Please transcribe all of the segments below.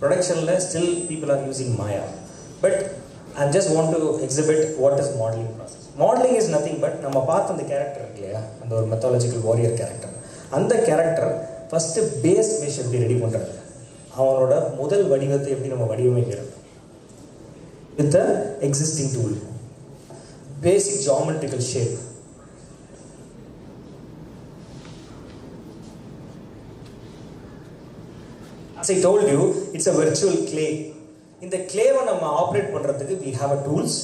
Production still people are using Maya. But I just want to exhibit what is modeling process. Modeling is nothing but நம்ம பார்த்த அந்த character இல்லையா, அந்த ஒரு methodological warrior character, அந்த character first base mesh எப்படி ready பண்ணுறது, அவனோட முதல் வடிவத்தை எப்படி நம்ம வடிவமைக்கிறது with the existing tool, basic geometrical shape. As I told you, it's a virtual clay. இந்த clay-வை நம்ம ஆப்ரேட் பண்ணுறதுக்கு we have a tools.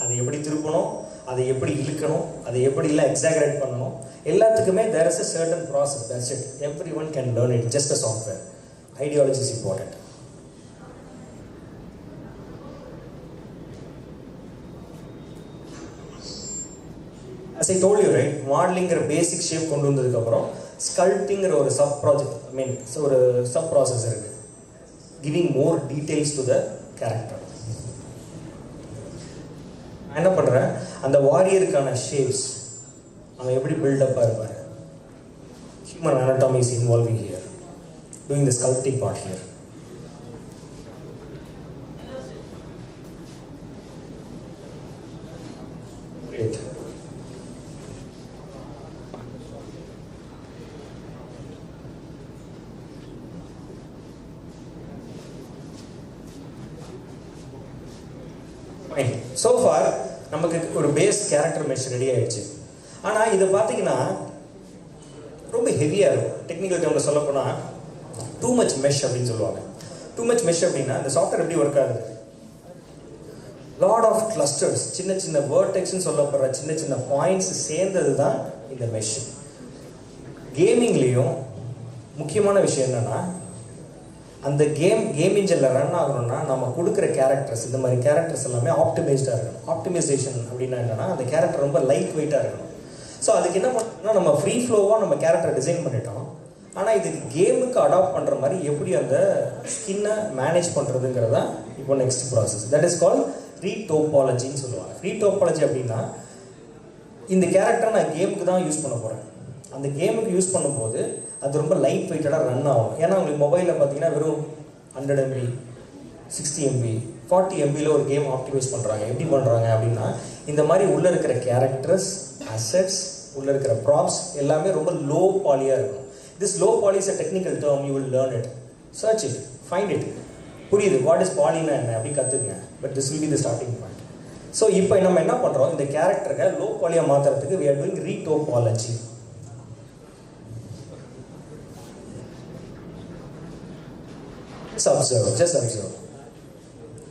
அதை எப்படி திருப்பணும், அதை எப்படி இழுக்கணும், அதை எப்படி இல்லை எக்ஸாகரேட் பண்ணணும், எல்லாத்துக்குமே there is a certain process. That's it. Everyone can learn it. Just a software. Ideology is important. As I told you, right, modeling is a basic shape kondu vandadukku appuram sculpting is a sub project, I mean so a sub process irukku, giving more details to the character. நான் என்ன பண்றேன், அந்த வாரியருக்கான shapes அவன் எப்படி build up இருப்பாரு, human anatomy is involving here, doing the sculpting part here. Great. So far நமக்கு ஒரு base character mesh ready ஆயிடுச்சு. ஆனால் இதை பார்த்தீங்கன்னா ரொம்ப ஹெவியாக இருக்கும். டெக்னிக்கல் டேர்மில் சொல்ல போனால் டூ மச் மெஷ் அப்படின்னு சொல்லுவாங்க. டூ மச் மெஷ் அப்படின்னா இந்த சாஃப்ட்வேர் எப்படி ஒர்க் ஆகுது, லாட் ஆஃப் கிளஸ்டர்ஸ், சின்ன சின்ன வேர்டெக்ஸ்ன்னு சொல்லப்படுற சின்ன சின்ன பாயிண்ட்ஸ் சேர்ந்தது தான் இந்த மெஷ். கேமிங்லேயும் முக்கியமான விஷயம் என்னென்னா, அந்த கேம் இன்ஜினில் ரன் ஆகணும்னா நம்ம கொடுக்குற கேரக்டர்ஸ், இந்த மாதிரி கேரக்டர்ஸ் எல்லாமே ஆப்டிமைஸ்டாக இருக்கணும். ஆப்டிமைசேஷன் அப்படின்னா என்னென்னா, அந்த கேரக்டர் ரொம்ப லைட் வெயிட்டாக இருக்கணும். ஸோ அதுக்கு என்ன பண்ணோம்னா, நம்ம ஃப்ரீ ஃப்ளோவாக நம்ம கேரக்டர் டிசைன் பண்ணிட்டோம். ஆனால் இதுக்கு கேமுக்கு அடாப்ட் பண்ணுற மாதிரி எப்படி அந்த ஸ்கின்னை மேனேஜ் பண்ணுறதுங்கிறதா இப்போ next process. That is call ரீடோபாலஜின்னு சொல்லுவாங்க. ரீடோபாலஜி அப்படின்னா, இந்த கேரக்டரை நான் கேமுக்கு தான் யூஸ் பண்ண போகிறேன். அந்த கேமுக்கு யூஸ் பண்ணும்போது அது ரொம்ப லைட் வெயிட்டடாக ரன் ஆகும். ஏன்னா உங்களுக்கு மொபைலில் பார்த்தீங்கன்னா வெறும் 100 MB 60 MB 40 MBயில் ஒரு கேம் ஆப்டிமைஸ் பண்ணுறாங்க. எப்படி பண்ணுறாங்க அப்படின்னா, இந்த மாதிரி உள்ளே இருக்கிற கேரக்டர்ஸ், அசெட்ஸ், உள்ளே இருக்கிற ப்ராப்ஸ் எல்லாமே ரொம்ப லோ பாலியாக இருக்கும். This low poly is a technical term. You will learn it, search it, find it. புரியுது வாட் இஸ் பாலினா என்ன அப்படி கற்றுக்குங்க. But this will be the starting point. So இப்போ நம்ம என்ன பண்ணுறோம், இந்த கேரக்டரை லோ பாலியாக மாற்றுறதுக்கு we are doing ரீடோபாலஜி. Just observe.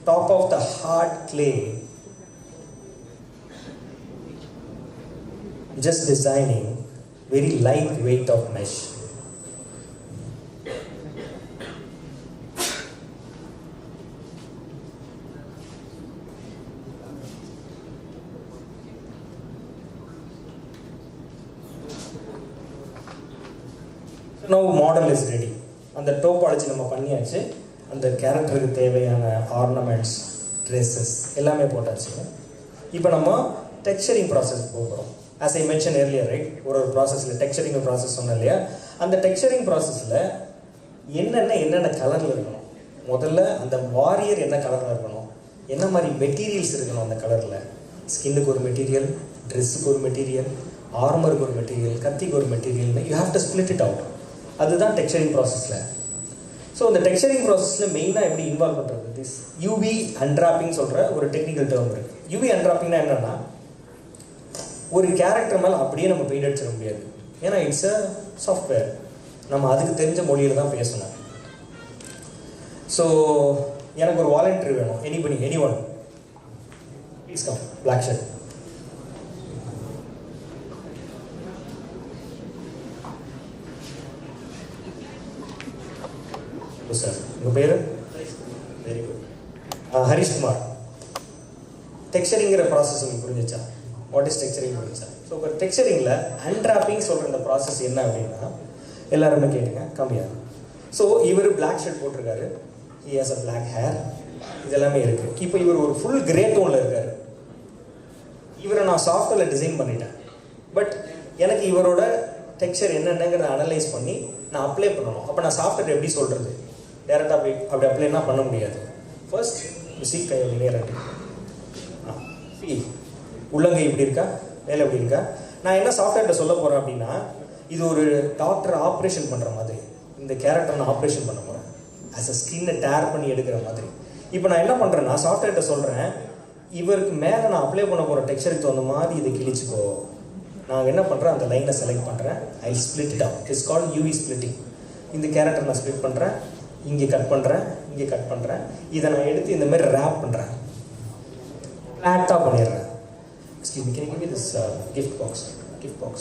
Top of the hard clay, just designing very light weight of mesh. So now model is ready. அந்த topology நம்ம பண்ணியாச்சு. அந்த கேரக்டருக்கு தேவையான ஆர்னமெண்ட்ஸ், ட்ரெஸ்ஸஸ் எல்லாமே போட்டாச்சு. இப்போ நம்ம டெக்ஸ்சரிங் ப்ராசஸ் போகிறோம். As I mention earlier, right, ஒரு ப்ராசஸில் டெக்ஸ்சரிங் ப்ராசஸ் சொன்னேன் இல்லையா, அந்த டெக்ஸ்சரிங் ப்ராசஸில் என்னென்ன கலரில் இருக்கணும், முதல்ல அந்த வாரியர் என்ன கலரில் இருக்கணும், என்ன மாதிரி மெட்டீரியல்ஸ் இருக்கணும் அந்த கலரில், ஸ்கின்னுக்கு ஒரு மெட்டீரியல், ட்ரெஸ்ஸுக்கு ஒரு மெட்டீரியல், ஆர்மருக்கு ஒரு மெட்டீரியல், கத்திக்கு ஒரு மெட்டீரியல்னு you have to split it out. அதுதான் டெக்ஸ்சரிங் ப்ராசஸில். ஸோ இந்த டெக்ஸ்சரிங் ப்ராசஸில் மெயினாக எப்படி இன்வால்வ் பண்ணுறது, திஸ் யூவி அன்ட்ராப்பிங் சொல்கிற ஒரு டெக்னிக்கல் டேர்ம் இருக்குது. யூவி அன்ட்ராப்பிங்னா என்னென்னா, ஒரு கேரக்டர் மேலே அப்படியே நம்ம பெயிண்ட் அடிச்சிட முடியாது. ஏன்னா இட்ஸ் அ சாஃப்ட்வேர், நம்ம அதுக்கு தெரிஞ்ச மொழியில் தான் பேசணும். ஸோ எனக்கு ஒரு வாலண்டியர் வேணும். Any one please come, black shirt. Sir உங்கள் பேர்? Very good, Harish Kumar. டெக்ஸ்சரிங்கிற ப்ராசஸ் உங்களுக்கு புரிஞ்சிச்சா? வாட் இஸ் டெக்ஸ்சரிங் புரிஞ்சிச்சா? ஸோ இப்போ டெக்ஸ்சரிங்கில் அன்ட்ராப்பிங் சொல்கிற இந்த ப்ராசஸ் என்ன அப்படின்னா, எல்லாருமே கேட்டுங்க கம்மியாக. ஸோ இவர் பிளாக் ஷர்ட் போட்டிருக்காரு, he has a black hair, இதெல்லாமே இருக்குது. இப்போ இவர் ஒரு ஃபுல் கிரே டோனில் இருக்கார். இவரை நான் சாஃப்ட்வேரில் டிசைன் பண்ணிட்டேன். பட் எனக்கு இவரோட டெக்ஸ்சர் என்னென்னங்கிறத அனலைஸ் பண்ணி நான் அப்ளை பண்ணணும். அப்போ நான் சாஃப்ட்வேர் எப்படி சொல்கிறது, டேரெக்டாக அப்படி அப்ளைனா பண்ண முடியாது. ஃபர்ஸ்ட் சீக் கை அப்படி நேரண்டி உள்ளங்கை இப்படி இருக்கா, மேலே எப்படி இருக்கா. நான் என்ன சாஃப்ட்வேர்கிட்ட சொல்ல போகிறேன் அப்படின்னா, இது ஒரு டாக்டர் ஆப்ரேஷன் பண்ணுற மாதிரி. இந்த கேரக்டர் நான் ஆப்ரேஷன் பண்ண போகிறேன், ஆஸ் அ ஸ்கின்னை டேர் பண்ணி எடுக்கிற மாதிரி. இப்போ நான் என்ன பண்ணுறேன்னா, சாஃப்ட்வேர்கிட்ட சொல்கிறேன், இவருக்கு மேலே நான் அப்ளை பண்ண போகிற டெக்ஸ்சருக்கு தகுந்த மாதிரி இதை கிழிச்சிக்கோ. நான் என்ன பண்ணுறேன், அந்த லைனை செலக்ட் பண்ணுறேன், I split it out. It's called UV splitting. இந்த கேரக்டர் நான் ஸ்பிளிட் பண்ணுறேன், இங்கே கட் பண்ணுறேன், இங்கே கட் பண்ணுறேன். இதை நான் எடுத்து இந்த மாதிரி ரேப் பண்ணுறேன், ஃப்ளாட்டாக பண்ணிடுறேன். Excuse me, can you give me this gift box?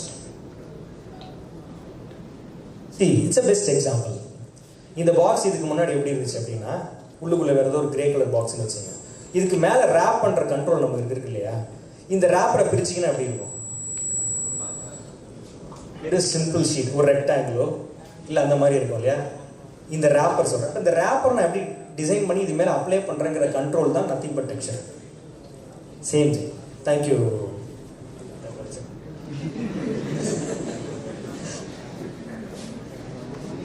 See, it's a best example. இந்த பாக்ஸ் இதுக்கு முன்னாடி எப்படி இருந்துச்சு அப்படின்னா, உள்ளுக்குள்ளே வேறு ஏதோ ஒரு கிரே கலர் பாக்ஸ்னு வச்சுங்க. இதுக்கு மேலே ரேப் பண்ணுற கண்ட்ரோல் நமக்கு இருக்கு இல்லையா. இந்த ரேப்பரை பிரிச்சிங்கன்னா எப்படி இருக்கும், வெறும் சிம்பிள் ஷீட், ஒரு ரெக்டாங்கிளோ இல்லை அந்த மாதிரி இருக்கும் இல்லையா. இந்த ரேப்பர் சொல்கிறேன், இந்த ரேப்பர் நான் எப்படி டிசைன் பண்ணி இது மேலே அப்ளை பண்ணுறேங்கிற கண்ட்ரோல் தான் nothing but texture. Same thing. Thank you.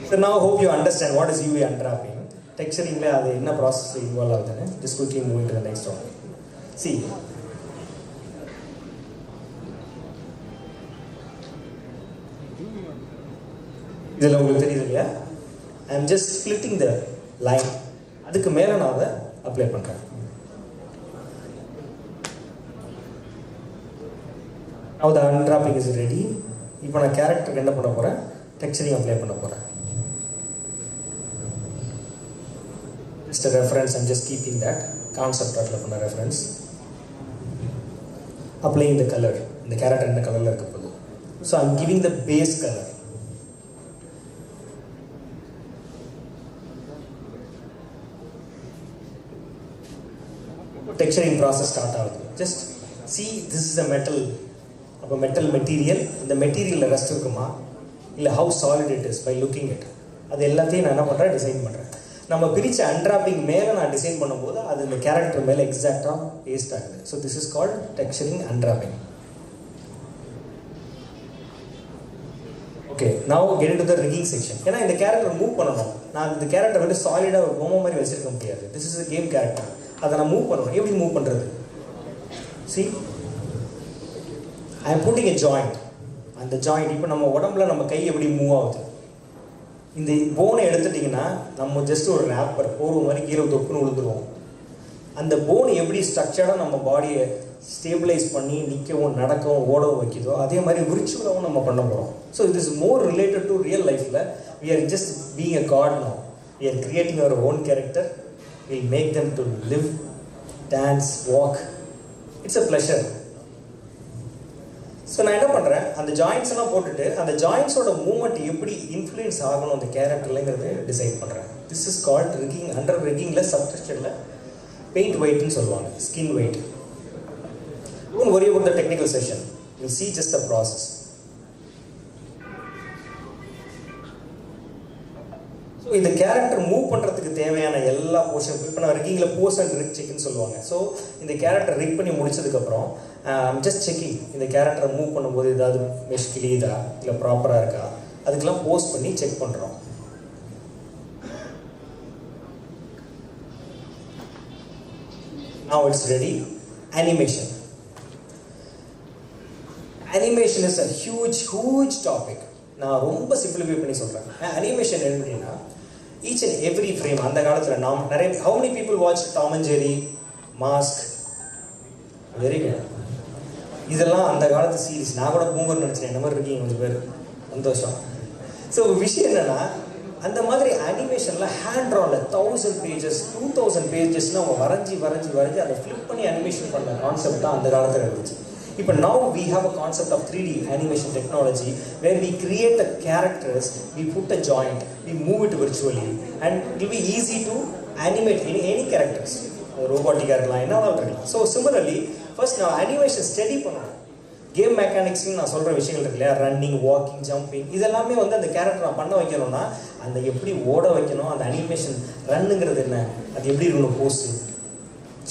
So now hope you understand what is UV unwrapping. Texturing la adu enna process involve agudane. Just quickly moving to the next one. See, idella ungalku theriyudilla, I am just splitting the line. adukku mela na adha apply pandren. Now the unwrapping is ready. இப்போ நான் கேரக்டருக்கு என்ன பண்ண போகிறேன், texturing apply பண்ண போகிறேன். Just a reference, I'm just keeping that concept apply பண்ண reference. Applying the color. இந்த கேரக்டர் என்ன கலரில் இருக்க போகுது. So I'm giving the base color. Texturing process start ஆகுது. Just see, this is a metal. அப்போ மெட்டல் மெட்டீரியல், இந்த மெட்டீரியலில் ரெஸ்ட் இருக்குமா, இல்லை how solid it is by looking it, அது எல்லாத்தையும் நான் என்ன பண்ணுறேன், டிசைன் பண்ணுறேன். நம்ம பிரித்த அன்ராப்பிங் மேலே நான் டிசைன் பண்ணும்போது அது இந்த கேரக்டர் மேலே எக்ஸாக்டாக பேஸ்ட் ஆகுது. So this is called texturing unwrapping. Okay, now get into the rigging section. ஏன்னா இந்த கேரக்டர் மூவ் பண்ணணும். நான் இந்த கேரக்டர் வந்து சாலிடாக ஒரு பொம்மை மாதிரி வச்சிருக்க முடியாது. This is a game character. அதை நான் மூவ் பண்ணணும். எப்படி மூவ் பண்ணுறது? See, I am putting a joint. அந்த ஜாயிண்ட் இப்போ நம்ம உடம்புல நம்ம கை எப்படி மூவ் ஆகுது, இந்த போனை எடுத்துட்டிங்கன்னா நம்ம ஜஸ்ட் ஒரு ரேப்பர் போர்வ மாதிரி கீழே தொப்புன்னு விழுந்துருவோம். அந்த போன் எப்படி ஸ்ட்ரக்சர்டாக நம்ம பாடியை ஸ்டேபிளைஸ் பண்ணி நிற்கவும் நடக்கவும் ஓடவும் வைக்குதோ, அதே மாதிரி விர்ச்சுவலாகவும் நம்ம பண்ண போகிறோம். So it is more related to real லைஃப்பில். We are just being a god no. We are creating our own character. Will make them to live, dance, walk. It's a pleasure. So நான் என்ன பண்ணுறேன், அந்த joints எல்லாம் போட்டுட்டு அந்த ஜாயின்ஸோட movement எப்படி influence ஆகணும் அந்த கேரக்டர்லங்கிறது டிசைட் பண்ணுறேன். This is called rigging. Under ரிக்கிங்கில் சப்டெக்ஸ்டரில் பெயிண்ட் வெயிட்னு சொல்லுவாங்க, skin weight. Don't worry about the technical session, you see just the process. So இந்த கேரக்டர் மூவ் பண்ணுறதுக்கு தேவையான எல்லா போர்ஷன், இப்போ நான் ரிக்கிங்கில் போஸ் அண்ட் ரிக் செக்னு சொல்லுவாங்க. ஸோ இந்த கேரக்டர் ரிக் பண்ணி முடிச்சதுக்கப்புறம் ஐம் ஜஸ்ட் செக்கிங், இந்த கேரக்டரை மூவ் பண்ணும்போது ஏதாவது மெஷ் கிளியுதா இல்லை ப்ராப்பராக இருக்கா, அதுக்கெல்லாம் போஸ்ட் பண்ணி செக் பண்ணுறோம். Now it's ready. Animation. Animation is a huge topic. நான் ரொம்ப சிம்பிளிஃபை பண்ணி சொல்கிறேன். அனிமேஷன் என்னன்னா, ஈச் அண்ட் எவ்ரி ஃப்ரேம். அந்த காலத்தில் நாம் நிறைய, how many people watch Tom and Jerry, Mask? Very good. இதெல்லாம் அந்த காலத்து சீரீஸ். நான் கூட பூமர் நினச்சேன், என்ன மாதிரி இருக்கீங்க கொஞ்சம் பேர், சந்தோஷம். ஸோ விஷயம் என்னென்னா, அந்த மாதிரி அனிமேஷனில் ஹேண்ட் ட்ராவில் 1000 pages 2000 pagesன்னு அவங்க வரைஞ்சி அதை ஃப்ளிப் பண்ணி அனிமேஷன் பண்ண கான்செப்ட் தான் அந்த காலத்தில் இருந்துச்சு. இப்போ now we have a concept of 3D animation technology where we create the characters, we put a joint, we move it virtually, and it will be easy to animate any characters. Robotic இருக்கலாம், என்ன இருக்கலாம். So similarly first நான் animation study பண்ணணும். Game மெக்கானிக்ஸ்னு நான் சொல்கிற விஷயங்கள் இருக்கு இல்லையா, ரன்னிங், வாக்கிங், ஜம்பிங், இதெல்லாமே வந்து அந்த கேரக்டர் நான் பண்ண வைக்கணும்னா அந்த எப்படி ஓட வைக்கணும், அந்த அனிமேஷன் ரன்னுங்கிறது என்ன, அது எப்படி இருக்கணும், போஸ்ட்,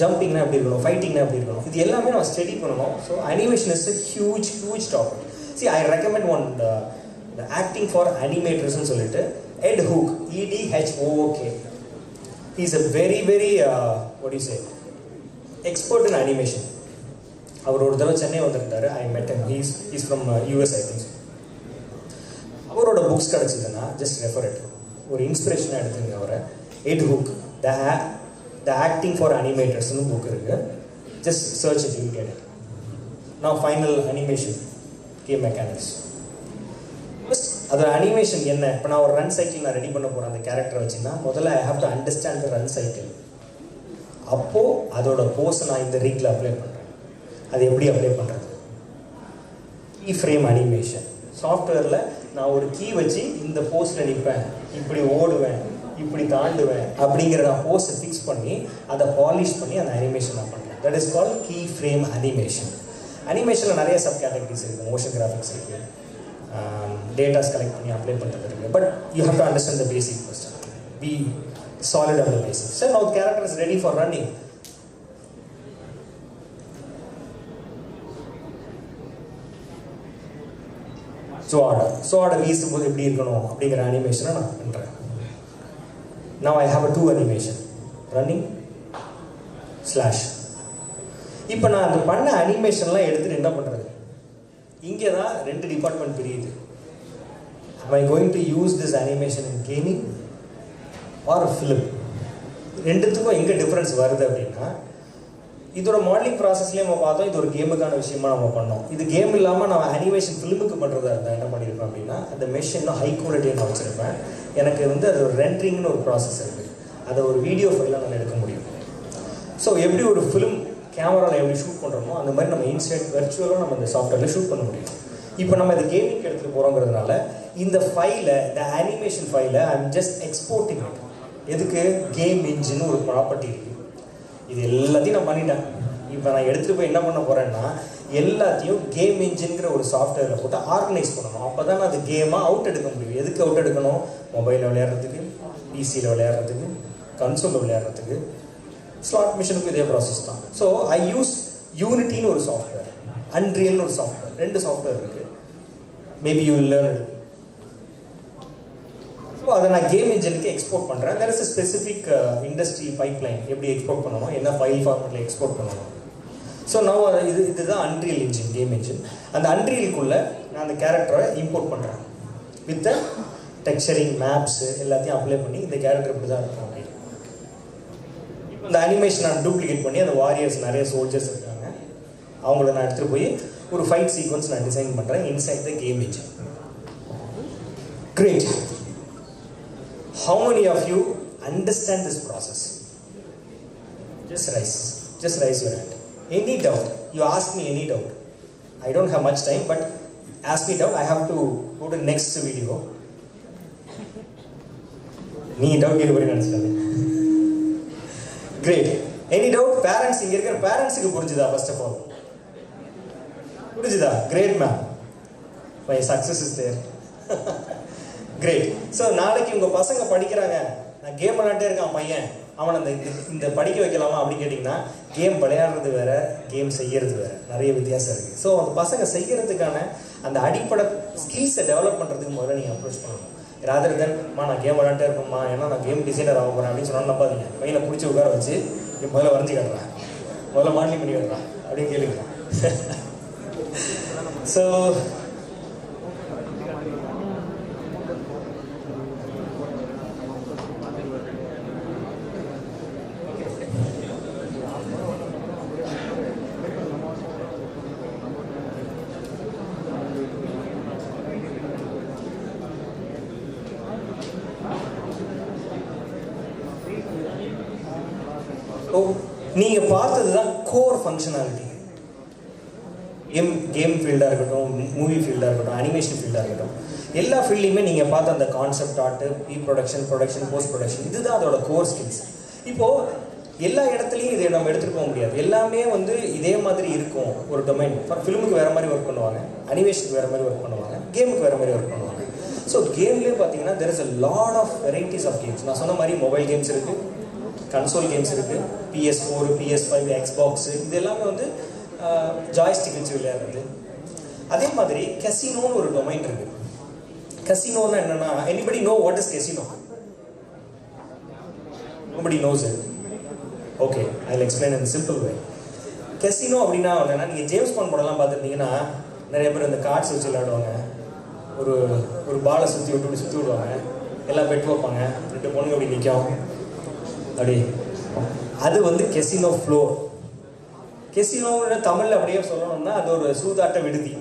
ஜம்பிங்னா எப்படி இருக்கணும், ஃபைட்டிங்னா எப்படி இருக்கணும், இது எல்லாமே நம்ம ஸ்டடி பண்ணணும். So animation is a huge topic. See, I recommend one the acting for animators ன்னு சொல்லிட்டு எட் hook, EDHOOK. He's a very what do you say, expert in animation. அவர் ஒரு தடவை சென்னை வந்திருந்தாரு. I met him. He's from US I think. அவரோட books கிடச்சிதுன்னா just refer it. ஒரு இன்ஸ்பிரேஷனாக எடுத்துங்க அவரை. Ed Hook the acting for அனிமேட்டர்ஸ்னு புக் இருக்குது. Just search it, you get it. நான் final animation game mechanics. First அதோட அனிமேஷன் என்ன? இப்போ நான் ஒரு ரன் சைக்கிள் நான் ரெடி பண்ண போகிறேன் அந்த கேரக்டரை வச்சுன்னா, முதல்ல I have to understand the run cycle. அப்போது அதோட போஸை நான் இந்த ரிங்கில் அப்ளை பண்ணுறேன். அது எப்படி அப்ளை பண்ணுறது? கீ ஃப்ரேம் அனிமேஷன் சாஃப்ட்வேரில் நான் ஒரு கீ வச்சு இந்த போஸில் நிற்பேன், இப்படி ஓடுவேன், இப்படி தாண்டுவேன் அப்படிங்கிற நான் போஸை ஃபிக்ஸ் பண்ணி அதை பாலிஷ் பண்ணி அந்த அனிமேஷன் நான் பண்ணுறேன். That is called key frame animation. அனிமேஷனில் நிறைய சப் கேட்டகரிஸ் இருக்குது. மோஷன் கிராஃபிக்ஸ் இருக்குது, டேட்டாஸ் கலெக்ட் பண்ணி அப்ளை பண்ணுறது இருக்குது. But you have to understand the basic first. Be solid on the basic. Sir now character is ready for running. ஸோட வீசும்போது எப்படி இருக்கணும் அப்படிங்கிற அனிமேஷனை நான் பண்ணுறேன். Now I have a 2 animation, running slash. இப்போ நான் அந்த பண்ண அனிமேஷன்லாம் எடுத்துகிட்டு என்ன பண்ணுறது? இங்கே தான் 2 டிபார்ட்மெண்ட் பிரியுது. Am I going to use this animation in gaming or film? ரெண்டுத்துக்கும் எங்கே டிஃப்ரென்ஸ் வருது அப்படின்னா, இதோட மாடலிங் ப்ராசஸ்லேயே நம்ம பார்த்தோம், இது ஒரு கேமுக்கான விஷயமா நம்ம பண்ணோம். இது கேம் இல்லாமல் நான் அனிமேஷன் ஃபிலிமுக்கு பண்ணுறதா இருந்தால் என்ன பண்ணியிருப்பேன் அப்படின்னா, அந்த மெஷ் இன்னும் ஹை குவாலிட்டியாக நான் வச்சுருப்பேன். எனக்கு அது ஒரு ரெண்டரிங்னு ஒரு ப்ராசஸ் இருக்குது. அதை ஒரு வீடியோ ஃபைலாக நான் எடுக்க முடியும். ஸோ எப்படி ஒரு ஃபிலிம் கேமராவில் எப்படி ஷூட் பண்ணுறோமோ அந்த மாதிரி நம்ம இன்ஸ்டன்ட் வெர்ச்சுவலாக நம்ம இந்த சாஃப்ட்வேரில் ஷூட் பண்ண முடியும். இப்போ நம்ம இந்த கேமிங்க்கு எடுத்துகிட்டு போகிறோங்கிறதுனால இந்த ஃபைலை, இந்த அனிமேஷன் ஃபைலை I am just exporting it. எதுக்கு? கேம் இன்ஜின்னு ஒரு ப்ராப்பர்ட்டி இருக்குது. இது எல்லாத்தையும் நான் பண்ணிட்டேன். இப்போ நான் எடுத்துகிட்டு போய் என்ன பண்ண போகிறேன்னா, எல்லாத்தையும் கேம் இன்ஜின்கிற ஒரு சாஃப்ட்வேரில் போட்டு ஆர்கனைஸ் பண்ணணும். அப்போ தான் நான் அது கேமாக அவுட் எடுக்க முடியும். எதுக்கு அவுட் எடுக்கணும்? மொபைலில் விளையாடுறதுக்கு, பிசியில் விளையாடுறதுக்கு, கன்சோலில் விளையாடுறதுக்கு, ஸ்லாட் மிஷினுக்கு இதே ப்ராசஸ் தான். ஸோ ஐ யூஸ் யூனிட்டின்னு ஒரு சாஃப்ட்வேர், அன்ரியல்னு ஒரு சாஃப்ட்வேர். 2 சாஃப்ட்வேர் இருக்குது. Maybe you will learn. So அதை நான் கேம் இன்ஜினுக்கு எக்ஸ்போர்ட் பண்ணுறேன். There is a specific industry pipeline, எப்படி எக்ஸ்போர்ட் பண்ணணும், என்ன ஃபைல் ஃபார்மேட்டில் எக்ஸ்போர்ட் பண்ணணும். ஸோ நான் இதுதான் அன்ரியல் இன்ஜின், கேம் இன்ஜின். அந்த அன்ரியலுக்குள்ளே நான் அந்த கேரக்டரை இம்போர்ட் பண்ணுறேன். வித் டெக்ஸ்சரிங், மேப்ஸு எல்லாத்தையும் அப்ளை பண்ணி இந்த கேரக்டர் இப்படி தான் இருக்கும் அப்படின்னு. இந்த அனிமேஷன் நான் டூப்ளிகேட் பண்ணி அந்த வாரியர்ஸ், நிறைய சோல்ஜர்ஸ் இருக்காங்க, அவங்கள நான் எடுத்துகிட்டு போய் ஒரு ஃபைட் சீக்வன்ஸ் நான் டிசைன் பண்ணுறேன் inside the game engine. Great. How many of you understand this process? Just raise your hand. Any doubt? You ask me any doubt. I don't have much time, but ask me doubt. I have to go to next video. Nee doubt iruvari nanichiranga. Great. Any doubt? Parents inga irukra parents ku purinjudha first of all? Purinjudha? Great ma'am. My success is there. Great. So நாளைக்கு உங்கள் பசங்க படிக்கிறாங்க, நான் game விளையாண்டே இருக்கான் பையன், அவனை இந்த படிக்க வைக்கலாமா அப்படின்னு கேட்டிங்கன்னா, கேம் விளையாடுறது வேறு, கேம் செய்கிறது வேறு, நிறைய வித்தியாசம் இருக்குது. ஸோ அந்த பசங்க செய்கிறதுக்கான அந்த அடிப்படை ஸ்கில்ஸை டெவலப் பண்ணுறதுக்கு முதல்ல நீங்கள் அப்ரோச் பண்ணணும். ராதர் தென் நான் கேம் விளையாண்டே இருக்கணும்மா, ஏன்னா நான் கேம் டிசைனர் ஆக போகிறேன் அப்படின்னு சொன்னால் நம்பாதீங்க. பையனை பிடிச்சி உட்கார வச்சு முதல்ல வரைஞ்சி காட்டுறேன், முதல்ல மாடலிங் பண்ணி காட்டுறேன் அப்படின்னு கேளுங்க. ஸோ நீங்கள் பார்த்தது தான் கோர் ஃபங்க்ஷனாலிட்டி. கேம் ஃபீல்டாக இருக்கட்டும், மூவி ஃபீல்டாக இருக்கட்டும், அனிமேஷன் ஃபீல்டாக இருக்கட்டும், எல்லா ஃபீல்ட்லையுமே நீங்கள் பார்த்த அந்த concept art, production, post production, இதுதான் அதோட கோர் ஸ்கில்ஸ். இப்போது எல்லா இடத்துலையும் இதை நம்ம எடுத்துகிட்டு போக முடியாது. எல்லாமே இதே மாதிரி இருக்கும். ஒரு டொமைன் ஃபார் ஃபிலிமுக்கு வேறு மாதிரி ஒர்க் பண்ணுவாங்க, அனிமேஷனுக்கு வேறு மாதிரி ஒர்க் பண்ணுவாங்க, கேமுக்கு வேறு மாதிரி ஒர்க் பண்ணுவாங்க. ஸோ கேம்லேயே பார்த்தீங்கன்னா there is a lot of varieties of games. நான் சொன்ன மாதிரி மொபைல் கேம்ஸ் இருக்குது, கன்சோல் கேம்ஸ் இருக்குது, PS4, PS5, Xbox, இது எல்லாமே ஜாய்ஸ்டிக் வச்சு விளையாடுறது. அதே மாதிரி கசினோன்னு ஒரு டொமைன் இருக்குது. கசினோன்னா என்னென்னா, anybody know what is casino? Everybody knows it. Okay, I'll explain in a simple way. Casino அப்படின்னா என்னன்னா, நீங்கள் ஜேம்ஸ் பாண்ட் படம்லாம் பார்த்துருந்தீங்கன்னா நிறைய பேர் இந்த கார்ட்ஸ் வச்சு விளையாடுவாங்க. ஒரு பாலை சுற்றி விடுவாங்க, எல்லாம் பெட் வைப்பாங்க, 2 பொண்ணுங்க அப்படி நிற்கும் அப்படி. அது வந்து கெசினோ ஃப்ளோர். கெசினோன்னு தமிழில் அப்படியே சொல்லணும்னா அது ஒரு சூதாட்ட விடுதி.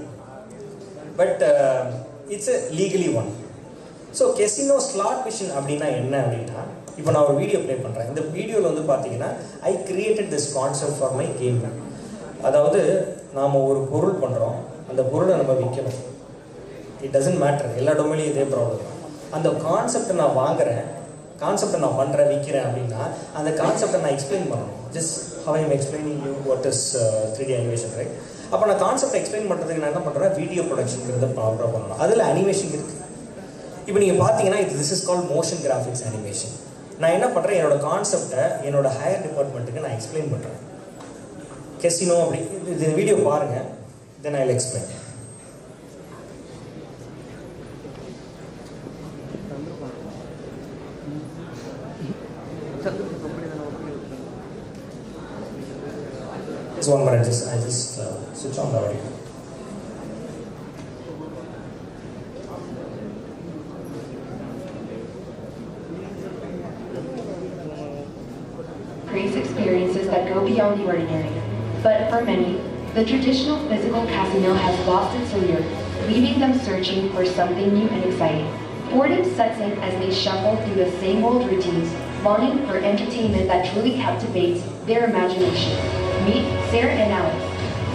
But it's a legally one. So casino slot machine அப்படின்னா என்ன அப்படின்னா, இப்போ நான் ஒரு வீடியோ ப்ளே பண்ணுறேன். இந்த வீடியோவில் வந்து பார்த்தீங்கன்னா I created this concept for my game. அதாவது நாம் ஒரு பொருள் பண்ணுறோம், அந்த பொருளை நம்ம விற்கணும். இட் டசன்ட் மேட்டர், எல்லா டொமைன்லையும் இதே ப்ராப்ளம் தான். அந்த கான்செப்டை நான் வாங்குறேன், கான்செப்டை நான் பண்ணுறேன், விற்கிறேன் அப்படின்னா அந்த கான்செப்டை நான் எக்ஸ்பிளைன் பண்ணணும். Just have I'm explaining you what is 3D animation, right? அப்போ நான் கான்செப்டை எக்ஸ்பிளைன் பண்ணுறதுக்கு நான் என்ன பண்ணுறேன், வீடியோ ப்ரொடக்ஷனுங்கிறத ப்ராப்பராக பண்ணணும். அதில் அனிமேஷன் இருக்குது. இப்போ நீங்கள் பார்த்தீங்கன்னா this is called motion graphics animation. நான் என்ன பண்ணுறேன், என்னோட கான்செப்டை என்னோட ஹையர் டிபார்ட்மெண்ட்டுக்கு நான் எக்ஸ்பிளைன் பண்ணுறேன். கெசினோ அப்படி இது வீடியோ பாருங்கள், then I will explain. Just one minute, I just switch on the audio. Creates experiences that go beyond the ordinary. But for many, the traditional physical casino has lost its allure, leaving them searching for something new and exciting. Boredom sets in as they shuffle through the same old routines, longing for entertainment that truly captivates their imagination. Meet Sarah and Alex.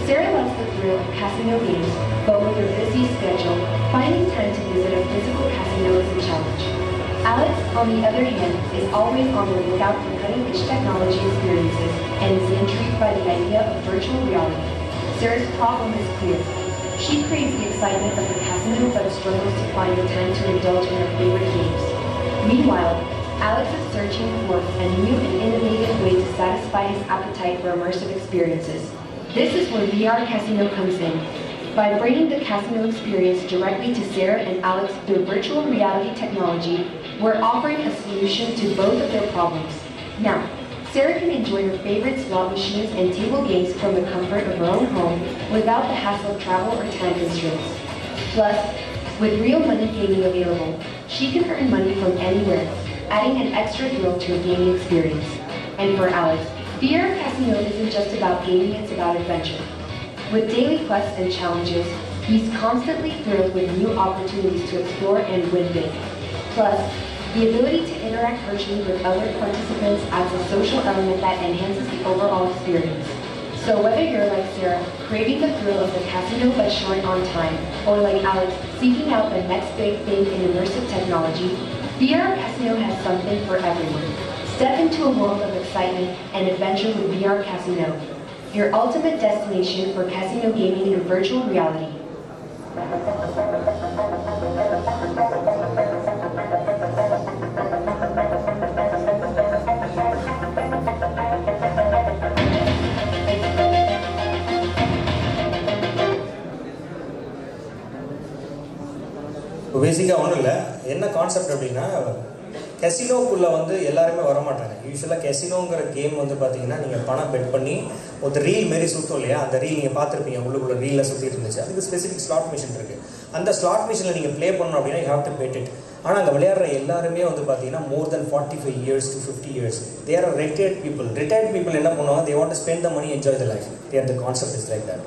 Sarah loves the thrill of casino games, but with her busy schedule, finding time to visit a physical casino is a challenge. Alex, on the other hand, is always on the lookout for cutting-edge technology experiences and is intrigued by the idea of virtual reality. Sarah's problem is clear. She craves the excitement of the casino but struggles to find the time to indulge in her favorite games. Meanwhile, Alex is searching for a new and innovative way to satisfy his appetite for immersive experiences. This is where VR Casino comes in. By bringing the casino experience directly to Sarah and Alex through virtual reality technology, we're offering a solution to both of their problems. Now, Sarah can enjoy her favorite slot machines and table games from the comfort of her own home without the hassle of travel or time constraints. Plus, with real money gaming available, she can earn money from anywhere, adding an extra thrill to her gaming experience. And for Alex, VR Casino isn't just about gaming, it's about adventure. With daily quests and challenges, he's constantly thrilled with new opportunities to explore and win big. Plus, the ability to interact virtually with other participants adds a social element that enhances the overall experience. So whether you're like Sarah, craving the thrill of the casino but short on time, or like Alex, seeking out the next big thing in immersive technology, VR Casino has something for everyone. Step into a world of excitement and adventure with VR Casino, your ultimate destination for casino gaming in virtual reality. பேசிக்காக ஒன்றும் இல்லை. என்ன concept அப்படின்னா, கெசினோக்குள்ளே வந்து எல்லாருமே வரமாட்டாங்க. யூஸ்வலாக கெசினோங்கிற game வந்து பார்த்தீங்கன்னா, நீங்கள் பணம் பெட் பண்ணி ஒரு ரீல் மாரி சுற்றும் இல்லையா, அந்த ரீல் நீங்கள் பார்த்துருப்பீங்க, உள்ளுக்குள்ள ரீலில் சுற்றிட்டு இருந்துச்சு. அதுக்கு ஸ்பெசிஃபிக் ஸ்லாட் மிஷின் இருக்குது. அந்த ஸ்லாட் மிஷினில் நீங்கள் ப்ளே பண்ணணும் அப்படின்னா you have to bet it. ஆனால் அங்கே விளையாடுற எல்லாருமே வந்து பார்த்தீங்கன்னா more than 45 years to 50 years. They are retired people. Retired people என்ன பண்ணுவாங்க, they want to spend the money, enjoy the life. The concept is like that.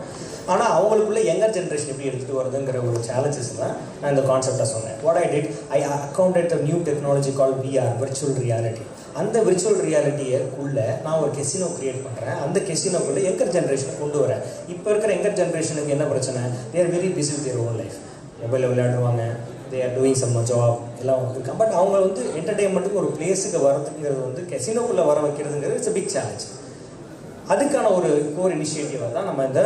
ஆனால் அவங்களுக்குள்ள யங்கர் ஜென்ரேஷன் எப்படி எடுத்துகிட்டு வருதுங்கிற ஒரு சேலஞ்சஸ் தான் நான் இந்த கான்செப்டாக சொன்னேன். What I did, I accounted the new technology call VR, virtual reality. அந்த விர்ச்சுவல் ரியாலிட்டிக்குள்ளே நான் ஒரு கெசினோ க்ரியேட் பண்ணுறேன். அந்த கெசினோக்குள்ளே யங்கர் ஜென்ரேஷனை கொண்டு வரேன். இப்போ இருக்கிற யங்கர் ஜென்ரேஷனுக்கு என்ன பிரச்சனை, they are very busy with their own life. மொபைலில் விளையாடுவாங்க, they are doing some job எல்லாம் இருக்காங்க. பட் அவங்க வந்து என்டர்டெயின்மெண்ட்டுக்கு ஒரு பிளேஸுக்கு வரதுங்கிறது வந்து கெசினோக்குள்ளே வர வைக்கிறதுங்கிறது இட்ஸ் அ பிக் சேலஞ்ச். அதுக்கான ஒரு கோர் இனிஷியேட்டிவாக தான் நம்ம இந்த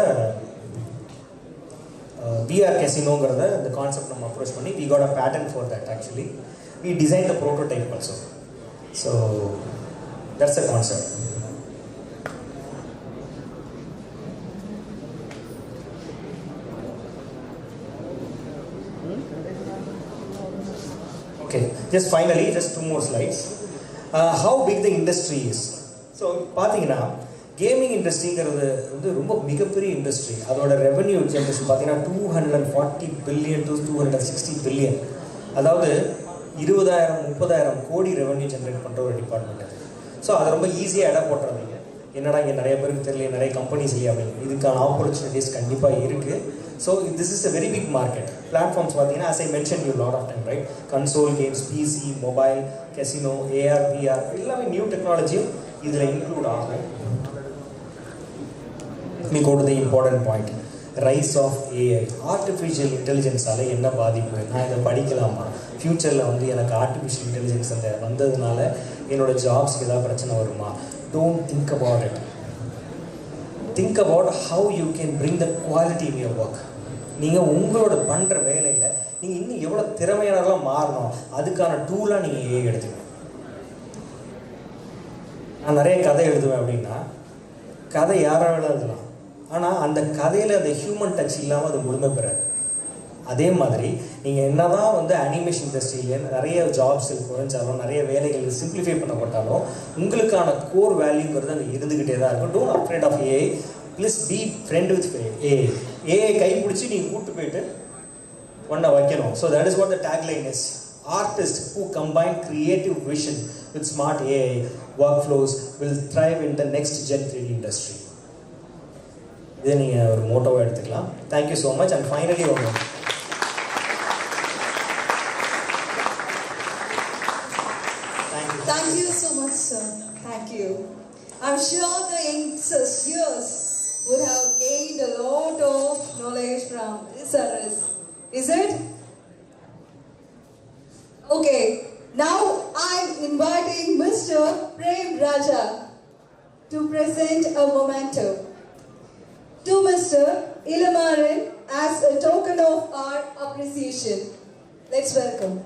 VR Casinoங்கிறத இந்த கான்செப்ட் நம்ம அப்ரோச் பண்ணி we got a patent for that actually. We designed the prototype also. So that's the concept. Okay, just finally, just 2 more slides. How big the industry is. So பார்த்தீங்கன்னா gaming இண்டஸ்ட்ரிங்கிறது வந்து ரொம்ப மிகப்பெரிய industry. அதோட revenue generation பார்த்தீங்கன்னா 240 billion to 260 billion. அதாவது 20,000-30,000 கோடி revenue generate பண்ணுற ஒரு டிபார்ட்மெண்ட் அது. ஸோ அதை ரொம்ப ஈஸியாக இடம் போட்டுறாதீங்க. என்னடா இங்கே நிறைய பேருக்கு தெரியல, நிறைய கம்பெனிஸ் இல்லையா அப்படின்னு. இதுக்கான ஆப்பர்ச்சுனிட்டிஸ் கண்டிப்பாக இருக்குது. So this is a very big market. Platforms பார்த்தீங்கன்னா as I mentioned you lot of time, right? Console games, PC, mobile, casino, AR, VR எல்லாமே நியூ டெக்னாலஜியும் இதில் இன்க்ளூட் ஆகும். We go to the important point. Rise of AI. Artificial இன்டெலிஜென்ஸால் என்ன பாதிப்பு? நான் இதை படிக்கலாமா? ஃப்யூச்சரில் வந்து எனக்கு ஆர்டிஃபிஷியல் இன்டெலிஜென்ஸ் அந்த வந்ததுனால என்னோடய ஜாப்ஸ்க்கு ஏதாவது பிரச்சனை வருமா? Don't think about it. Think about how you can bring the quality in your work. நீங்கள் உங்களோட பண்ணுற வேலையில் நீங்கள் இன்னும் எவ்வளோ திறமையானலாம் மாறணும், அதுக்கான டூலாக நீங்கள் ஏஐ எடுத்துக்கணும். நான் நிறைய கதை எழுதுவேன் அப்படின்னா கதை யாராக வேணாலும் எழுதலாம், ஆனால் அந்த கதையில் அந்த ஹியூமன் டச் இல்லாமல் அது முழுமை பெறாது. அதே மாதிரி நீங்கள் என்ன தான் வந்து அனிமேஷன் இண்டஸ்ட்ரியில் நிறைய ஜாப்ஸ் குறைஞ்சாலும் நிறைய வேலைகள் சிம்பிளிஃபை பண்ணப்பட்டாலும் உங்களுக்கான கோர் வேல்யூங்கிறது அங்கே இருந்துக்கிட்டே தான் இருக்கும். Don't afraid of AI, plus be friend with AI. AI கைப்பிடிச்சி நீங்கள் கூப்பிட்டு போயிட்டு ஒன்றை வைக்கணும். So that is what the tagline is. Artists who combine creative vision with smart AI workflows will thrive in the next gen 3D industry. இதை நீங்கள் ஒரு மோட்டோவாக எடுத்துக்கலாம். Thank you so much. And finally ஒன்று, thank you so much, sir. Thank you. I'm sure the youngsters here would have gained a lot of knowledge from this service. Is it? Okay, now I'm inviting Mr. Prem Raja to present a memento to Mr. Alumni as a token of our appreciation. Let's welcome.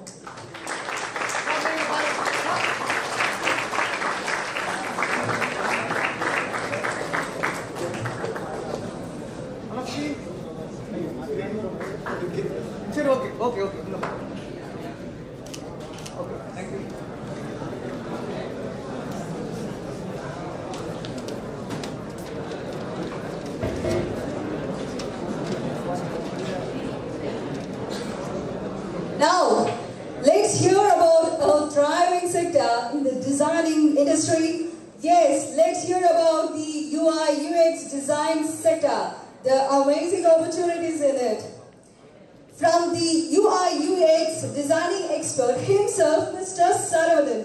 Okay. Thank you. Now, let's hear about a thriving sector in the designing industry. Yes, let's hear about the UI UX design sector, the amazing opportunities in it. From the UI UX designing expert himself, Mr. Saravanan,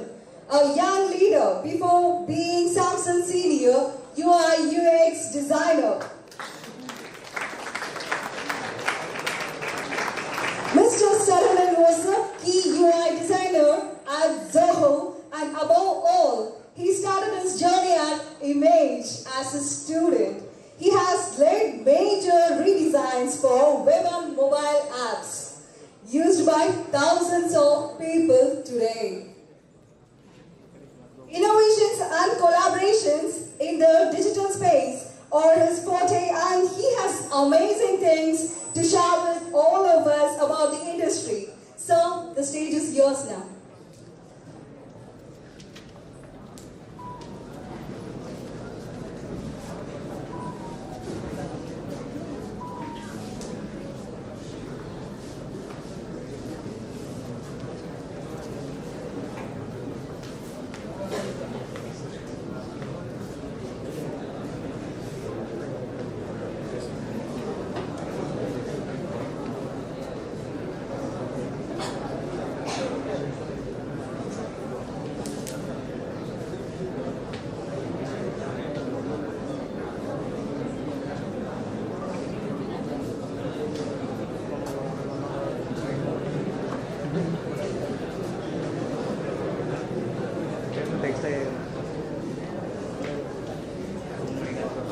a young leader before being Samsung senior UI UX designer. Mr. Saravanan was a key UI designer at Zoho, and above all, he started his journey at Image as a student. He has led major redesigns for web and mobile apps used by thousands of people today. Innovations and collaborations in the digital space are his forte, and he has amazing things to share with all of us about the industry. So, the stage is yours now.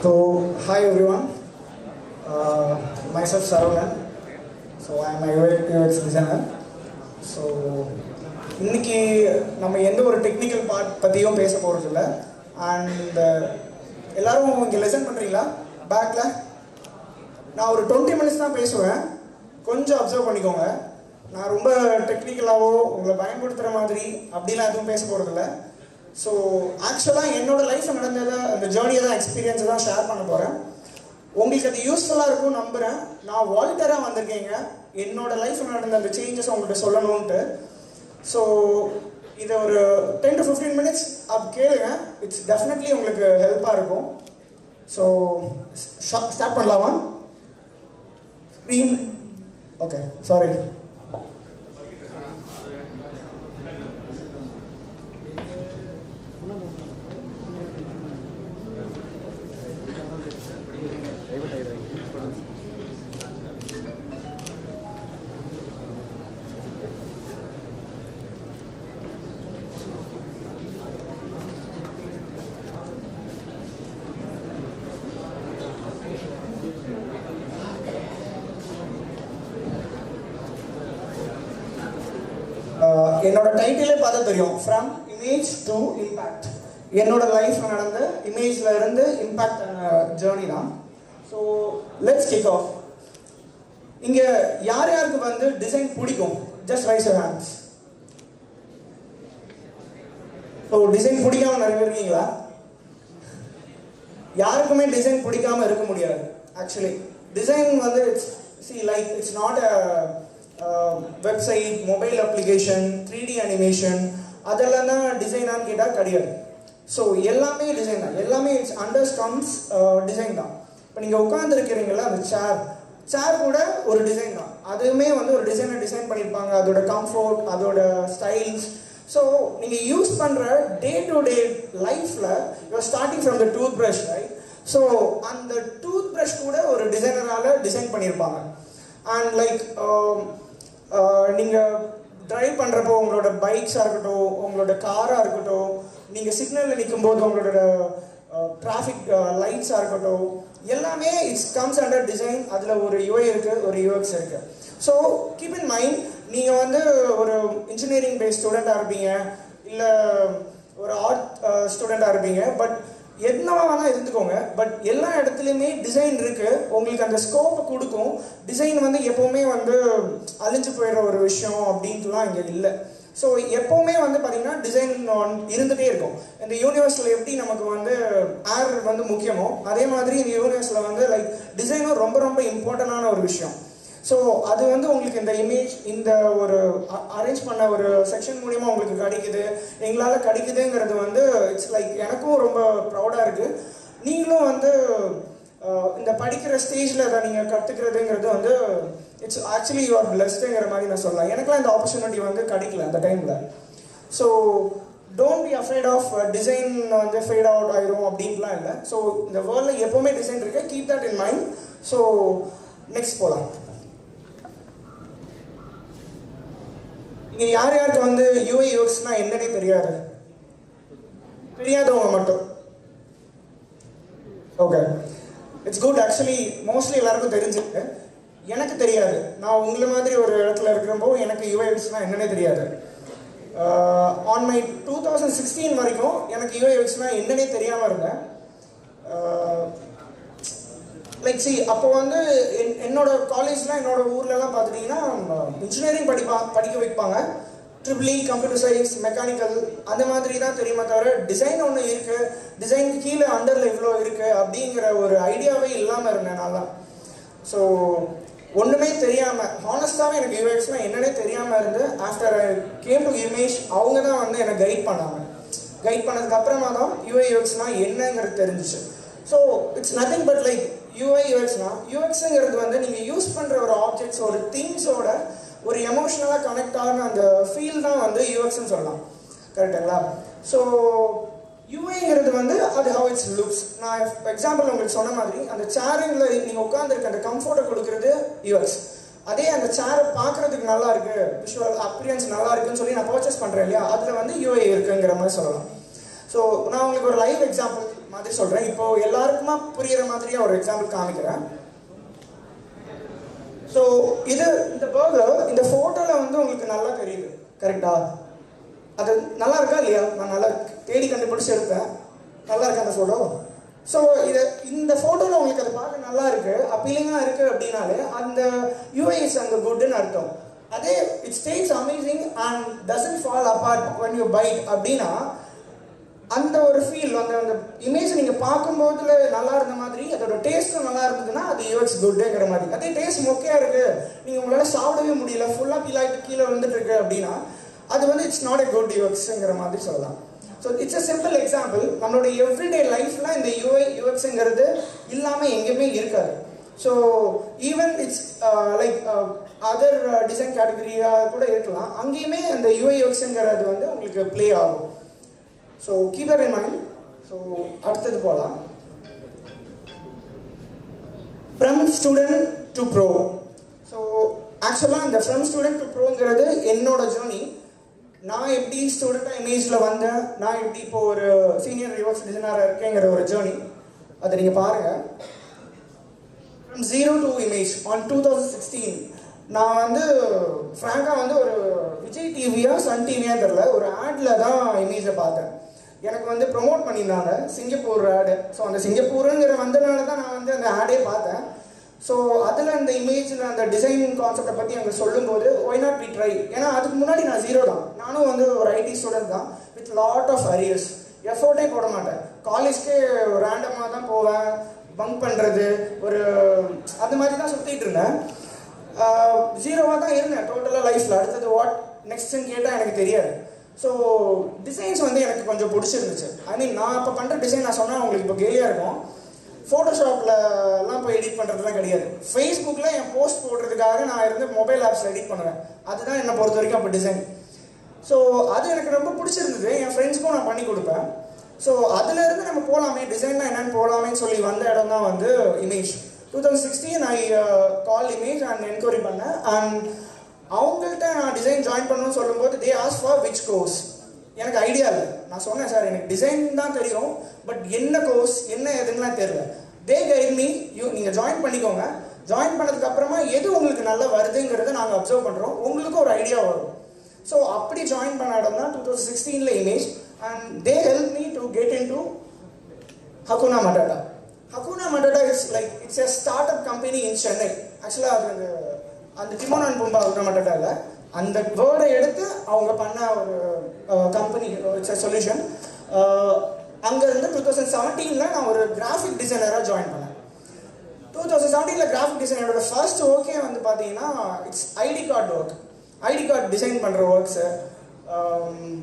So, hi everyone, myself Saravanan, so I am a UX designer. So, இன்னைக்கு நம்ம எந்த ஒரு technical part பற்றியும் பேச போகிறது இல்லை. And எல்லோரும் இங்கே லெசன் பண்ணுறீங்களா? பேக்கில் நான் ஒரு 20 மினிட்ஸ் தான் பேசுவேன், கொஞ்சம் அப்சர்வ் பண்ணிக்கோங்க. நான் ரொம்ப டெக்னிக்கலாகவோ உங்களை பயன்படுத்துகிற மாதிரி அப்படிலாம் எதுவும் பேச போகிறதில்ல. ஸோ ஆக்சுவலாக என்னோட லைஃப்பில் நடந்ததை அந்த ஜேர்னியை தான் எக்ஸ்பீரியன்ஸை தான் ஷேர் பண்ண போகிறேன். உங்களுக்கு அது யூஸ்ஃபுல்லாக இருக்கும் நம்புகிறேன். நான் வாலண்டியராக வந்திருக்கேங்க என்னோட லைஃப்பில் நடந்த அந்த சேஞ்சஸ் உங்கள்கிட்ட சொல்லணுன்ட்டு. ஸோ இதை ஒரு 10 to 15 minutes அப்படி கேளுங்க. இட்ஸ் டெஃபினெட்லி உங்களுக்கு ஹெல்ப்பாக இருக்கும். ஸோ ஸ்டார்ட் பண்ணலாமா? Screen okay, sorry. என்னோட டைட்டிலே பார்த்தா தெரியும், ஃப்ரம் இமேஜ் டு இம்பேக்ட். என்னோட லைஃப்ல நடந்த இமேஜ்ல இருந்து இம்பேக்ட் ஜேர்னி தான். So let's kick of. இங்க யார் யாருக்கு வந்து டிசைன் பிடிக்கும்? Just raise your hands. So design பிடிக்காம நிறைய பேர் இருக்கீங்களா? யாருக்குமே டிசைன் பிடிக்காம இருக்க முடியாது. ஆக்சுவலி டிசைன் வந்து it's not a website, mobile application, 3D animation, அதெல்லாம் தான் டிசைனான்னு கேட்டால் கிடையாது. ஸோ எல்லாமே டிசைன் தான். எல்லாமே இட்ஸ் அண்டர்ஸ்டாண்ட்ஸ் டிசைன் தான். இப்போ நீங்கள் உட்காந்துருக்கிறீங்களா அந்த சேர் கூட ஒரு டிசைன் தான். அதுவுமே வந்து ஒரு டிசைன் பண்ணியிருப்பாங்க. அதோட கம்ஃபோர்ட், அதோட ஸ்டைல்ஸ். ஸோ நீங்கள் யூஸ் பண்ணுற டே டு டே லைஃப்பில் you are starting from the tooth brush, right? So அந்த டூத் ப்ரஷ் கூட ஒரு டிசைனரால் டிசைன் பண்ணியிருப்பாங்க. அண்ட் லைக் நீங்கள் ட்ரைவ் பண்ணுறப்போ உங்களோட பைக்ஸாக இருக்கட்டும், உங்களோட காராக இருக்கட்டும், நீங்கள் சிக்னலில் நிற்கும்போது உங்களோட டிராஃபிக் லைட்ஸாக இருக்கட்டும், எல்லாமே இட்ஸ் கம்ஸ் அண்டர் டிசைன். அதில் ஒரு யூஐ இருக்குது, ஒரு யூஎக்ஸ் இருக்குது. ஸோ கீப் இன் மைண்ட், நீங்கள் வந்து ஒரு இன்ஜினியரிங் பேஸ்ட் ஸ்டூடெண்ட்டாக இருப்பீங்க, இல்லை ஒரு ஆர்ட் ஸ்டூடெண்ட்டாக இருப்பீங்க. பட் என்னவா வேணால் இருந்துக்கோங்க, பட் எல்லா இடத்துலையுமே டிசைன் இருக்குது. உங்களுக்கு அந்த ஸ்கோப்பை கொடுக்கும். டிசைன் வந்து எப்போவுமே வந்து அழிஞ்சு போயிடுற ஒரு விஷயம் அப்படின்ட்டுலாம் இங்கே இல்லை. ஸோ எப்போவுமே வந்து பார்த்திங்கன்னா டிசைன் இருந்துகிட்டே இருக்கும். இந்த யூனிவர்ஸில் எப்படி நமக்கு வந்து ஏர் வந்து முக்கியமோ, அதே மாதிரி இந்த யூனிவர்ஸில் வந்து லைக் டிசைனும் ரொம்ப ரொம்ப இம்பார்ட்டண்டான ஒரு விஷயம். ஸோ அது வந்து உங்களுக்கு இந்த இமேஜ், இந்த ஒரு அரேஞ்ச் பண்ண ஒரு செக்ஷன் மூலிமா உங்களுக்கு கிடைக்குது, எங்களால் கிடைக்குதுங்கிறது வந்து இட்ஸ் லைக் எனக்கும் ரொம்ப ப்ரௌடாக இருக்குது. நீங்களும் வந்து இந்த படிக்கிற ஸ்டேஜில் அதை நீங்கள் கற்றுக்கிறதுங்கிறது வந்து இட்ஸ் ஆக்சுவலி யூ ஆர் பிளஸ்டுங்கிற மாதிரி நான் சொல்லலாம். எனக்குலாம் இந்த ஆப்பர்ச்சுனிட்டி வந்து கிடைக்கல அந்த டைமில். So don't be afraid of design வந்து ஃபேட் அவுட் ஆயிரும் அப்படின்ட்டுலாம் இல்லை. ஸோ இந்த வேர்ல்டில் எப்போவுமே டிசைன் இருக்குது. Keep that in mind. So next போகலாம். இங்கே யார் யாருக்கு வந்து யூஐ யூஎக்ஸ்னா என்னன்னே தெரியாது? தெரியாதவங்க மட்டும். Okay, it's good. Actually mostly எல்லாருக்கும் தெரிஞ்சிருக்கு. எனக்கு தெரியாது. நான் உங்களை மாதிரி ஒரு இடத்துல இருக்கிறப்போ எனக்கு யூஐ யூஎக்ஸ்னா என்னன்னே தெரியாது. ஆன் மை 2016 வரைக்கும் எனக்கு யூஐ யூஎக்ஸ்னா என்னன்னே தெரியாமல் இருந்தேன். லைக் அப்போ வந்து என்னோட காலேஜ்லாம் என்னோட ஊர்லலாம் பார்த்துட்டிங்கன்னா இன்ஜினியரிங் படிக்க வைப்பாங்க. Triple E, computer science, mechanical அந்த மாதிரி தான் தெரியுமா தவிர டிசைன் ஒன்று இருக்குது, டிசைனுக்கு கீழே அண்டரில் இவ்வளோ இருக்குது அப்படிங்கிற ஒரு ஐடியாவே இல்லாமல் இருந்தேன் நான் தான். ஸோ ஒன்றுமே தெரியாமல் ஹானஸ்டாகவே எனக்கு யூஎக்ஸ்னால் என்னன்னே தெரியாமல் இருந்து after I came to image அவங்க தான் வந்து என்னை கைட் பண்ணாங்க. கைட் பண்ணதுக்கு அப்புறமா தான் யூஐ யூஎக்ஸ்னால் என்னங்கிறது தெரிஞ்சிச்சு. So it's nothing but like UI யூஎக்ஸ்னா யூஎக்ஸுங்கிறது வந்து நீங்கள் யூஸ் பண்ணுற ஒரு ஆப்ஜெக்ட்ஸ், ஒரு திங்ஸோட ஒரு எமோஷ்னலாக கனெக்ட் ஆன அந்த ஃபீல் தான் வந்து யூஎக்ஸ்ன்னு சொல்லலாம். கரெக்டுங்களா? ஸோ யூஐங்கிறது வந்து அது ஹவ் இட்ஸ் லுக்ஸ். நான் எக்ஸாம்பிள் உங்களுக்கு சொன்ன மாதிரி அந்த சேரில் நீங்கள் உட்காந்துருக்க அந்த கம்ஃபர்ட்டை கொடுக்குறது யூஎக்ஸ். அதே அந்த சேரை பார்க்குறதுக்கு நல்லா இருக்குது, விஷுவல் அப்பியரன்ஸ் நல்லா இருக்குன்னு சொல்லி நான் பர்ச்சேஸ் பண்ணுறேன் இல்லையா, அதில் வந்து யூஐ இருக்குங்கிற மாதிரி சொல்லலாம். ஸோ நான் உங்களுக்கு ஒரு லைவ் எக்ஸாம்பிள் மாதிரி சொல்கிறேன். இப்போ எல்லாருக்குமா புரிகிற மாதிரியாக ஒரு எக்ஸாம்பிள் காமிக்கிறேன். ஸோ இது இந்த பர்கர் இந்த ஃபோட்டோவில் வந்து உங்களுக்கு நல்லா தெரியுது, கரெக்டா? அது நல்லா இருக்கா இல்லையா? நான் நல்லா தேடி கண்டுபிடிச்சி எடுத்தேன். நல்லா இருக்கா அந்த ஃபோட்டோ? ஸோ இந்த ஃபோட்டோவில் உங்களுக்கு அது பார்க்க நல்லா இருக்குது, அப்பீலிங்காக இருக்குது அப்படின்னாலே அந்த யூஐஸ் அங்கே குட்னு அர்த்தம். அதே it stay amazing and doesn't fall apart when you bite அப்படின்னா அந்த ஒரு ஃபீல் அந்த அந்த இமேஜ் நீங்கள் பார்க்கும்போதுல நல்லா இருந்த மாதிரி அதோட டேஸ்ட்டும் நல்லா இருந்ததுன்னா அது யூஎக்ஸ் குட்டுங்கிற மாதிரி. அதே டேஸ்ட் மொக்கையாக இருக்குது, நீங்கள் உங்களால் சாப்பிடவே முடியல, ஃபுல்லாக பீல் ஆகிட்டு கீழே வந்துட்டு இருக்கு அப்படின்னா அது வந்து இட்ஸ் நாட் எ குட் யூஎக்ஸுங்கிற மாதிரி சொல்லலாம். So it's a simple example. நம்மளோட எவ்ரிடே லைஃப்பில் இந்த யூஎக்ஸுங்கிறது இல்லாமல் எங்கேயுமே இருக்காது. So even it's like other design கேட்டகரியாக கூட இருக்கலாம், அங்கேயுமே அந்த யூஎக்ஸுங்கிறது வந்து உங்களுக்கு ப்ளே ஆகும். So keep that in mind. So அடுத்தது போகலாம். From student to pro. So ஆக்சுவலாக இந்த ஃப்ரம் ஸ்டூடெண்ட் டு ப்ரோங்கிறது என்னோட ஜேர்னி. நான் எப்படி ஸ்டூடெண்ட்டாக இமேஜில் வந்தேன், நான் எப்படி இப்போ ஒரு சீனியர் யூஎக்ஸ் டிசைனராக இருக்கேங்கிற ஒரு ஜேர்னி அதை நீங்கள் பாருங்கள். ஃப்ரம் 0 to image on 2016 நான் வந்து ஃப்ராங்காக வந்து ஒரு விஜய் டிவியா சன் டிவியா தெரில, ஒரு ஆடில் தான் இமேஜை பார்த்தேன். எனக்கு வந்து ப்ரொமோட் பண்ணியிருந்தாங்க சிங்கப்பூர் ஆடு. ஸோ அந்த சிங்கப்பூருங்கிற வந்தனால தான் நான் வந்து அந்த ஆடே பார்த்தேன். ஸோ அதில் அந்த இமேஜில் அந்த டிசைன் கான்செப்டை பற்றி அங்கே சொல்லும்போது ஒய் நாட் வி ட்ரை. ஏன்னா அதுக்கு முன்னாடி நான் 0 தான், நானும் வந்து ஒரு ஐடி ஸ்டூடெண்ட் தான் வித் லாட் ஆஃப் அரியர்ஸ். எஃபோர்ட்டே போட மாட்டேன், காலேஜ்க்கு ரேண்டமாக தான் போவேன், பங்க் பண்ணுறது ஒரு அந்த மாதிரி தான் சுற்றிட்டு இருந்தேன். 0வாக தான் இருந்தேன் டோட்டலாக லைஃப்பில். அடுத்தது வாட் நெக்ஸ்ட்டுன்னு கேட்டால் எனக்கு தெரியாது. ஸோ டிசைன்ஸ் வந்து எனக்கு கொஞ்சம் பிடிச்சிருந்துச்சு. ஐ மீன் நான் இப்போ பண்ணுற டிசைன் நான் சொன்னால் உங்களுக்கு இப்போ கேலியாக இருக்கும். ஃபோட்டோஷாப்லலாம் போய் எடிட் பண்ணுறதுலாம் கிடையாது. ஃபேஸ்புக்கில் என் போஸ்ட் போடுறதுக்காக நான் இருந்து மொபைல் ஆப்ஸில் எடிட் பண்ணுவேன். அதுதான் என்னை பொறுத்த வரைக்கும் அப்போ டிசைன். ஸோ அது எனக்கு ரொம்ப பிடிச்சிருந்தது, என் ஃப்ரெண்ட்ஸ்க்கும் நான் பண்ணி கொடுப்பேன். ஸோ அதுலேருந்து நம்ம போகலாமே, டிசைன்னா என்னென்னு போகலாமேன்னு சொல்லி வந்த இடம் தான் வந்து image. 2016 I call image and enquiry பண்ணேன். அண்ட் அவங்கள்ட்ட நான் டிசைன் ஜாயின் பண்ணணும்னு சொல்லும்போது they ask for which course. எனக்கு ஐடியா இல்லை. நான் சொன்னேன் சார் எனக்கு டிசைன் தான் தெரியும், பட் என்ன கோர்ஸ் என்ன எதுலாம் தெரியல. தே கைட் மீ, நீங்கள் ஜாயின் பண்ணிக்கோங்க, ஜாயின் பண்ணதுக்கு அப்புறமா எது உங்களுக்கு நல்லா வருதுங்கிறத நாங்கள் அப்சர்வ் பண்ணுறோம், உங்களுக்கு ஒரு ஐடியா வரும். ஸோ அப்படி ஜாயின் பண்ண இடம் தான் 2016 image. And they help me to get into Hakuna Matata. Hakuna Matata it's like it's a start up company in Chennai. ஆக்சுவலாக அது அந்த டிமோன் அண்ட் பூம்பா ஹகுனா மட்டாட்டா இல்லை, அந்த வேர்டை எடுத்து அவங்க பண்ண ஒரு கம்பெனி, இட்ஸ் எ சொல்யூஷன். அங்கேருந்து 2017 நான் ஒரு கிராஃபிக் டிசைனராக ஜாயின் பண்ணேன். 2017 கிராஃபிக் டிசைனரோட ஃபர்ஸ்ட் ஒர்க்கே வந்து பார்த்தீங்கன்னா it's ID card work. ID card design பண்ணுற ஒர்க்ஸு,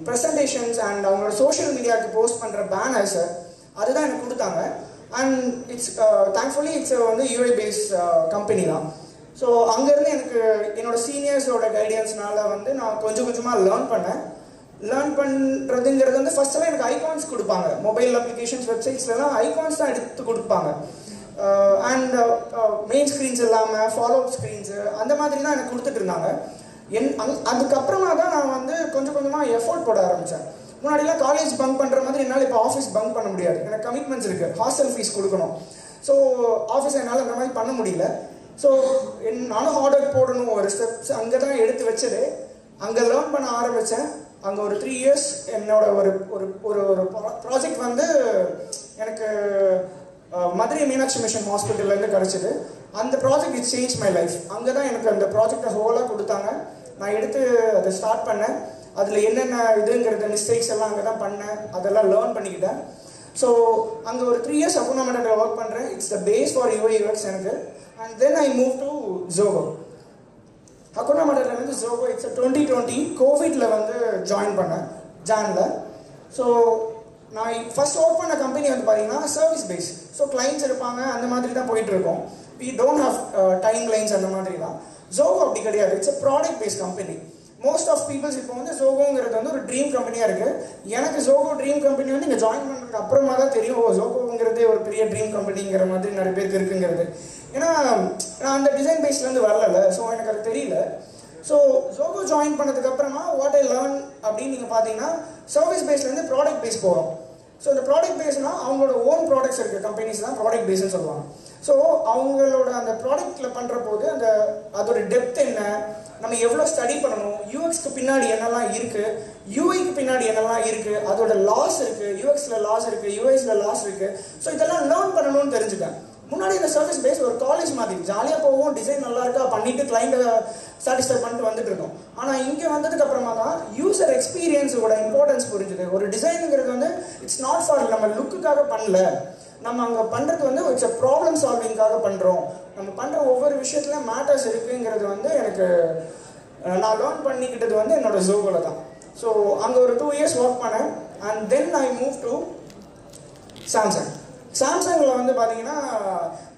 ப்ரெசன்டேஷன்ஸ் அண்ட் அவங்களோட சோஷியல் மீடியாவுக்கு போஸ்ட் பண்ணுற பேனர்ஸு, அதுதான் எனக்கு கொடுத்தாங்க. அண்ட் இட்ஸ் தேங்க்ஃபுல்லி இட்ஸ் வந்து யூஏ பேஸ் கம்பெனி தான். ஸோ அங்கேருந்து எனக்கு என்னோட சீனியர்ஸோட கைடன்ஸ்னால வந்து நான் கொஞ்சம் கொஞ்சமாக லேர்ன் பண்ணேன். லேர்ன் பண்ணுறதுங்கிறது வந்து ஃபஸ்ட்டெல்லாம் எனக்கு ஐகான்ஸ் கொடுப்பாங்க, மொபைல் அப்ளிகேஷன்ஸ் வெப்சைட்ஸ்லாம் ஐகான்ஸ் தான் எடுத்து கொடுப்பாங்க. அண்ட் மெயின் ஸ்க்ரீன்ஸ் இல்லாமல் ஃபாலோ அப் ஸ்க்ரீன்ஸு அந்த மாதிரி தான் எனக்கு கொடுத்துட்டு இருந்தாங்க. அதுக்கப்புறமா தான் நான் வந்து கொஞ்சம் கொஞ்சமாக எஃபோர்ட் போட ஆரம்பித்தேன். முன்னாடிலாம் காலேஜ் பங்க் பண்ணுற மாதிரி என்னால் இப்போ ஆஃபீஸ் பங்க் பண்ண முடியாது, எனக்கு கமிட்மெண்ட்ஸ் இருக்குது, ஹாஸ்டல் ஃபீஸ் கொடுக்கணும். ஸோ ஆஃபீஸ் என்னால் அந்த மாதிரி பண்ண முடியல. ஸோ நானும் ஹார்ட் ஒர்க் போடணும், ஒரு ஸ்டெப்ஸ் அங்கே தான் எடுத்து வச்சது. அங்கே லேர்ன் பண்ண ஆரம்பித்தேன். அங்கே ஒரு 3 இயர்ஸ் என்னோட ஒரு ஒரு ஒரு ப்ராஜெக்ட் வந்து எனக்கு மதுரை மீனாட்சி மிஷன் ஹாஸ்பிட்டல்லேருந்து கிடச்சிது. அந்த project it change my life. அங்கே தான் எனக்கு அந்த ப்ராஜெக்டை ஹோலாக கொடுத்தாங்க. நான் எடுத்து அதை ஸ்டார்ட் பண்ணேன். அதில் என்னென்ன இதுங்கிறது மிஸ்டேக்ஸ் எல்லாம் அங்கே தான் பண்ணேன், அதெல்லாம் லேர்ன் பண்ணிக்கிட்டேன். ஸோ அங்கே ஒரு 3 இயர்ஸ் ஹகுனா மட்டாட்டா ஒர்க் பண்ணுறேன். It's the base for UI UX எனக்கு. And then I move to Zoho. Hakuna Matata வந்து ஜோகோ இட்ஸ் 2020 கோவிட்ல வந்து ஜாயின் பண்ணேன் ஜானில். ஸோ நான் ஃபர்ஸ்ட் ஒர்க் பண்ண கம்பெனி வந்து பார்த்தீங்கன்னா சர்வீஸ் பேஸ். ஸோ கிளைண்ட்ஸ் இருப்பாங்க, அந்த மாதிரி தான் போயிட்டு இருக்கோம். We don't have time lines அந்த மாதிரி தான். ஜோகோ அப்படி கிடையாது, it's product based company. Most of peoples இப்போ வந்து ஜோகோங்கிறது வந்து ஒரு ட்ரீம் கம்பெனியாக இருக்குது. எனக்கு ஜோகோ ட்ரீம் கம்பெனி வந்து இங்கே ஜாயின் பண்ணுறதுக்கு அப்புறமா தான் தெரியும், ஓ ஜோகோங்கிறதே ஒரு பெரிய ட்ரீம் கம்பெனிங்கிற மாதிரி நிறைய பேருக்கு இருக்குங்கிறது. ஏன்னா நான் அந்த டிசைன் பேஸ்லேருந்து வரல, ஸோ எனக்கு அது தெரியல. ஸோ ஜோகோ ஜாயின் பண்ணதுக்கு அப்புறமா வாட் ஐ லேர்ன் அப்படின்னு நீங்கள் பார்த்தீங்கன்னா சர்வீஸ் பேஸ்லேருந்து ப்ராடக்ட் பேஸ் போகிறோம். ஸோ இந்த ப்ராடக்ட் பேஸ்னால் அவங்களோட ஓன் ப்ராடக்ட்ஸ் இருக்குது கம்பெனிஸ் தான் ப்ராடக்ட் பேஸ்ன்னு சொல்லுவாங்க. ஸோ அவங்களோட அந்த ப்ராடக்ட்டில் பண்ணுற போது அந்த அதோட டெப்த் என்ன, நம்ம எவ்வளோ ஸ்டடி பண்ணணும், யூஎக்ஸ்க்கு பின்னாடி என்னெல்லாம் இருக்குது, யூஐக்கு பின்னாடி என்னெல்லாம் இருக்குது, அதோட லாஸ் இருக்குது, யூஎக்ஸில் லாஸ் இருக்குது, யூஐஸில் லாஸ் இருக்குது. ஸோ இதெல்லாம் லேர்ன் பண்ணணும்னு தெரிஞ்சுட்டேன். முன்னாடி இந்த சர்வீஸ் பேஸ் ஒரு காலேஜ் மாதிரி ஜாலியாக போவோம், டிசைன் நல்லா இருக்கா பண்ணிட்டு கிளைண்ட்டை சாட்டிஸ்ஃபை பண்ணிட்டு வந்துட்டு இருக்கோம். ஆனால் இங்கே வந்ததுக்கு அப்புறமா தான் யூசர் எக்ஸ்பீரியன்ஸோட இம்பார்ட்டன்ஸ் புரிஞ்சுது. ஒரு டிசைனுங்கிறது வந்து இட்ஸ் நாட் ஃபார் நம்ம லுக்குக்காக பண்ணல, நம்ம அங்கே பண்ணுறது வந்து இட்ஸ் அ ப்ராப்ளம் சால்விங்காக பண்ணுறோம். நம்ம பண்ணுற ஒவ்வொரு விஷயத்துல மேட்டர்ஸ் இருக்குங்கிறது வந்து எனக்கு நான் லேர்ன் பண்ணிக்கிட்டது வந்து என்னோட ஜோகோவில் தான். ஸோ அங்கே ஒரு 2 years ஒர்க் பண்ணேன். And then I move to Samsung. சாம்சங்கில் வந்து பார்த்தீங்கன்னா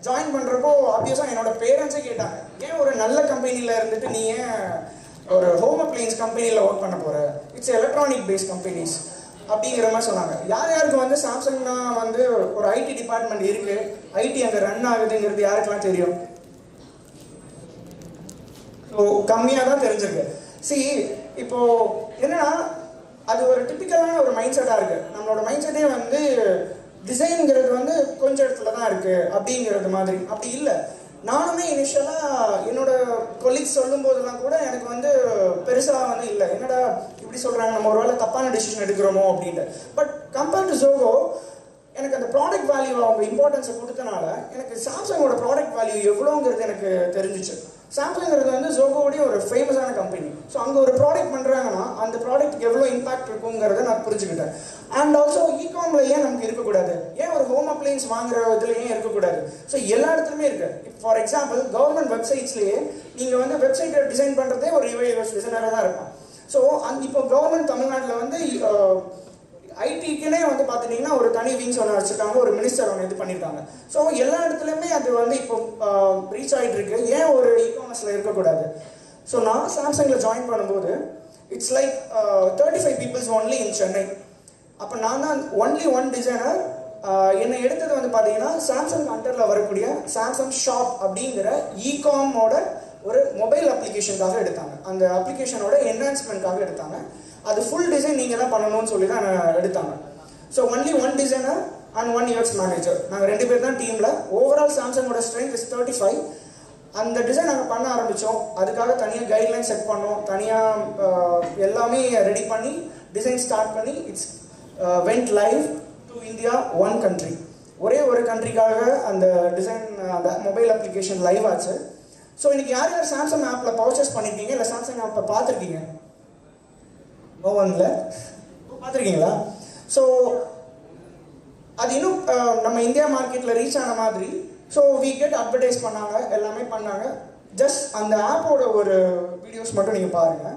ஜாயின் பண்ணுறப்போ ஆப்வியஸாக என்னோட பேரண்ட்ஸே கேட்டாங்க, ஏன் ஒரு நல்ல கம்பெனியில் இருந்துட்டு நீ ஏன் ஒரு ஹோம் அப்ளையன்ஸ் கம்பெனியில் ஒர்க் பண்ண போகிற, இட்ஸ் எலக்ட்ரானிக் பேஸ்ட் கம்பெனிஸ் அப்படிங்கிற மாதிரி சொன்னாங்க. யார் யாருக்கு வந்து சாம்சங்னா வந்து ஒரு ஐடி டிபார்ட்மெண்ட் இருக்குது, ஐடி அங்கே ரன் ஆகுதுங்கிறது யாருக்கெல்லாம் தெரியும்? ஸோ கம்மியாக தான் தெரிஞ்சிருக்கு. இப்போது என்னன்னா அது ஒரு டிப்பிக்கலான ஒரு மைண்ட் செட்டாக இருக்குது. நம்மளோட மைண்ட் செட்டே வந்து டிசைனுங்கிறது வந்து கொஞ்சம் இடத்துல தான் இருக்குது அப்படிங்கிறது மாதிரி. அப்படி இல்லை. நானுமே இனிஷியலாக என்னோட கொலீக்ஸ் சொல்லும் போதெல்லாம் கூட எனக்கு வந்து பெருசாக வந்து இல்லை, என்னடா இப்படி சொல்கிறாங்க, நம்ம ஒரு வேளை தப்பான டிசிஷன் எடுக்கிறோமோ அப்படின்ட்டு. பட் கம்பேர்ட் டு ஜோகோ எனக்கு அந்த ப்ராடக்ட் வேல்யூ அவங்க இம்பார்ட்டன்ஸை கொடுத்தனால எனக்கு சாம்சங்கோட ப்ராடக்ட் வேல்யூ எவ்வளோங்கிறது எனக்கு தெரிஞ்சிச்சு. சாம்சங்கிறது வந்து ஜோகோவுடைய ஒரு ஃபேமஸான கம்பெனி. ஸோ அங்கே ஒரு ப்ராடக்ட் பண்ணுறாங்கன்னா அந்த ப்ராடக்ட்டுக்கு எவ்வளோ இம்பாக்ட் இருக்குங்கிறத நான் புரிஞ்சுக்கிட்டேன். அண்ட் ஆல்சோ இகாமில் ஏன் நமக்கு இருக்கக்கூடாது, ஏன் ஒரு ஹோம் அப்ளையன்ஸ் வாங்குற இதில் ஏன் இருக்கக்கூடாது? ஸோ எல்லா இடத்துலையுமே இருக்குது. ஃபார் எக்ஸாம்பிள் கவர்மெண்ட் வெப்சைட்ஸ்லேயே நீங்கள் வந்து வெப்சைட்டை டிசைன் பண்ணுறதே ஒரு யூஐஎஸ் டிசைனராக தான் இருக்கும். ஸோ இப்போ கவர்மெண்ட் தமிழ்நாட்டில் வந்து ஐடிக்குன்னே வந்து பார்த்துட்டிங்கன்னா ஒரு தனி விங்ஸ் ஒன்று வச்சுருக்காங்க, ஒரு மினிஸ்டர் ஒன்று இது பண்ணியிருக்காங்க. ஸோ எல்லா இடத்துலையுமே அது வந்து இப்போ ரீச் ஆகிட்டு இருக்கு, ஏன் ஒரு இகாமர்ஸில் இருக்கக்கூடாது? ஸோ நான் சாம்சங்கில் ஜாயின் பண்ணும்போது it's like 35 peoples only in Chennai. அப்போ நான் தான் ஒன்லி ஒன் டிசைனர். என்னை எடுத்தது வந்து பார்த்தீங்கன்னா சாம்சங் அண்டரில் வரக்கூடிய சாம்சங் ஷாப் அப்படிங்கிற இகாமோட ஒரு மொபைல் அப்ளிகேஷனுக்காக எடுத்தாங்க. அந்த அப்ளிகேஷனோட என்ஹான்ஸ்மெண்ட்காக எடுத்தாங்க. அது ஃபுல் டிசைன் நீங்கள் தான் பண்ணணும்னு சொல்லி தான் எடுத்தாங்க. So only one designer and 1 UX manager, நாங்கள் 2 பேர் தான் டீமில். ஓவரால் சாம்சங்கோட ஸ்ட்ரென்த் இஸ் 35. அந்த டிசைன் நாங்கள் பண்ண ஆரம்பித்தோம். அதுக்காக தனியாக கைட்லைன் செட் பண்ணோம், தனியாக எல்லாமே ரெடி பண்ணி டிசைன் ஸ்டார்ட் பண்ணி it's went live to India, 1 country. ஒரே ஒரு கண்ட்ரிக்காக அந்த டிசைன் அந்த மொபைல் அப்ளிகேஷன் லைவ் ஆச்சு. ஸோ இன்னைக்கு யார் யார் சாம்சங் ஆப்பில் பர்ச்சேஸ் பண்ணியிருக்கீங்க, இல்லை சாம்சங் ஆப்பில் பார்த்துருக்கீங்க? நோவன்ல பார்த்துருக்கீங்களா? ஸோ அது இன்னும் நம்ம இந்தியா மார்க்கெட்டில் ரீச் ஆன மாதிரி. ஸோ வி கெட் அட்வர்டைஸ் பண்ணாங்க, எல்லாமே பண்ணாங்க. ஜஸ்ட் அந்த ஆப்போட ஒரு வீடியோஸ் மட்டும் நீங்கள் பாருங்கள்.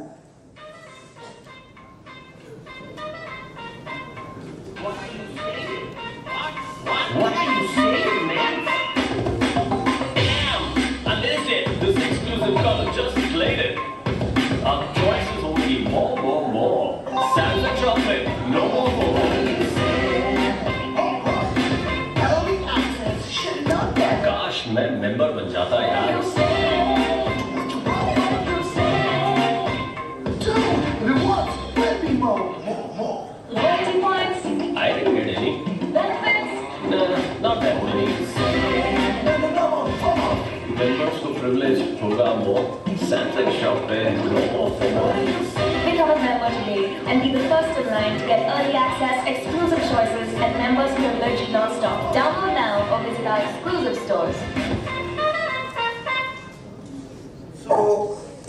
What are you saying, man? Damn! I missed it! This exclusive color just played it. Our choice is only more. Samsung chocolate, no more. Early access should not get. Gosh, मैं member बन जाता यार. Dude, rewards will be more. Loyalty points, I didn't get any. benefits. No, not that many. Members को privilege होगा more. Samsung shop पे no more for more. Become a member today and be the first in line to get early access, exclusive choices, and members privilege non-stop. Download now or visit our exclusive stores. So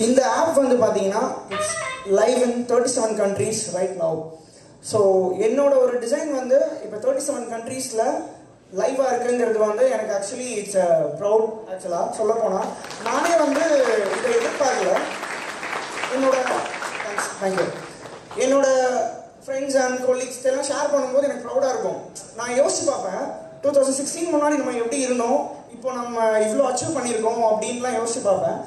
இந்த app வந்து பார்த்தீங்கன்னா it's live in 37 countries right now. So என்னோட ஒரு design வந்து இப்போ 37 countries லைவாக இருக்குங்கிறது வந்து எனக்கு ஆக்சுவலி இட்ஸ் ப்ரௌட். ஆக்சுவலாக சொல்ல போனால் நானே வந்து இதை எதிர்பார்க்கல. என்னோட ஃப்ரெண்ட்ஸ் அண்ட் கொலீக்ஸ் எல்லாம் ஷேர் பண்ணும்போது எனக்கு ப்ரௌடாக இருக்கும். நான் யோசிச்சு பார்ப்பேன், 2016 முன்னாடி நம்ம எப்படி இருந்தோம், இப்போ நம்ம இவ்வளோ அச்சீவ் பண்ணியிருக்கோம் அப்படின்லாம் யோசிச்சு பார்ப்பேன்.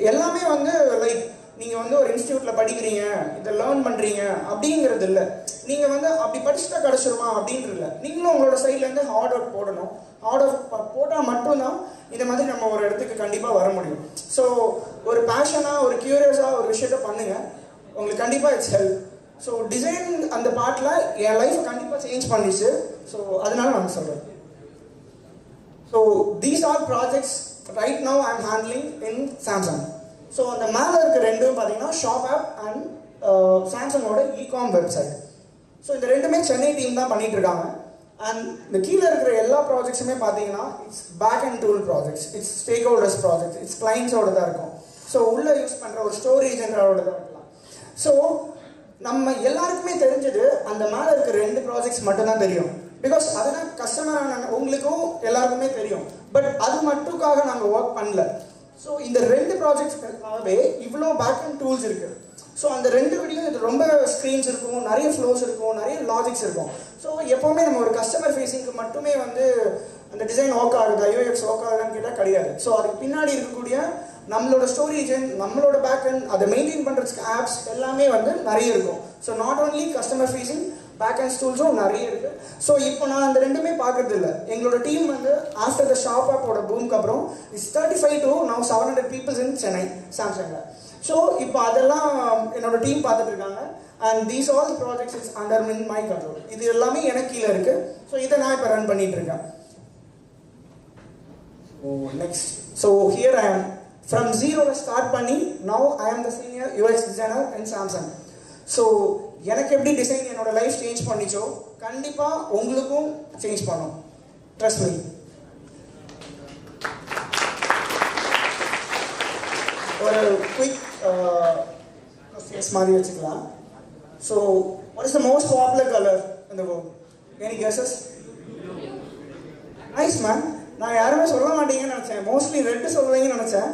எல்லாமே வந்து லைக் நீங்கள் வந்து ஒரு இன்ஸ்டியூட்டில் படிக்கிறீங்க, இதை லேர்ன் பண்ணுறீங்க அப்படிங்கிறது இல்லை. நீங்கள் வந்து அப்படி படிச்சுட்டா கிடச்சிருமா அப்படின்றது இல்லை. நீங்களும் உங்களோட சைட்லேருந்து ஹார்ட் ஒர்க் போடணும். ஹார்ட் ஒர்க் போட்டால் மட்டும்தான் இந்த மாதிரி நம்ம ஒரு இடத்துக்கு கண்டிப்பாக வர முடியும். ஸோ ஒரு பேஷனாக ஒரு க்யூரியஸாக ஒரு விஷயத்த பண்ணுங்கள், உங்களுக்கு கண்டிப்பாக இட்ஸ் ஹெல்ப். ஸோ டிசைன் அந்த பார்ட்டில் என் லைஃப்பை கண்டிப்பாக சேஞ்ச் பண்ணிச்சு. ஸோ அதனால நான் சொல்கிறேன். So these are projects right now I am handling in Samsung. ஸோ அந்த மேலே இருக்க ரெண்டும் பார்த்தீங்கன்னா ஷாப் ஆப் அண்ட் சாம்சங்கோட இகாம் வெப்சைட். ஸோ இந்த ரெண்டுமே சென்னை டீம் தான் பண்ணிட்டு இருக்காங்க. அண்ட் இந்த கீழே இருக்கிற எல்லா ப்ராஜெக்ட்ஸுமே பார்த்தீங்கன்னா it's back and tool projects, it's stakeholders project, it's கிளைண்ட்ஸோட தான் இருக்கும். ஸோ உள்ளே யூஸ் பண்ணுற ஒரு ஸ்டோரேஜ் எங்களோட தான் இருக்கலாம். ஸோ நம்ம எல்லாருக்குமே தெரிஞ்சது அந்த மேலே இருக்கிற 2 ப்ராஜெக்ட்ஸ் மட்டும்தான் தெரியும். பிகாஸ் அதுதான் கஸ்டமரான உங்களுக்கும் எல்லாருக்குமே தெரியும். பட் அது மட்டுக்காக நாங்கள் ஒர்க் பண்ணல. ஸோ இந்த 2 ப்ராஜெக்ட்ஸ்க்காகவே இவ்வளோ பேக் அண்ட் டூல்ஸ் இருக்குது. ஸோ அந்த 2 வீடியோ இது ரொம்ப ஸ்க்ரீன்ஸ் இருக்கும், நிறைய ஃப்ளோஸ் இருக்கும், நிறைய லாஜிக்ஸ் இருக்கும். ஸோ எப்போவுமே நம்ம ஒரு கஸ்டமர் ஃபேஸிங்க்கு மட்டுமே வந்து அந்த டிசைன் ஒர்க் ஆகுதா, யூஎக்ஸ் ஒர்க் ஆகுதான்னு கேட்டால் கிடையாது. ஸோ அதுக்கு பின்னாடி இருக்கக்கூடிய நம்மளோட ஸ்டோரேஜ், நம்மளோட பேக் அண்ட் அதை மெயின்டைன் பண்ணுறதுக்கு ஆப்ஸ் எல்லாமே வந்து நிறைய இருக்கும். So not only customer facing, back and டூல்ஸும் நிறைய இருக்குது. ஸோ இப்போ நான் அந்த 2மே பார்க்கறது இல்லை. எங்களோட டீம் வந்து ஆஃப்டர் த ஷாப் ஆப்போட பூம்க்கு அப்புறம் it's 35 to now 700 people in Chennai சாம்சங்கில். ஸோ இப்போ அதெல்லாம் என்னோட டீம் பார்த்துட்டு இருக்காங்க. And these all projects is under my control. இது எல்லாமே எனக்கு கீழே இருக்குது. ஸோ இதை நான் இப்போ ரன் பண்ணிட்டு இருக்கேன். So next, so here I am from 0 start பண்ணி நவ் ஐ ஆம் the senior UX designer in Samsung. So எனக்கு எப்படி டிசைன் என்னோட லைஃப் சேஞ்ச் பண்ணிச்சோ கண்டிப்பாக உங்களுக்கும் சேஞ்ச் பண்ணும். Trust me. ஒரு குயிக் மாதிரி வச்சுக்கலாம். So what is the most popular colour in the world? Any guesses? Nice man. நான் யாருமே சொல்ல மாட்டீங்கன்னு நினச்சேன். மோஸ்ட்லி ரெட்டு சொல்லுவீங்கன்னு நினச்சேன்.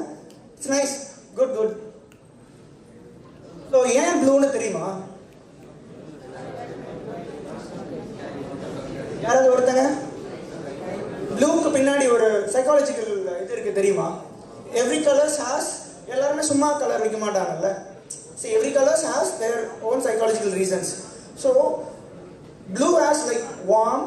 It's nice, good good. So ஏன் ப்ளூன்னு தெரியுமா? யாராவது ஒருத்தங்க ப்ளூக்கு பின்னாடி ஒரு சைக்காலஜிக்கல் இது இருக்குது தெரியுமா? எவ்ரி கலர்ஸ் ஹாஸ், எல்லாருமே சும்மா கலர் வைக்க மாட்டாங்கல்ல. See, every colors has their own psychological reasons. So blue has like warm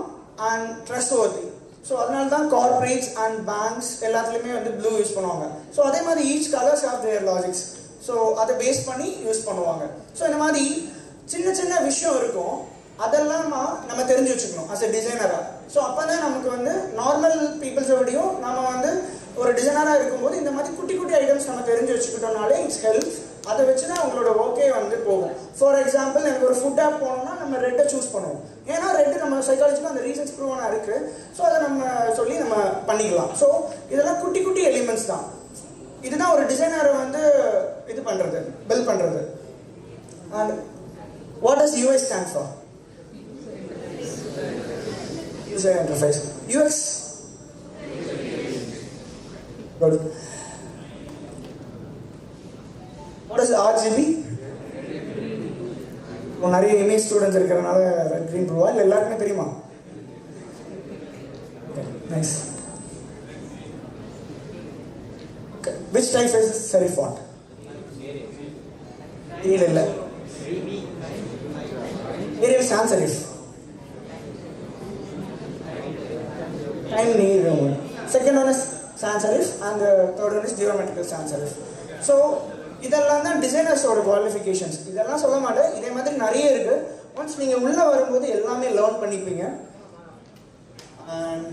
and trustworthy. So அதனால தான் corporates and banks எல்லாத்துலேயுமே வந்து blue யூஸ் பண்ணுவாங்க. ஸோ அதே மாதிரி each colors have their logics. So அதை பேஸ் பண்ணி யூஸ் பண்ணுவாங்க. ஸோ இந்த மாதிரி சின்ன சின்ன விஷயம் இருக்கும், அதெல்லாம் நம்ம தெரிஞ்சு வச்சுக்கணும் அஸ் எ டிசைனராக. ஸோ அப்போ தான் நமக்கு வந்து நார்மல் பீப்புள்ஸை விடையும் நம்ம வந்து ஒரு டிசைனராக இருக்கும்போது இந்த மாதிரி குட்டி குட்டி ஐட்டம்ஸ் நம்ம தெரிஞ்சு வச்சுக்கிட்டோம்னாலே இட்ஸ் ஹெல்ப். அதை வச்சு தான் உங்களோட ஒர்க்கே வந்து போகும். ஃபார் எக்ஸாம்பிள், எனக்கு ஒரு ஃபுட் ஆப் போனோம்னா நம்ம ரெட்டை சூஸ் பண்ணுவோம். ஏன்னா ரெட்டு நம்ம சைக்காலஜிக்கலாக அந்த ரீசன்ஸ் ப்ரூவனாக இருக்குது. ஸோ அதை நம்ம சொல்லி நம்ம பண்ணிக்கலாம். ஸோ இதெல்லாம் குட்டி குட்டி எலிமெண்ட்ஸ் தான். இதுதான் ஒரு டிசைனரை வந்து இது பண்ணுறது, பில்ட் பண்ணுறது. And what does US stand for? User interface. UX good. What is RGB? நிறைய இமேஜ் ஸ்டூடெண்ட்ஸ் இருக்கிறதுனால ரெட் கிரீன் ப்ளூவா இல்லை எல்லாருக்குமே தெரியுமா? Nice. which type is serif font? இல்லை Arial sans serif. Tiny one. Second one is sans serif and the third one is geometrical sans serif. So இதெல்லாம் தான் டிசைனர்ஸோட qualifications. இதெல்லாம் சொல்ல மாட்டேன், இதே மாதிரி நிறைய இருக்குது. ஒன்ஸ் நீங்கள் உள்ளே வரும்போது எல்லாமே லேர்ன் பண்ணிப்பீங்க. அண்ட்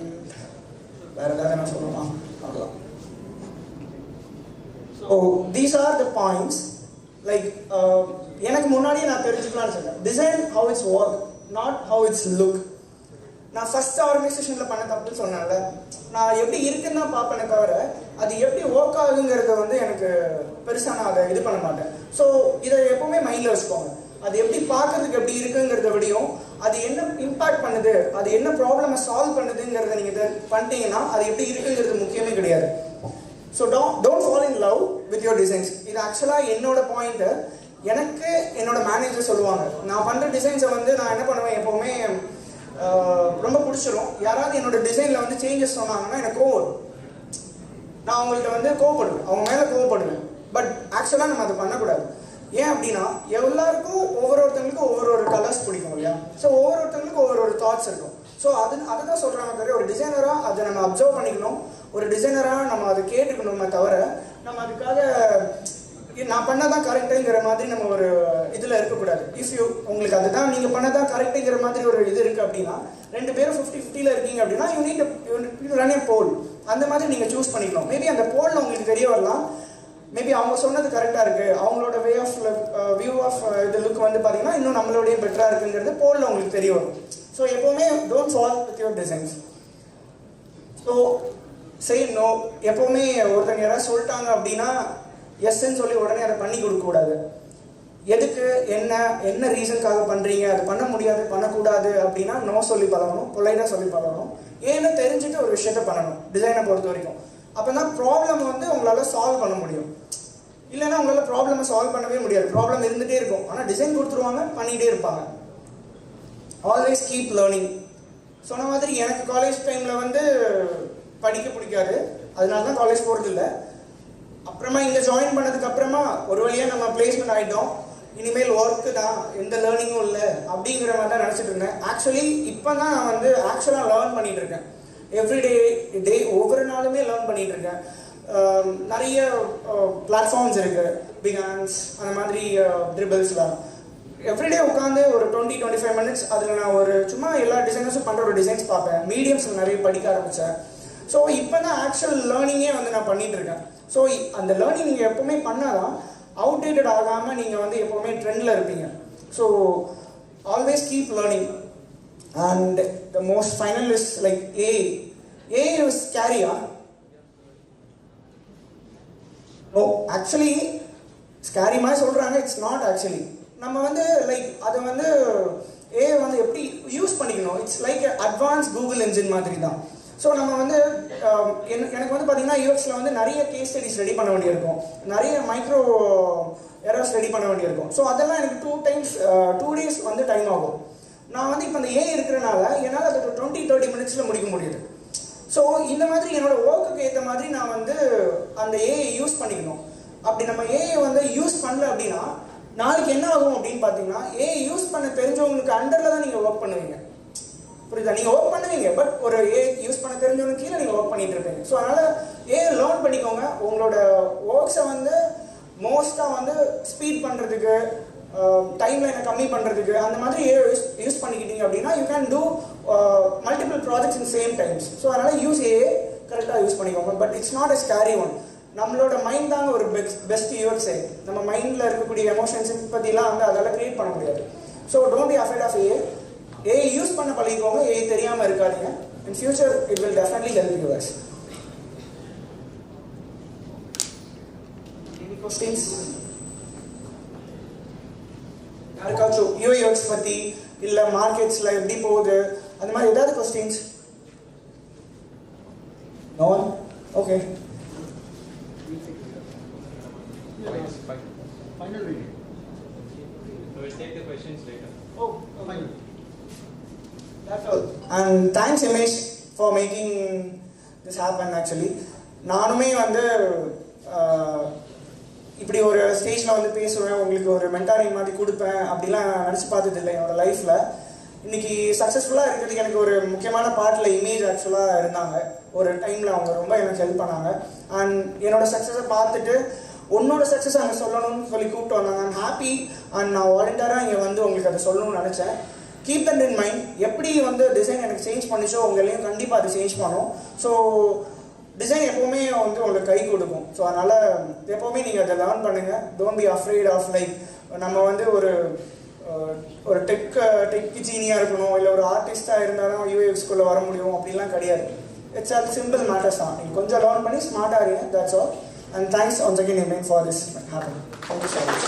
வேறு ஏதாவது என்ன சொல்லணுமா? அவ்வளோதான். So these R the points. Like எனக்கு முன்னாடியே நான் தெரிஞ்சுக்கலான்னு சொன்னேன், design how it's work, not how it's look. நான் ஃபஸ்ட் ஆர்கனைசேஷனில் பண்ண தப்புன்னு சொன்னேன்ல, நான் எப்படி இருக்குன்னு தான் பார்ப்பேனே தவிர அது எப்படி ஒர்க் ஆகுங்கிறத வந்து எனக்கு பெருசாக நான் அதை இது பண்ண மாட்டேன். ஸோ இதை எப்போவுமே மைண்டில் வச்சுக்கோங்க. அது எப்படி பார்க்கறதுக்கு எப்படி இருக்குங்கிறத விடையும் அது என்ன இம்பாக்ட் பண்ணுது, அது என்ன ப்ராப்ளமை சால்வ் பண்ணுதுங்கிறத நீங்கள் பண்ணிட்டீங்கன்னா அது எப்படி இருக்குங்கிறது முக்கியமே கிடையாது. So don't fall in love with your designs. இது ஆக்சுவலாக என்னோட பாயிண்ட்டு. எனக்கு என்னோட மேனேஜர் சொல்லுவாங்க, நான் பண்ணுற டிசைன்ஸை வந்து நான் என்ன பண்ணுவேன், எப்போவுமே ரொம்ப பிடிச்சிரும். யாராவது என்னோட டிசைனில் வந்து சேஞ்சஸ் சொன்னாங்கன்னா எனக்கு கோவம் வரும். நான் அவங்கள்ட்ட வந்து கோவப்படுவேன், அவங்க மேலே கோவப்படுவேன். பட் ஆக்சுவலாக நம்ம அதை பண்ணக்கூடாது. ஏன் அப்படின்னா எல்லாருக்கும் ஒவ்வொருத்தங்களுக்கும் ஒவ்வொரு கலர்ஸ் பிடிக்கும் இல்லையா? ஸோ ஒவ்வொருத்தங்களுக்கும் ஒவ்வொரு தாட்ஸ் இருக்கும். ஸோ அதை தான் சொல்கிறாங்க தவிர ஒரு டிசைனராக அதை நம்ம அப்சர்வ் பண்ணிக்கணும். ஒரு டிசைனராக நம்ம அதை கேட்டுக்கணுமே தவிர நம்ம அதுக்காக நான் பண்ணதான் கரெக்டுங்கிற மாதிரி நம்ம ஒரு இதில் இருக்கக்கூடாது. இஃப் உங்களுக்கு அதுதான் நீங்கள் பண்ணதான் கரெக்டுங்கிற மாதிரி ஒரு இது இருக்குது அப்படின்னா, 2 பேரும் 50-50 இருக்கீங்க அப்படின்னா யூ நீட் ரன் ஏ போல். அந்த மாதிரி நீங்கள் சூஸ் பண்ணிக்கணும். மேபி அந்த போலில் உங்களுக்கு தெரிய வரலாம், மேபி அவங்க சொன்னது கரெக்டாக இருக்குது, அவங்களோட வியூ ஆஃப் இது லுக் வந்து பார்த்தீங்கன்னா இன்னும் நம்மளோடய பெட்டராக இருக்குங்கிறது போலில் உங்களுக்கு தெரிய வரும். ஸோ எப்போவுமே don't solve with your designs. So say no. எப்போவுமே ஒருத்தங்க யாராவது சொல்லிட்டாங்க அப்படின்னா எஸ்ன்னு சொல்லி உடனே அதை பண்ணி கொடுக்கக்கூடாது. எதுக்கு என்ன ரீசனுக்காக பண்ணுறீங்க, அது பண்ண முடியாது பண்ணக்கூடாது அப்படின்னா நோ சொல்லி பழகணும், பொலைட்டாக சொல்லி பழகணும். ஏன்னு தெரிஞ்சுட்டு ஒரு விஷயத்த பண்ணணும் டிசைனை பொறுத்த வரைக்கும். அப்போ தான் ப்ராப்ளம் வந்து உங்களால் சால்வ் பண்ண முடியும். இல்லைன்னா உங்களால் ப்ராப்ளமை சால்வ் பண்ணவே முடியாது. ப்ராப்ளம் இருந்துகிட்டே இருக்கும், ஆனால் டிசைன் கொடுத்துருவாங்க, பண்ணிகிட்டே இருப்பாங்க. Always keep learning. சொன்ன மாதிரி எனக்கு காலேஜ் டைமில் வந்து படிக்க பிடிக்காது, அதனால தான் காலேஜ் போகிறது இல்லை. அப்புறமா இங்கே ஜாயின் பண்ணதுக்கு அப்புறமா ஒரு வழியாக நம்ம பிளேஸ்மெண்ட் ஆகிட்டோம், இனிமேல் ஒர்க்கு தான், எந்த லேர்னிங்கும் இல்லை அப்படிங்கிற மாதிரி தான் நினச்சிட்டு இருந்தேன். ஆக்சுவலி இப்போ தான் நான் வந்து ஆக்சுவலாக லேர்ன் பண்ணிகிட்டு இருக்கேன். எவ்ரிடே ஒவ்வொரு நாளுமே லேர்ன் பண்ணிகிட்டு இருக்கேன். நிறைய பிளாட்ஃபார்ம்ஸ் இருக்குது, பிகான்ஸ் அந்த மாதிரி ட்ரிபிள்ஸ்லாம். எவ்ரிடே உட்காந்து ஒரு 20-25 மினிட்ஸ் அதில் நான் ஒரு சும்மா எல்லா டிசைனர்ஸும் பண்ணுற ஒரு டிசைன்ஸ் பார்ப்பேன். மீடியம்ஸில் நிறைய படிக்க ஆரம்பித்தேன். ஸோ இப்போ தான் ஆக்சுவல் லேர்னிங்கே வந்து நான் பண்ணிகிட்டு இருக்கேன். ஸோ அந்த லேர்னிங் நீங்கள் எப்போவுமே பண்ணால் தான் அவுடேட்டட் ஆகாமல் நீங்கள் வந்து எப்போவுமே ட்ரெண்டில் இருப்பீங்க. So always keep learning. And the most final is like a is ஸ்கேரியா? ஓ, ஆக்சுவலி ஸ்கேரி மாதிரி சொல்கிறாங்க, இட்ஸ் நாட் ஆக்சுவலி. நம்ம வந்து லைக் அதை வந்து வந்து எப்படி யூஸ் பண்ணிக்கணும், it's like advance Google engine மாதிரி தான். ஸோ நம்ம வந்து எனக்கு வந்து பார்த்தீங்கன்னா யூஎக்ஸில் வந்து நிறைய கேஸ் ஸ்டடிஸ் ரெடி பண்ண வேண்டியிருக்கும், நிறைய மைக்ரோ எரர்ஸ் ரெடி பண்ண வேண்டியிருக்கும். ஸோ அதெல்லாம் எனக்கு 2 days வந்து டைம் ஆகும். நான் வந்து இப்போ இந்த இருக்கிறனால என்னால் அதை 20-30 மினிட்ஸில் முடிக்க முடியுது. ஸோ இந்த மாதிரி என்னோடய ஒர்க்குக்கு ஏற்ற மாதிரி நான் வந்து அந்த யூஸ் பண்ணிக்கணும். அப்படி நம்ம வந்து யூஸ் பண்ணல அப்படின்னா நாளைக்கு என்ன ஆகும் அப்படின்னு பார்த்தீங்கன்னா யூஸ் பண்ண தெரிஞ்சவங்களுக்கு அண்டரில் தான் நீங்கள் ஒர்க் பண்ணுவீங்க. புரியுதா? நீங்கள் ஒர்க் பண்ணுவீங்க, பட் ஒரு யூஸ் பண்ண தெரிஞ்சவங்களுக்கு கீழே நீங்கள் ஒர்க் பண்ணிட்டு இருப்பீங்க. ஸோ அதனால் லேர்ன் பண்ணிக்கோங்க. உங்களோட ஒர்க்ஸை வந்து மோஸ்ட்டாக வந்து ஸ்பீட் பண்ணுறதுக்கு, டைம் லைனை கம்மி பண்ணுறதுக்கு அந்த மாதிரி யூஸ் பண்ணிக்கிட்டீங்க அப்படின்னா you can do multiple projects in same times. So அதனால் கரெக்டாக யூஸ் பண்ணிக்கோங்க. But it's not a scary one. நம்மளோட மைண்ட் தாங்க ஒரு பெஸ்ட் யூஎக்ஸே. நம்ம மைண்டில் இருக்கக்கூடிய எமோஷன்ஸ் பற்றிலாம் வந்து அதெல்லாம் கிரியேட் பண்ண முடியாது. So don't be afraid of use பண்ண பழகிக்கோங்க, தெரியாமல் இருக்காதீங்க. In future it will definitely help you guys. Any questions? யாருக்காச்சும் யூஎக்ஸ் பற்றி இல்லை மார்க்கெட்ஸில் எப்படி போகுது அந்த மாதிரி ஏதாவது questions? No one? Okay. Final reading. So we'll take the questions later. Oh, fine. That's all. And thanks Imesh for making this happen actually. நானுமே வந்து இப்படி ஒரு ஸ்டேஜில் வந்து பேசுவேன், உங்களுக்கு ஒரு மென்டாரிங் மாதிரி கொடுப்பேன் அப்படிலாம் நினச்சி பார்த்தது இல்லை என்னோடய லைஃப்பில். இன்றைக்கி சக்ஸஸ்ஃபுல்லாக இருக்கிறதுக்கு எனக்கு ஒரு முக்கியமான பார்ட்டில் இமேஜ் ஆக்சுவலாக இருந்தாங்க. ஒரு டைமில் அவங்க ரொம்ப எனக்கு ஹெல்ப் பண்ணாங்க. அண்ட் என்னோடய சக்ஸஸை பார்த்துட்டு உன்னோட சக்ஸஸ் அங்கே சொல்லணும்னு சொல்லி கூப்பிட்டு வந்தாங்க. I'm happy. அண்ட் நான் வாலண்டியராக இங்கே வந்து உங்களுக்கு அதை சொல்லணும்னு நினச்சேன். Keep that in mind. எப்படி வந்து டிசைன் எனக்கு சேஞ்ச் பண்ணிச்சோ உங்களையும் கண்டிப்பாக அது சேஞ்ச் பண்ணும். ஸோ டிசைன் எப்போவுமே வந்து உங்களுக்கு கை கொடுக்கும். ஸோ அதனால் எப்போவுமே நீங்கள் அதை லேர்ன் பண்ணுங்கள். Don't be afraid of like நம்ம வந்து ஒரு டெக் ஜீனியாக இருக்கணும், இல்லை ஒரு ஆர்டிஸ்ட்டாக இருந்தாலும் யூஎக்ஸ்குள்ளே வர முடியும் அப்படிலாம் கிடையாது. இட்ஸ் ஆல் சிம்பிள் மேட்டர்ஸ் தான். நீங்கள் கொஞ்சம் லேர்ன் பண்ணி ஸ்மார்ட்டாக இருங்க. That's all. And thanks once again Imesh for this happening. Thank you so much.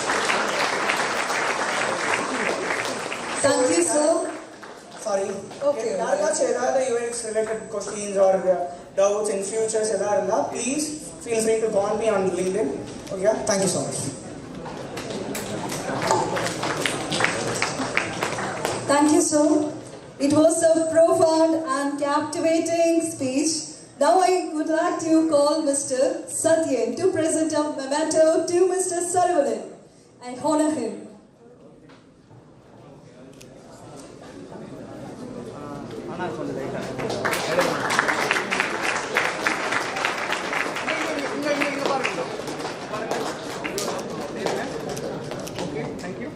Thank you, sir. Sorry. Okay. யாருக்காச்சும் ஏதாவது UX related questions or doubts in futures ஏதாவது இருந்தால் please feel free to call me on LinkedIn. Okay. Thank you so much. Thank you, sir. It was a profound and captivating speech. Now I would like to call Mr. Satyen to present a memento to Mr. Saravanan and honor him. Okay, thank you.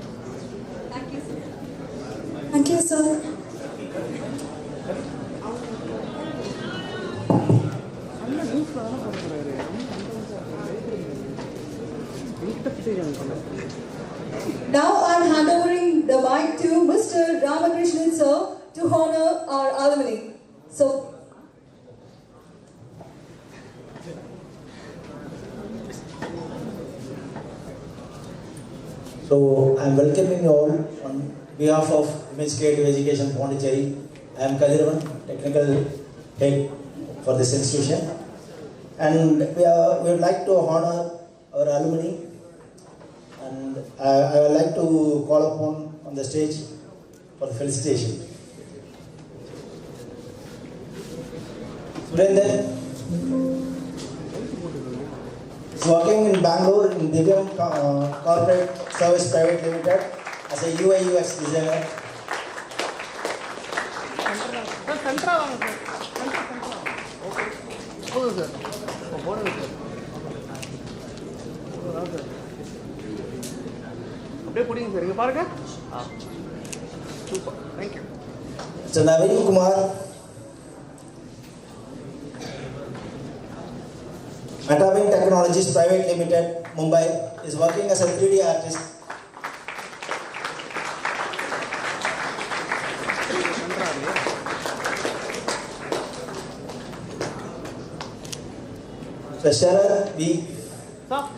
Thank you, sir. Thank you, sir. Now I am handovering the mic to Mr. Ramakrishnan sir to honor our alumni. So, I'm welcoming you all on behalf of imagiNXT Education Pondicherry. I am Kaliravan, technical head for this institution, and we would like to honor our alumni, and I would like to call upon on the stage for felicitation. Surendran is working in Bangalore in Divyam Corporate Service Private Limited as a UI UX designer. Super. Thank you. Mr. Naveen Kumar, Metaving Technologies Private Limited, Mumbai, is working as a 3D artist. Mr. Sharat B. Stop.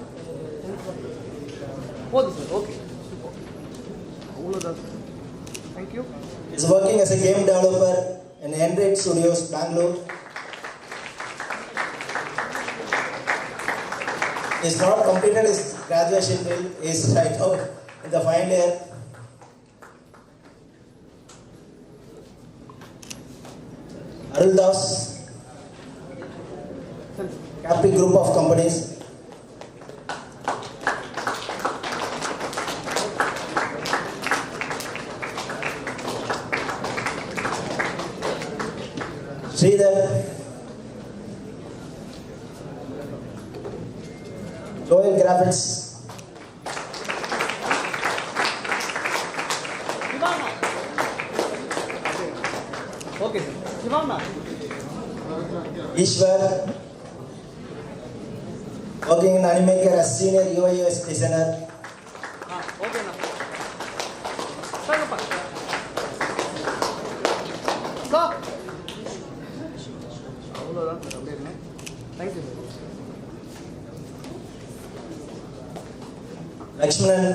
Okay. Super. Thank you. Is working as a game developer in Android Studios, Bangalore. He's not completed his graduation till is right now in the final year. Arul Das, Capri Group of Companies. Sridhar, Joel Graphics, Okay, sir. Shivana. Ishwar, working in Animaker as senior UI UX designer. Okay, now. Stop. Thank you, sir. Lakshmanan,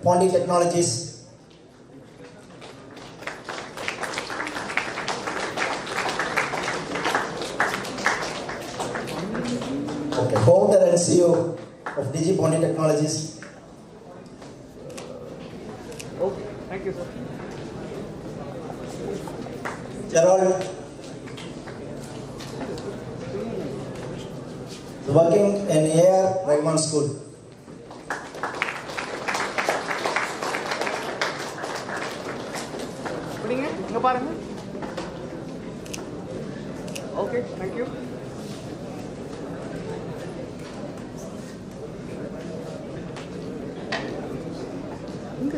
Pondi Technologies. Okay, founder and CEO of Pondi Technologies. Okay, thank you, sir. Gerald, working in AR Rahman School. Okay, thank you.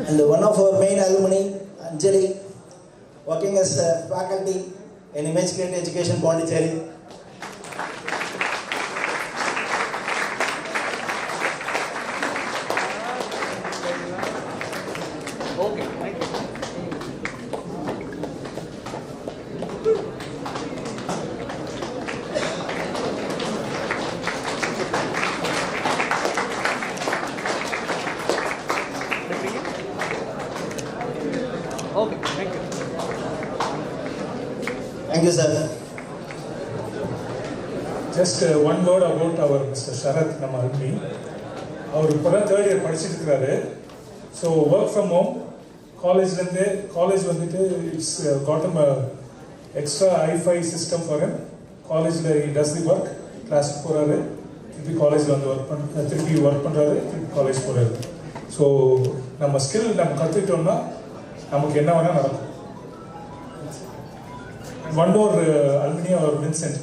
And one of our main alumni, Anjali, working as a faculty in imagiNXT Education Pondicherry. Okay, thank you. Okay, thank you. Thank you, sir. Just one word about our Mr. Sharath Namalmi. Our third year படிச்சிருக்காரு. So work from home. College it's gotten a extra hi-fi system for him. College he does the work. Class போறாரு. திருப்பி காலேஜ்ல வந்து work பண்றாரு. திருப்பி college போறாரு. So நம்ம skill நம்ம கத்துக்கிட்டோம்னா நமக்கு என்ன வேணா நடக்கும். One more alumni or Vincent.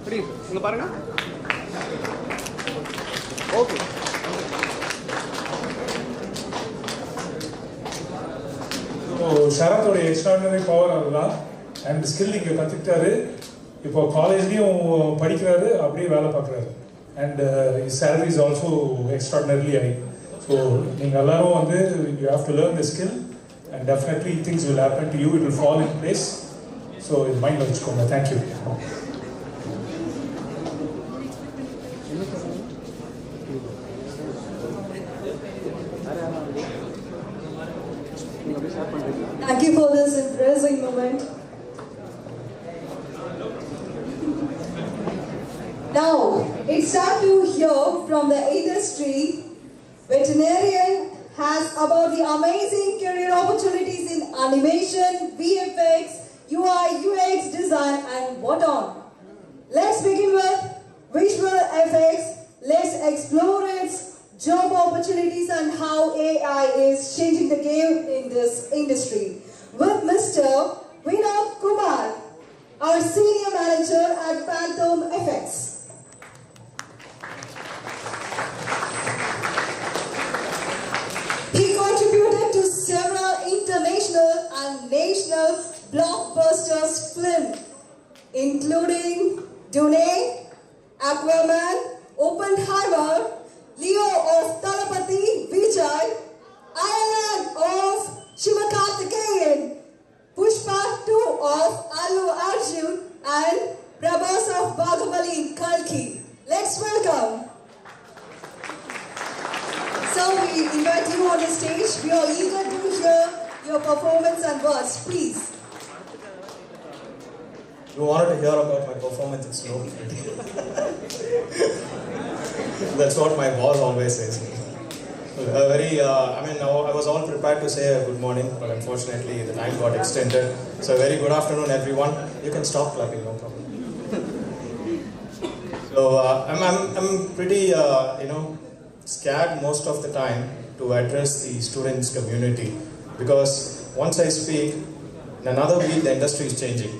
Please, இங்க பாருங்க. Okay. ஸோ ஷரத்தோட எக்ஸ்ட்ராடினரி பவர் அதுதான். அண்ட் ஸ்கில் இங்கே கற்றுக்கிட்டாரு. இப்போ காலேஜ்லேயும் படிக்கிறாரு, அப்படியே வேலை பார்க்குறாரு. And his salary is also extraordinarily high. So நீங்கள் எல்லாரும் வந்து you have to learn the skill and definitely things will happen to you. It will fall in place. So இது மைண்டில் வச்சுக்கோங்க. Thank you. Thank you for this impressive moment. Now, it's time to hear from the industry. Veterinarian has about the amazing career opportunities in animation, VFX, UI, UX design, and what on. Let's begin with visual effects. Let's explore its job opportunities and how AI is changing the game in this industry. With Mr. Vinod Kumar, our Senior Manager at Phantom Effects. He contributed to several international and national blockbusters films, including Dune, Aquaman, Oppenheimer, Leo of Talapati Vijay, Iron of Shivakarthikeyan, Pushpa 2 of Allu Arjun, and Prabhas of Bhagavali Kalki. Let's welcome. So we invite you on the stage. We are eager to hear your performance and words. Please. You wanted to hear about my performance in slow. That's what my boss always says. I was all prepared to say good morning, but unfortunately the time got extended. So very good afternoon, everyone. You can stop clapping, no problem. So I'm pretty, scared most of the time to address the students community, because once I speak, in another week the industry is changing.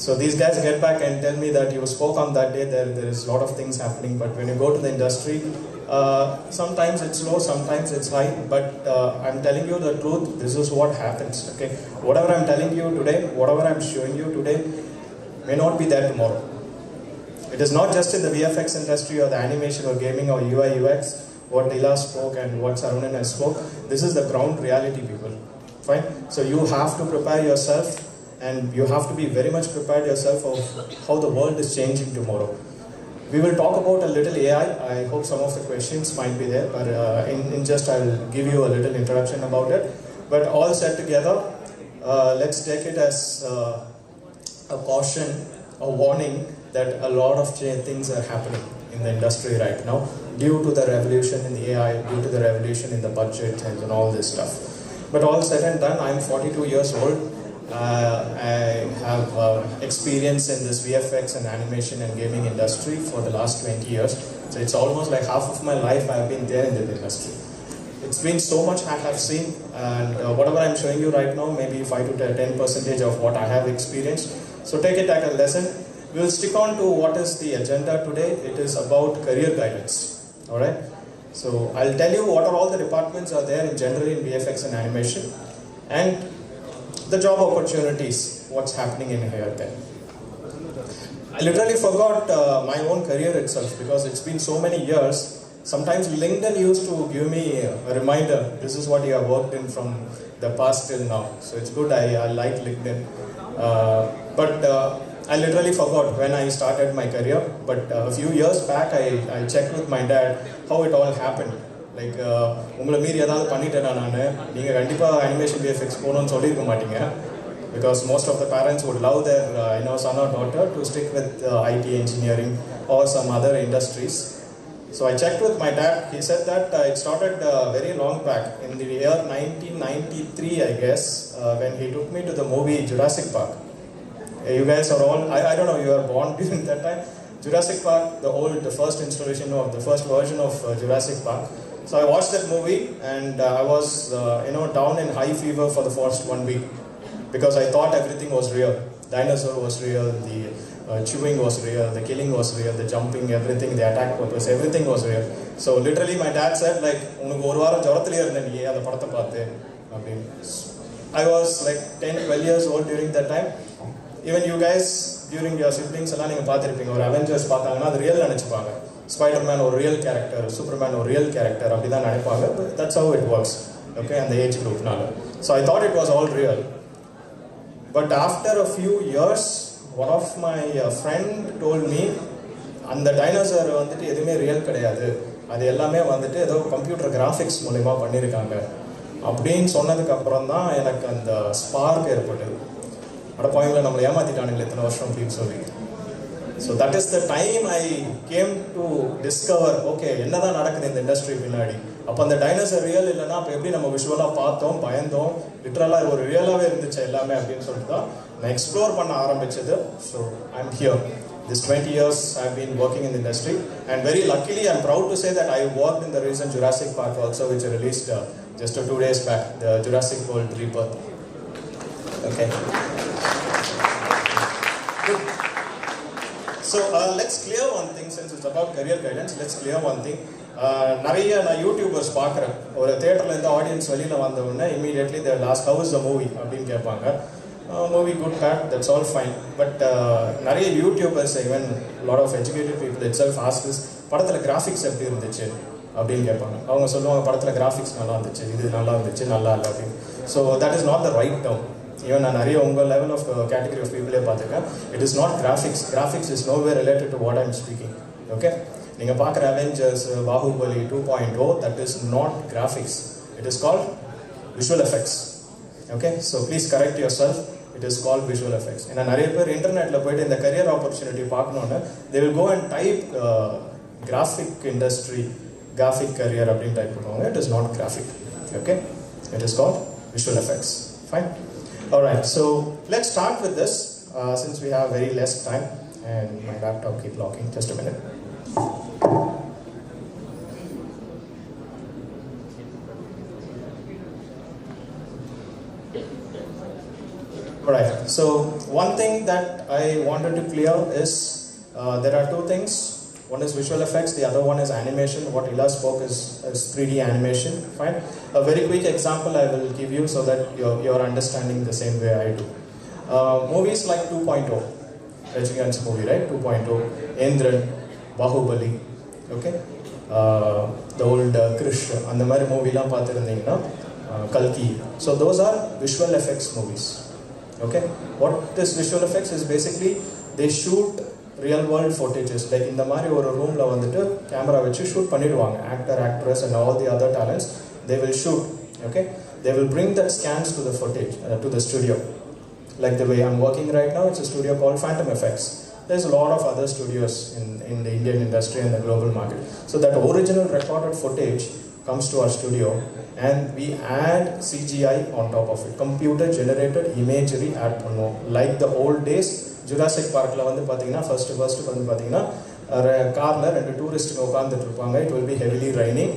So these guys get back and tell me that you spoke on that day, there is a lot of things happening, but when you go to the industry, sometimes it's low, sometimes it's high, but I'm telling you the truth, this is what happens, okay? Whatever I'm telling you today, whatever I'm showing you today, may not be there tomorrow. It is not just in the VFX industry or the animation or gaming or UI UX, what Dila spoke and what Sarunan has spoke. This is the ground reality, people. Fine? So you have to prepare yourself, and you have to be very much prepared yourself of how the world is changing tomorrow. We will talk about a little AI. I hope some of the questions might be there, but in just I will give you a little introduction about it. But all said together, let's take it as a caution, a warning that a lot of things are happening in the industry right now due to the revolution in the AI, due to the revolution in the budget and all this stuff. But all said and done, I'm 42 years old. I have experience in this VFX and animation and gaming industry for the last 20 years. So it's almost like half of my life I've been there in the industry. It's been so much I have seen, and whatever I'm showing you right now, maybe 5 to 10% of what I have experienced. So take it like a lesson. We'll stick on to what is the agenda today. It is about career guidance. Alright? So I'll tell you what are all the departments are there in generally in VFX and animation, and the job opportunities, what's happening in here then. I literally forgot my own career itself, because it's been so many years. Sometimes LinkedIn used to give me a reminder, this is what you have worked in from the past till now. So it's good, I like LinkedIn. But I literally forgot when I started my career. But a few years back, I checked with my dad how it all happened. Like, உங்களை மீறி ஏதாவது பண்ணிட்டேன் நான், நீங்கள் கண்டிப்பாக animation VFX போகணும்னு சொல்லியிருக்க மாட்டீங்க, because most of the parents would love their son or daughter to stick with IT engineering or some other industries. So I checked with my dad. He said that it started very long back in the year 1993, I guess, when he took me to the movie Jurassic Park. You guys are all, I don't know, you were born during that time. Jurassic Park, the first installation of the first version of Jurassic Park. So I watched that movie, and I was, down in high fever for the first 1 week. because I thought everything was real. Dinosaur was real, the chewing was real, the killing was real, the jumping, everything, the attack purpose, everything was real. So literally my dad said like, I was like 10, 12 years old during that time. Even you guys, during your siblings, or Avengers, the real Spider-Man or real character, Superman or real character, but that's how it works. Okay, and the age group now. So I thought it was all real. But after a few years, one of my friend told me, and the dinosaur வந்துட்டு எதுமே real கிடையாது, அது எல்லாமே வந்துட்டு ஏதோ computer graphics மூலமா பண்ணிருக்காங்க அப்படின்னு சொன்னதுக்கு அப்புறம் தான் எனக்கு அந்த ஸ்பார்க் ஏற்பட்டது. அட பாயிண்ட்ல நம்மள ஏமாத்திட்டானுங்களே இத்தனை வருஷம் அப்படின்னு சொல்லி. So that is the time I came to discover, okay, என்னதான் நடக்குது இந்த இண்டஸ்ட்ரி பின்னாடி. அப்போ அந்த டைனோசர் ரியல் இல்லைன்னா அப்போ எப்படி நம்ம விஷுவலாக பார்த்தோம், பயந்தோம், லிட்டரலாக ஒரு ரியலாகவே இருந்துச்சு எல்லாமே அப்படின்னு சொல்லிட்டு தான் நான் எக்ஸ்ப்ளோர் பண்ண ஆரம்பிச்சது. So I am here. This 20 years I've been working in the industry, and very luckily I'm proud to say that I worked in the recent Jurassic Park also, which I released just 2 days back, the Jurassic World Rebirth. Okay. Good. So let's clear one thing, since it's about career guidance, let's clear one thing. நிறைய நான் YouTubers பார்க்குறேன், ஒரு தேட்டரில் இருந்து audience வெளியில் வந்த உடனே immediately their last how is the movie அப்படின்னு கேட்பாங்க. Movie good, bad, that's all fine. But நிறைய YouTubers, even lot of educated people itself ask this, படத்தில் கிராஃபிக்ஸ் எப்படி இருந்துச்சு அப்படின்னு கேட்பாங்க. அவங்க சொல்லுவாங்க படத்தில் கிராஃபிக்ஸ் நல்லா இருந்துச்சு, இது நல்லா இருந்துச்சு, நல்லா இல்லை அப்படின்னு. So that is not the right term. Even நான் நிறைய உங்கள் லெவல் ஆஃப் கேட்டகரி ஆஃப் பீப்புளே பார்த்துருக்கேன். It is not graphics. Graphics is no way related to what I am speaking. Okay, நீங்கள் பார்க்குற Avengers, Baahubali 2.0, that is not graphics. It is called visual effects. Okay, so please correct yourself. It is called visual effects. ஏன்னா நிறைய பேர் இன்டர்நெட்டில் போய்ட்டு இந்த career opportunity பார்க்கணுன்னு they will go and type graphic industry, graphic career அப்படின்னு type பண்ணுவாங்க. It is not graphic. Okay, it is called visual effects. Fine. Alright, so let's start with this since we have very less time and my laptop keep locking. Just a minute. Alright, so one thing that I wanted to clear is there are two things. One is visual effects, the other one is animation. What Ila spoke is 3D animation. Fine. A very quick example I will give you so that you're understanding the same way I do. Movies like 2.0, Rajinikanth's movie, right? 2.0, Endran, Bahubali, okay? The old Krish, and the Mari movie la paathirundinga, Kalki. So those are visual effects movies. Okay, what this visual effects is basically they shoot real world footages. Like in the mari or room la vandu camera vechi shoot panniduvanga, actor, actress and all the other talents they will shoot. Okay, they will bring that scans to the footage to the studio. Like the way I'm working right now, it's a studio called Phantom Effects. There's a lot of other studios in the Indian industry and the global market. So that original recorded footage comes to our studio and we add CGI on top of it. Computer generated imagery add பண்ணுவோம். Like the old days, Jurassic Parkல வந்து பாத்தீங்கன்னா first வந்து பாத்தீங்கன்னா கார்ல ரெண்டு டூரிஸ்ட்ங்க உட்கார்ந்துட்டு இருப்பாங்க. It will be heavily raining.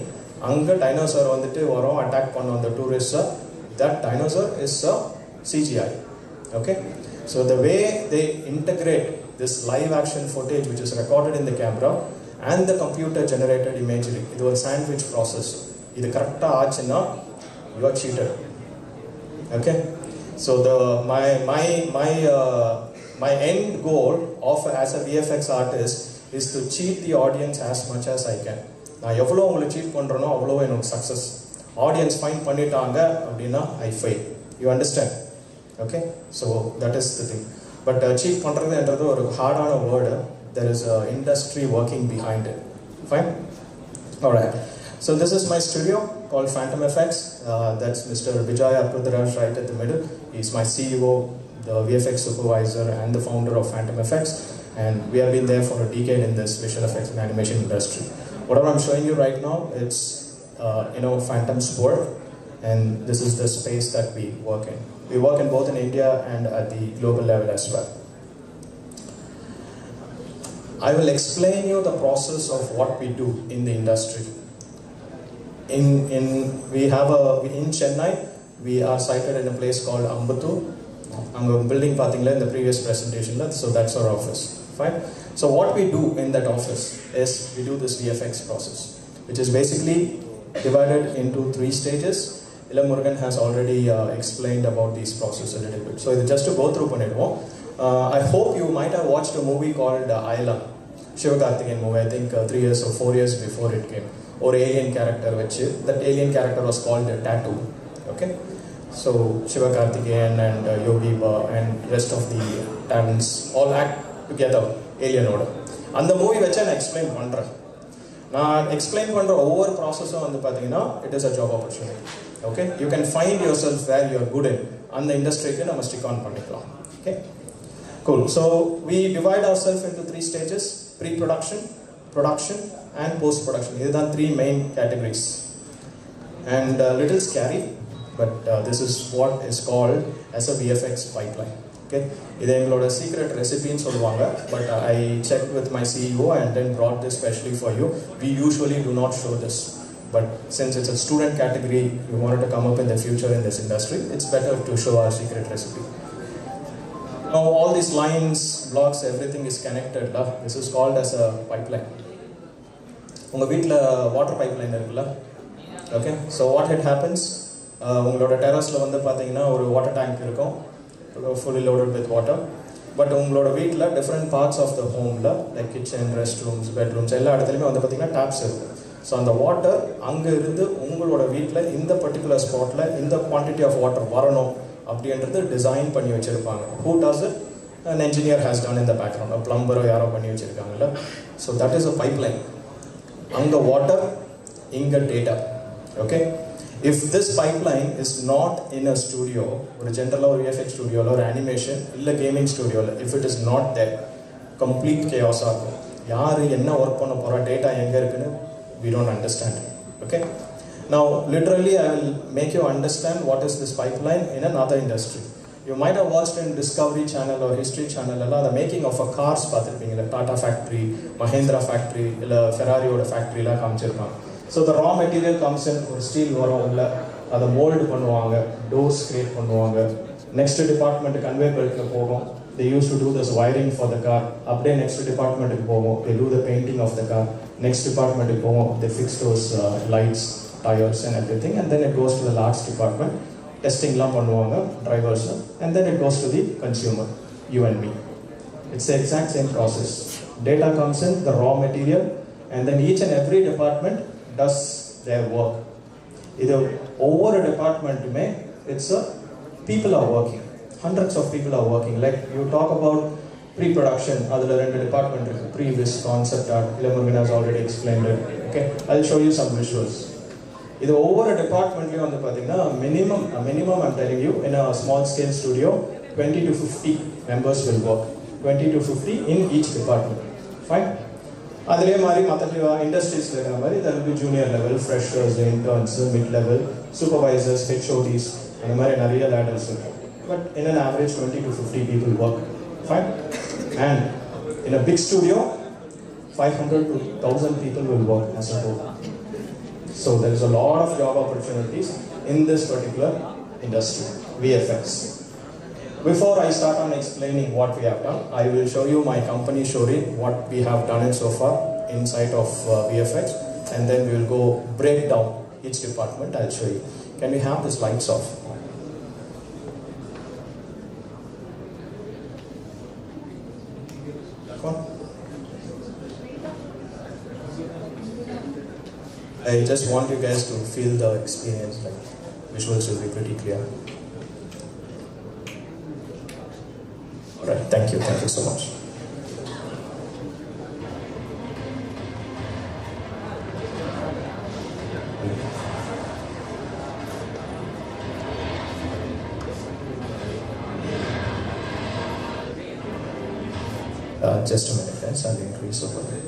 அங்க டைனோசர் வந்துட்டு வரும், அட்டாக் பண்ணும் அந்த tourist. That dinosaur is a CGI. Okay, so the way they integrate this live action footage which is recorded in the camera and the computer generated imagery, இது ஒரு sandwich process. இது கரெக்டா ஆச்சுன்னா you are cheated. Okay, so my end goal of as a VFX artist is to cheat the audience as much as I can. நான் எவ்வளோ உங்களை seat பண்ணுறனோ அவ்வளோ எனக்கு சக்ஸஸ். ஆடியன்ஸ் ஃபைன் பண்ணிட்டாங்க அப்படின்னா I fail. You understand? Okay, so that is the thing. But cheat பண்ணுறதுன்றது ஒரு ஹார்டான word. There is a industry working behind it. Fine? Alright. So this is my studio called Phantom Effects. That's Mr. Vijay Aprudaraj right at the middle. He's my CEO, the VFX supervisor and the founder of Phantom Effects. And we have been there for a decade in this visual effects and animation industry. Whatever I'm showing you right now, it's Phantom's board. And this is the space that we work in. We work in both in India and at the global level as well. I will explain you the process of what we do in the industry. In Chennai, we are sited in a place called Ambattur. Our building in the previous presentation, so that's our office. Fine. So what we do in that office is we do this VFX process, which is basically divided into 3 stages. Murugan has already explained about these processes a little bit. So just to go through I hope you might have watched a movie called Alumni. Shivakarthikeyan movie, I think 3 years or 4 years before it came. Or alien character, that alien character was called Tattoo. Okay? So Shivakarthikeyan and Yogi Ba and rest of the talents all act together, alien order. And the movie which I explain pandra. Now explain pandra over process it is a job opportunity. Okay? You can find yourself where you are good in and the industry can stick on pandikalam. Okay? Cool. So we divide ourselves into 3 stages: pre-production, production and post-production. These are 3 main categories. And a little scary, but this is what is called as a VFX pipeline. Okay? This is a secret recipe in Solvanga, but I checked with my CEO and then brought this specially for you. We usually do not show this, but since it's a student category, you wanted to come up in the future in this industry, it's better to show our secret recipe. Now all these lines, blocks, everything is connected. This is called as a pipeline. Unga veetla water pipeline irukla. Okay, so what it happens? Ungaloda terrace la vandu pathina oru water tank irukum, fully loaded with water. But ungaloda veetla different parts of the home like kitchen, restrooms, bedrooms, ella edathillume vandu pathina taps irukum. So on the water, anga irundhu ungaloda veetla in the particular spot la in the quantity of water varanum அப்படின்றது design பண்ணி வச்சிருப்பாங்க. Who does it? An engineer has done in the background. A plumber யாரோ பண்ணி வச்சிருக்காங்கல்ல. So that is a pipeline. அங்க water, இங்க data. Okay? If this pipeline is not in a studio, ஒரு general or VFX studio or animation, இல்ல gaming studio, if it is not there, complete chaos ஆகும். யாரு என்ன work பண்ண போறா, data எங்க இருக்குன்னு we don't understand. Okay? Now, literally, I will make you understand what is this pipeline in another industry. You might have watched in Discovery Channel or History Channel, the making of a cars, like Tata factory, Mahindra factory, Ferrari factory. So the raw material comes in for steel, the mold, doors create. Next department, conveyor belt. They used to do this wiring for the car. Update next department, they do the painting of the car. Next department, they fix those lights, tires and everything, and then it goes to the last department, testing drivers, and then it goes to the consumer, you and me. It's the exact same process. Data comes in, the raw material, and then each and every department does their work. Either over a department, it's people are working. Hundreds of people are working. Like you talk about pre-production, other department, previous concept art, Murugan has already explained it. Okay, I'll show you some visuals. This over a department, minimum I'm telling you, in a small scale studio, 20 to 50 members will work. 20 to 50 in each department. Fine? Industries, there will be junior level, freshers, interns, mid-level, supervisors, HODs, and real ladders. But in an average, 20 to 50 people work. Fine? And in a big studio, 500 to 1,000 people will work as a whole. So there is a lot of job opportunities in this particular industry, VFX. Before I start on explaining what we have done, I will show you my company showing what we have done so far inside of VFX, and then we will go break down each department. I'll show you. Can we have these lights off? I just want you guys to feel the experience, like visuals will be pretty clear. Alright, thank you so much. Just a minute guys, I'll increase over there.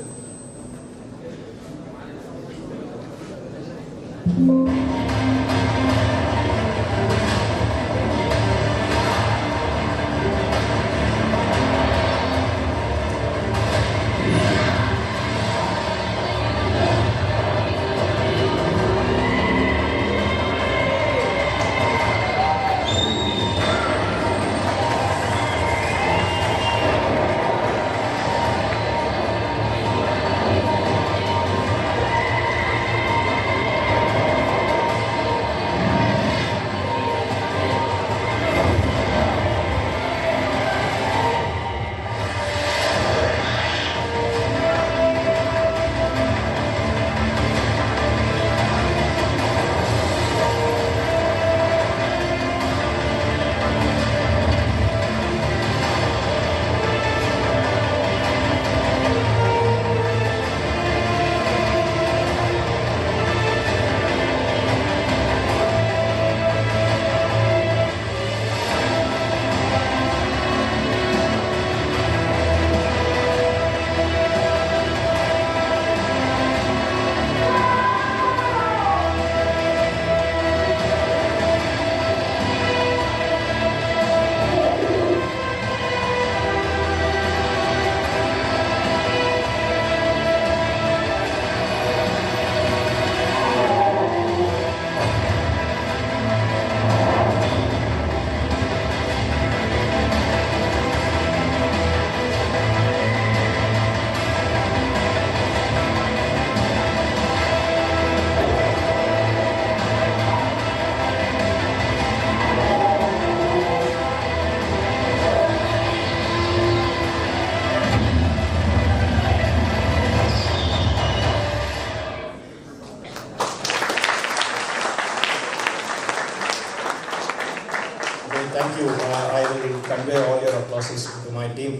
to my team.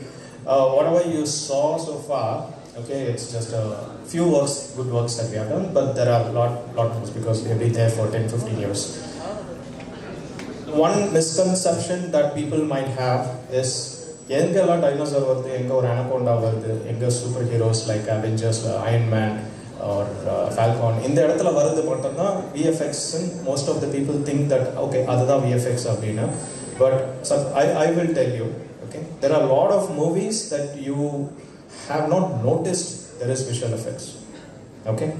Whatever you saw so far, okay, it's just a few works, good works that we have done, but there are a lot more because we have been there for 10-15 years. One misconception that people might have is எங்கெல்லாம் dinosaur வருது, எங்கே ஒரு anaconda வருது, எங்கே super heroes like Avengers, Iron Man or Falcon, இந்த இடத்துல வருது மட்டும்தான் VFX. Most of the people think that okay அதுதான் விஎஃப்எக்ஸ் அப்படின்னு. But I will tell you, okay, there are a lot of movies that you have not noticed there is visual effects. Okay,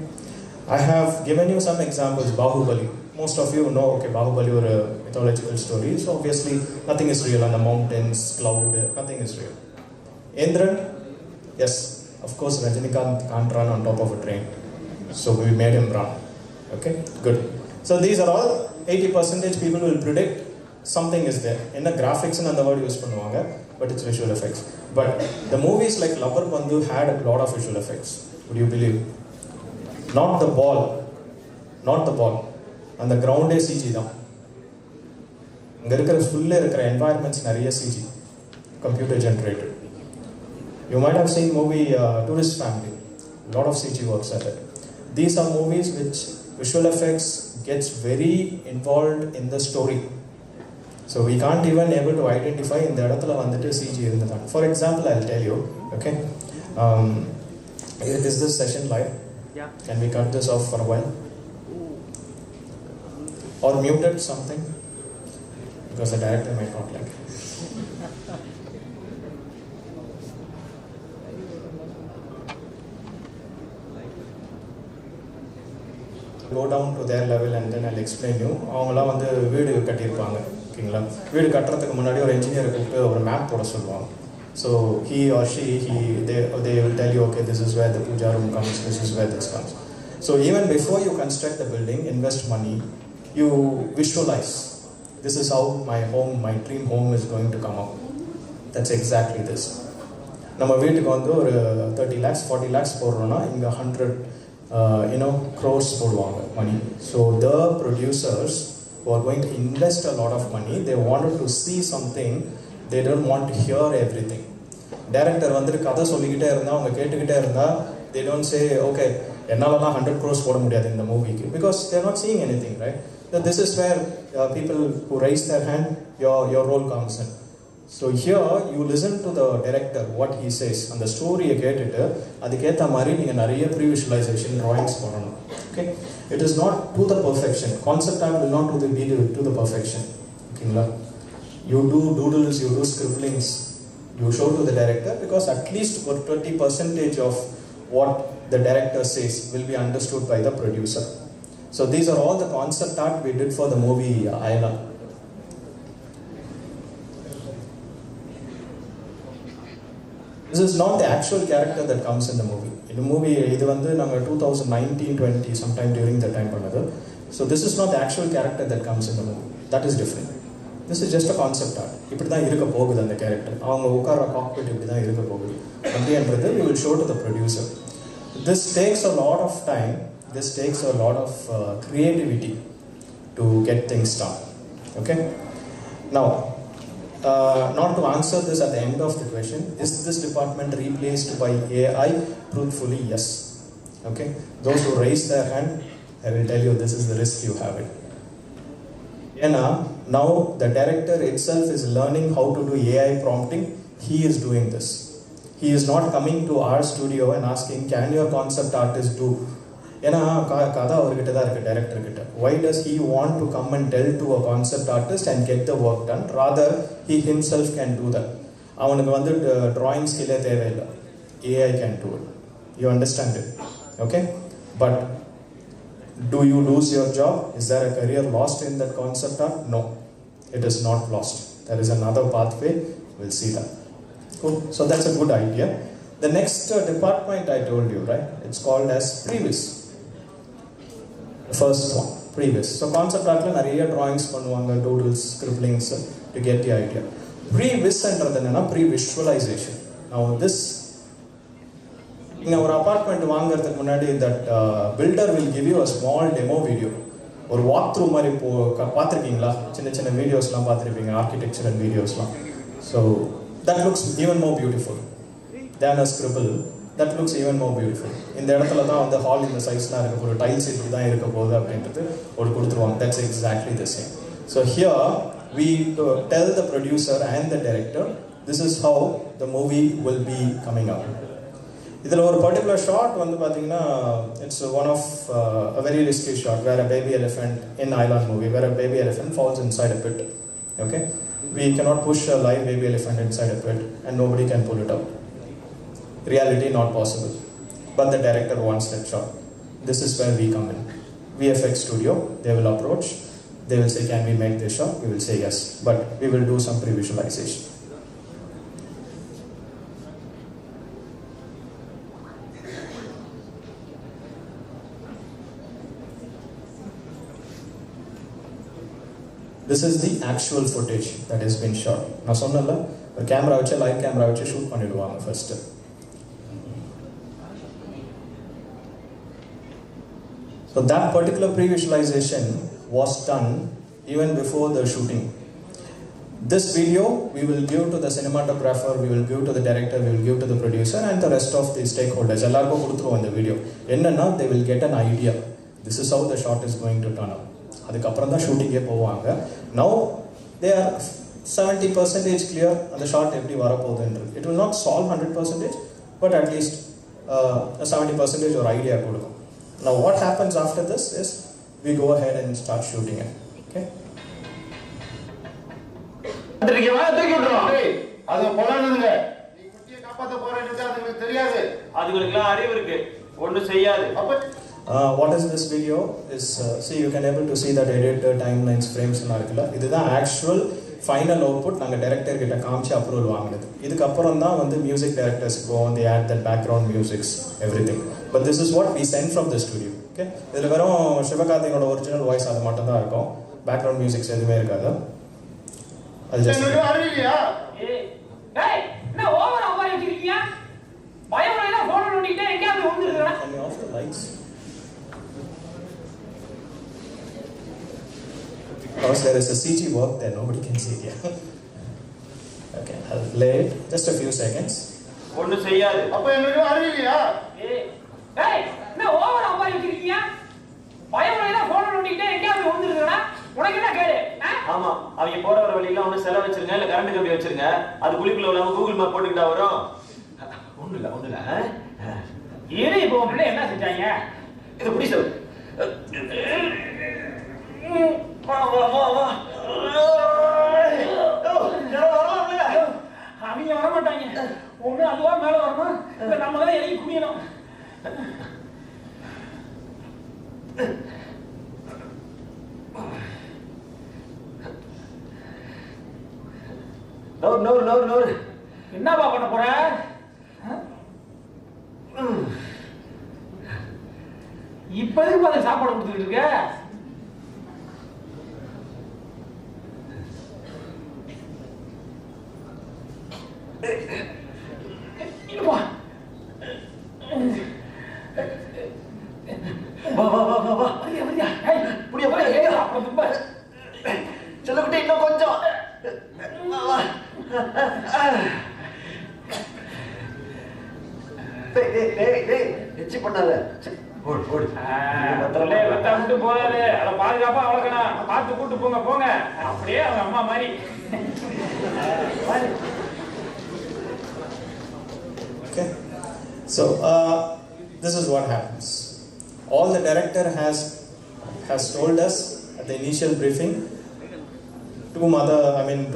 I have given you some examples. Bahubali, most of you know, okay, Bahubali or a mythological story, so obviously nothing is real on the mountains, cloud, nothing is real. Indran, yes, of course Rajinikanth can't run on top of a train, so we made him run. Okay, good. So these are all 80% people will predict something is there. In the graphics and the word use பண்ணுவாங்க, but it's visual effects. But the movies like Lover Bandhu had a lot of visual effects. Would you believe? Not the ball, and the ground is CG தான். இங்க இருக்கிற ஃபுல்ல இருக்கிற environments நிறைய CG, computer generated. You might have seen movie Tourist Family, a lot of CG works at it. These are movies which visual effects gets very involved in the story. So we can't even able to identify in the இடத்துல வந்துட்டு CG இருந்ததா. For example, I'll tell you, okay, is this session live? Yeah. Can we cut this off for a while? Or mute it something? Because the director might not like it. Go down to their level and then I'll explain you. அவங்களாம் வந்து வீடு கட்டியிருப்பாங்க, ஓகேங்களா? வீடு கட்டுறதுக்கு முன்னாடி ஒரு என்ஜினியரை கூப்பிட்டு ஒரு மேப் போட சொல்லுவாங்க. So he or she, they will tell you, okay, this is where the puja room comes, this is where this comes. So even before you construct the building, invest money, you visualize. This is how my home, my dream home is going to come out. That's exactly this. நம்ம வீட்டுக்கு வந்து ஒரு 30 lakhs 40 lakhs போடுறோம்னா இங்கே 100 crores போடுவாங்க money. So the producers who are going to invest a lot of money, they wanted to see something, they don't want to hear everything. Director வந்துட்டு கதை சொல்லிக்கிட்டே இருந்தா அவங்க கேட்டுக்கிட்டே இருந்தா they don't say, okay, என்னாலலாம் 100 crores போட முடியாது இந்த மூவிக்கு, because they're not seeing anything, right? So this is where people who raise their hand, your role comes in. So here you listen to the director, what he says, and the story கேட்டுட்டு அதுக்கேற்ற மாதிரி நீங்கள் நிறைய pre-visualization drawings பண்ணணும். Okay, it is not to the perfection. Concept art will not be to the perfection. Okay, you do doodles, you do scribblings, you show to the director, because at least for 20% of what the director says will be understood by the producer. So these are all the concept art we did for the movie Ayala. This is not the actual character that comes in the movie. In the movie, இது வந்து நாங்க 2019-20 sometime during that time பண்ணது. So this is not the actual character that comes in the movie. That is different. This is just a concept art. இப்படி தான் இருக்க போகுது அந்த character. அவங்க உட்கார காக்பிட் இப்படி தான் இருக்க போகுது. அப்படின்றது we will show to the producer. This takes a lot of time. This takes a lot of creativity to get things done. Okay? Now, not to answer this at the end of the question, is this department replaced by AI? Truthfully, yes. Okay? Those who raise their hand, I will tell you this is the risk you have it. Now the director itself is learning how to do AI prompting. He is doing this. He is not coming to our studio and asking, can your concept artist do? ஏன்னா கதை அவர்கிட்ட தான் இருக்குது, director கிட்ட. Why does he want to come and tell to a concept artist and get the work done? Rather, he himself can do that. அவனுக்கு வந்து drawing skill தேவையில்லை. AI can do it. You understand it? Okay? But do you lose your job? Is there a career lost in that concept art? No. It is not lost. There is another pathway. We'll see that. Cool. So that's a good idea. The next department I told you, right? It's called as previs. The first one, previs. So concept art la nariya drawings பண்ணுவாங்க, doodles, scribblings to get the idea. Previs என்றது என்னன்னா pre-visualization. Now this, நீங்க ஒரு apartment வாங்குறதுக்கு முன்னாடி that builder will give you a small demo video. ஒரு walk through மாதிரி பார்த்துருக்கீங்களா? சின்ன சின்ன வீடியோஸ்லாம் பார்த்துருப்பீங்க, ஆர்கிடெக்சரல் வீடியோஸ்லாம். So that looks even more beautiful than a scribble. That looks even more beautiful. இந்த இடத்துல தான் வந்து ஹால் இந்த சைஸ்லாம் இருக்க போகுது, டைல்ஸ் இப்படி தான் இருக்க போகுது அப்படின்றது ஒரு கொடுத்துருவாங்க. That's exactly the same. So here we tell the producer and the director, this is how the movie will be coming up. இதில் ஒரு பர்டிகுலர் ஷாட் வந்து பார்த்தீங்கன்னா it's one of a very risky shot where a baby elephant in Island movie where a baby elephant falls inside a pit. Okay, we cannot push a live baby elephant inside a pit and nobody can pull it out. Reality not possible, but the director wants that shot. This is where we come in. VFX studio, they will approach, they will say, can we make this shot? We will say yes, but we will do some pre-visualization. This is the actual footage that has been shot. Now sonnalla or camera veche live camera veche shoot panniduvanga first. So that particular pre-visualization was done even before the shooting. This video we will give to the cinematographer, we will give to the director, we will give to the producer and the rest of the stakeholders. Ellarku kuduthuvom the video. Enna they will get an idea. This is how the shot is going to turn out. அதுக்கப்புறம் தான் ஷூட்டிங்கே போவாங்க. Now they are 70% clear அந்த shot எப்படி வரப்போகுதுன்றது. It will not solve 100%, but at least 70% ஒரு idea கொடுக்கும். Now what happens after this is we go ahead and start shooting it. Okay. அது போறானுங்க. நீ குட்டியை காப்பாத்த போறேன்னு அதுங்களுக்கு தெரியாது. அதுங்களுக்குலாம் அறிவு இருக்கு. ஒண்ணும் செய்யாது. What is this video is see you can able to see that editor timelines frames லாம் இருக்குல. இதுதான் actual final output நாங்க டைரக்டர் கிட்ட காமிச்சு அப்ரூவல் வாங்குனது. இதுக்கு அப்புறம் தான் வந்து music directors go and they add that background musics everything. But this is what we send from the studio. Okay. இதுல வெறும் சிவகார்த்திகேயனோட ஒரிஜினல் வாய்ஸ் அது மட்டும் தான் இருக்கும். பேக்ரவுண்ட் மியூசிக்ஸ் எதுவுமே இருக்காது. அது just அறிவியா? டேய் என்ன ஓவர் ஓவர் வச்சிருக்கீங்க? பயவரையில போன் நோண்டிட்டே எங்கயாவது வந்துருக்கடா. Can you off the lights? Because there is a CG work there, nobody can see it here. Okay, I'll play it. Just a few seconds. ஒண்ணு செய்யாது. அப்ப எனக்கு அறிவியா? டேய் என்ன ஓவர் ஓவர் வச்சிருக்கீங்க? பயவரையில போன் நோண்டிட்டே எங்கயாவது வந்துருக்கடா. உனக்கு என்ன கேடு? ஆமா, அவங்க போற வர வழியில ஒண்ணு செலவு வச்சிருங்க இல்ல கரண்ட் கம்பி வச்சிருங்க. அது குளிக்குள்ள உள்ளவங்க கூகுள் மேப் போட்டுக்கிட்டா வரும். ஒண்ணு இல்ல. ஏறி போறதுல என்ன செஞ்சாங்க? இது புடி சார். வா அவங்க வர மாட்டாங்க. ஒண்ணு அதுவா மேல வரணும் இல்ல நம்ம தான் இறங்கி குடியணும். நோர் என்னப்பா பண்ண போற? இப்ப எதுக்கு அதை சாப்பாடு கொடுத்துக்கிட்டு இருக்க? சொல்லக்கிட்டே இன்னும் கொஞ்சம் எச்சி பண்ணாத போறாரு. அதை பாதுகாப்பா வளர்க்கணும். பார்த்து கூட்டு போங்க. அப்படியே அவங்க அம்மா மாதிரி. Okay. So this is what happens. All the director has told us at the initial briefing.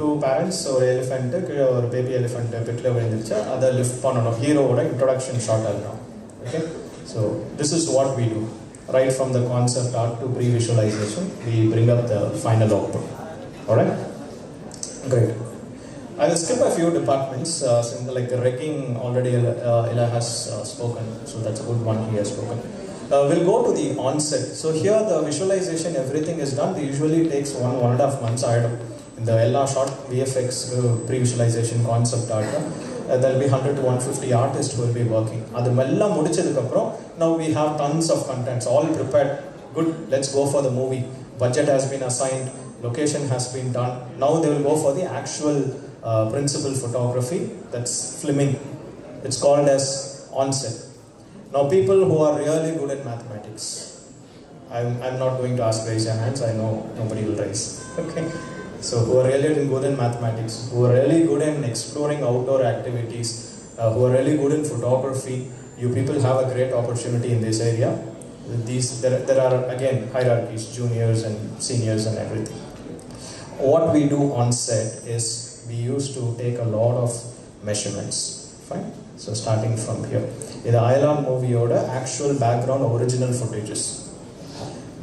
Two parents or elephant or baby elephant pitla vendirucha adha lift pananum hero oda introduction shot adha. Okay, so this is what we do right from the concept art to pre-visualization. We bring up the final output. All right, great. I will skip a few departments since like the rigging already Ella has spoken, so that's a good one he has spoken. We'll go to the onset. So here the visualization, everything is done. It usually takes 1.5 months. In the Ella short VFX pre-visualization concept art, there will be 100 to 150 artists who will be working. Now we have tons of contents all prepared. Good, let's go for the movie. Budget has been assigned, location has been done. Now they will go for the actual principal photography, that's filming. It's called as onset. Now people who are really good at mathematics, I'm not going to ask raise your hands, I know nobody will raise. Okay. So who are really good in mathematics, who are really good in exploring outdoor activities, who are really good in photography, you people have a great opportunity in this area. There are again hierarchies, juniors and seniors and everything. What we do on set is we used to take a lot of measurements. Fine. So starting from here, in the Alumni movie order, actual background original footages.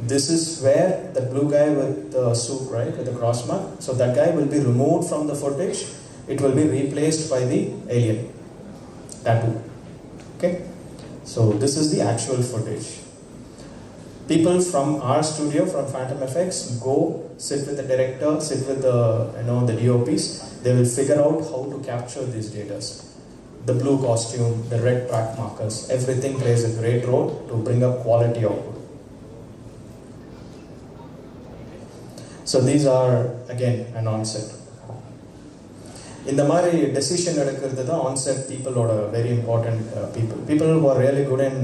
This is where the blue guy with the suit, right, with the cross mark. So that guy will be removed from the footage. It will be replaced by the alien tattoo. Okay. So this is the actual footage. People from our studio, from Phantom FX, go sit with the director, sit with the the DOPs. They will figure out how to capture these data. The blue costume, the red track markers, everything plays a great role to bring up quality output. So these are again an onset. In the Mari decision onset people are very important people. People who are really good in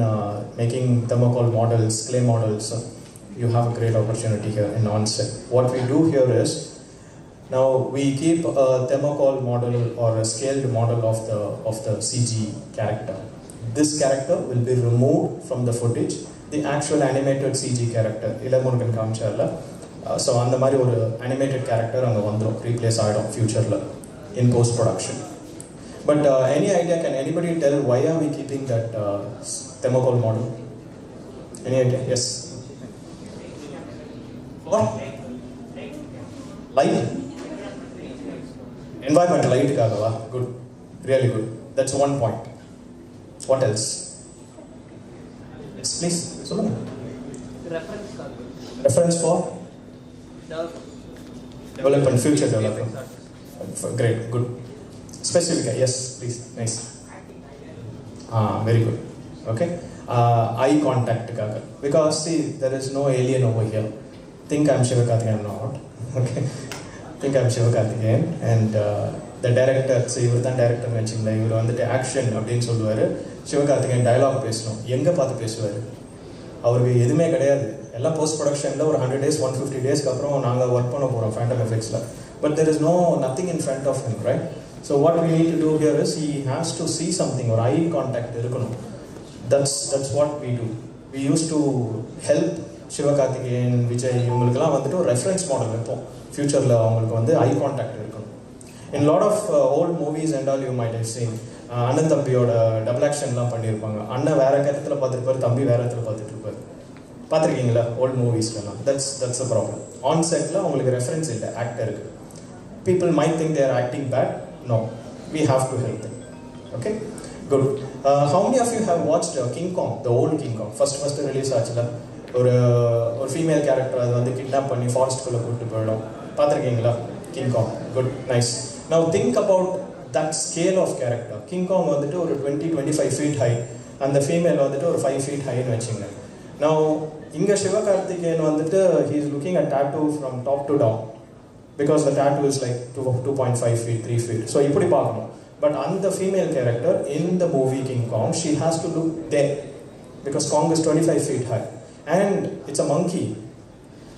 making thermocol models, clay models. So you have a great opportunity here in onset. What we do here is, now we keep a thermocol model or a scaled model of the CG character. This character will be removed from the footage. The actual animated CG character, so on the Mari or animated character on the replace future in post production. But any idea? Can anybody tell why are we keeping that thermocol model? Any idea? Yes. What? Light. Environment light. Good. Really good. That's one point. What else? Yes, please. Reference for? Development, future development. Great, good. Specific, yes, please. Nice. Very good. Okay. Eye contact. Because see, there is no alien over here. Think I'm Sivakarthikeyan not. Okay. Think I'm Sivakarthikeyan and the director, so you தான் director mentioned இவரு வந்துட்டு action அப்படினு சொல்லுவாரு. Sivakarthikeyan dialogue பேசணும். எங்க பார்த்து பேசுவாரு? அவருக்கு எதுமே கிடையாது. எல்லாம் போஸ்ட் ப்ரொடக்ஷன்ல ஒரு 100 days 150 daysக்கு அப்புறம் நாங்க வர்க் பண்ண போறோம் Phantom FXல. But there is nothing in front of him, right? So what we need to do here is he has to see something or eye contact இருக்கணும். That's what we do. We used to help Sivakarthikeyan, Vijay இவங்களுக்குலாம் வந்துட்டு ஒரு reference model வைப்போம். ஃபியூச்சர்ல அவங்களுக்கு வந்து eye contact இருக்கணும். In a lot of old movies and all you might have seen, அண்ணன் தம்பியோட டபுள் ஆக்ஷன்லாம் பண்ணியிருப்பாங்க. அண்ணன் வேற கருத்தில் பார்த்துருப்பாரு, தம்பி வேற இடத்துல பார்த்துட்டு இருப்பாரு. பார்த்துருக்கீங்களா ஓல்ட் மூவிஸ்லாம்? That's a problem. ஆன் செட்டில் உங்களுக்கு ரெஃபரன்ஸ் இல்லை ஆக்டருக்கு. People might think they are acting bad. No, we have to help them. Okay, good. How many of you have watched King Kong, the old King Kong? First release ஆச்சுல ஒரு female character அது வந்து kidnap பண்ணி ஃபாரஸ்ட்குள்ளே கூப்பிட்டு போயிடும். பார்த்துருக்கீங்களா King Kong? Good, nice. Now think about that scale of character. King Kong வந்துட்டு ஒரு 20-25 feet high, அந்த ஃபீமேல் வந்துட்டு ஒரு 5 feet high வச்சுங்க. Now இங்க சிவகார்த்திகேயன் வந்துட்டு he is looking at tattoo from top to down because the tattoo is like 2.5 feet 3 feet. So இப்படி பார்க்கணும். But on the female character in the movie King Kong, she has to look there because Kong is 25 feet high and it's a monkey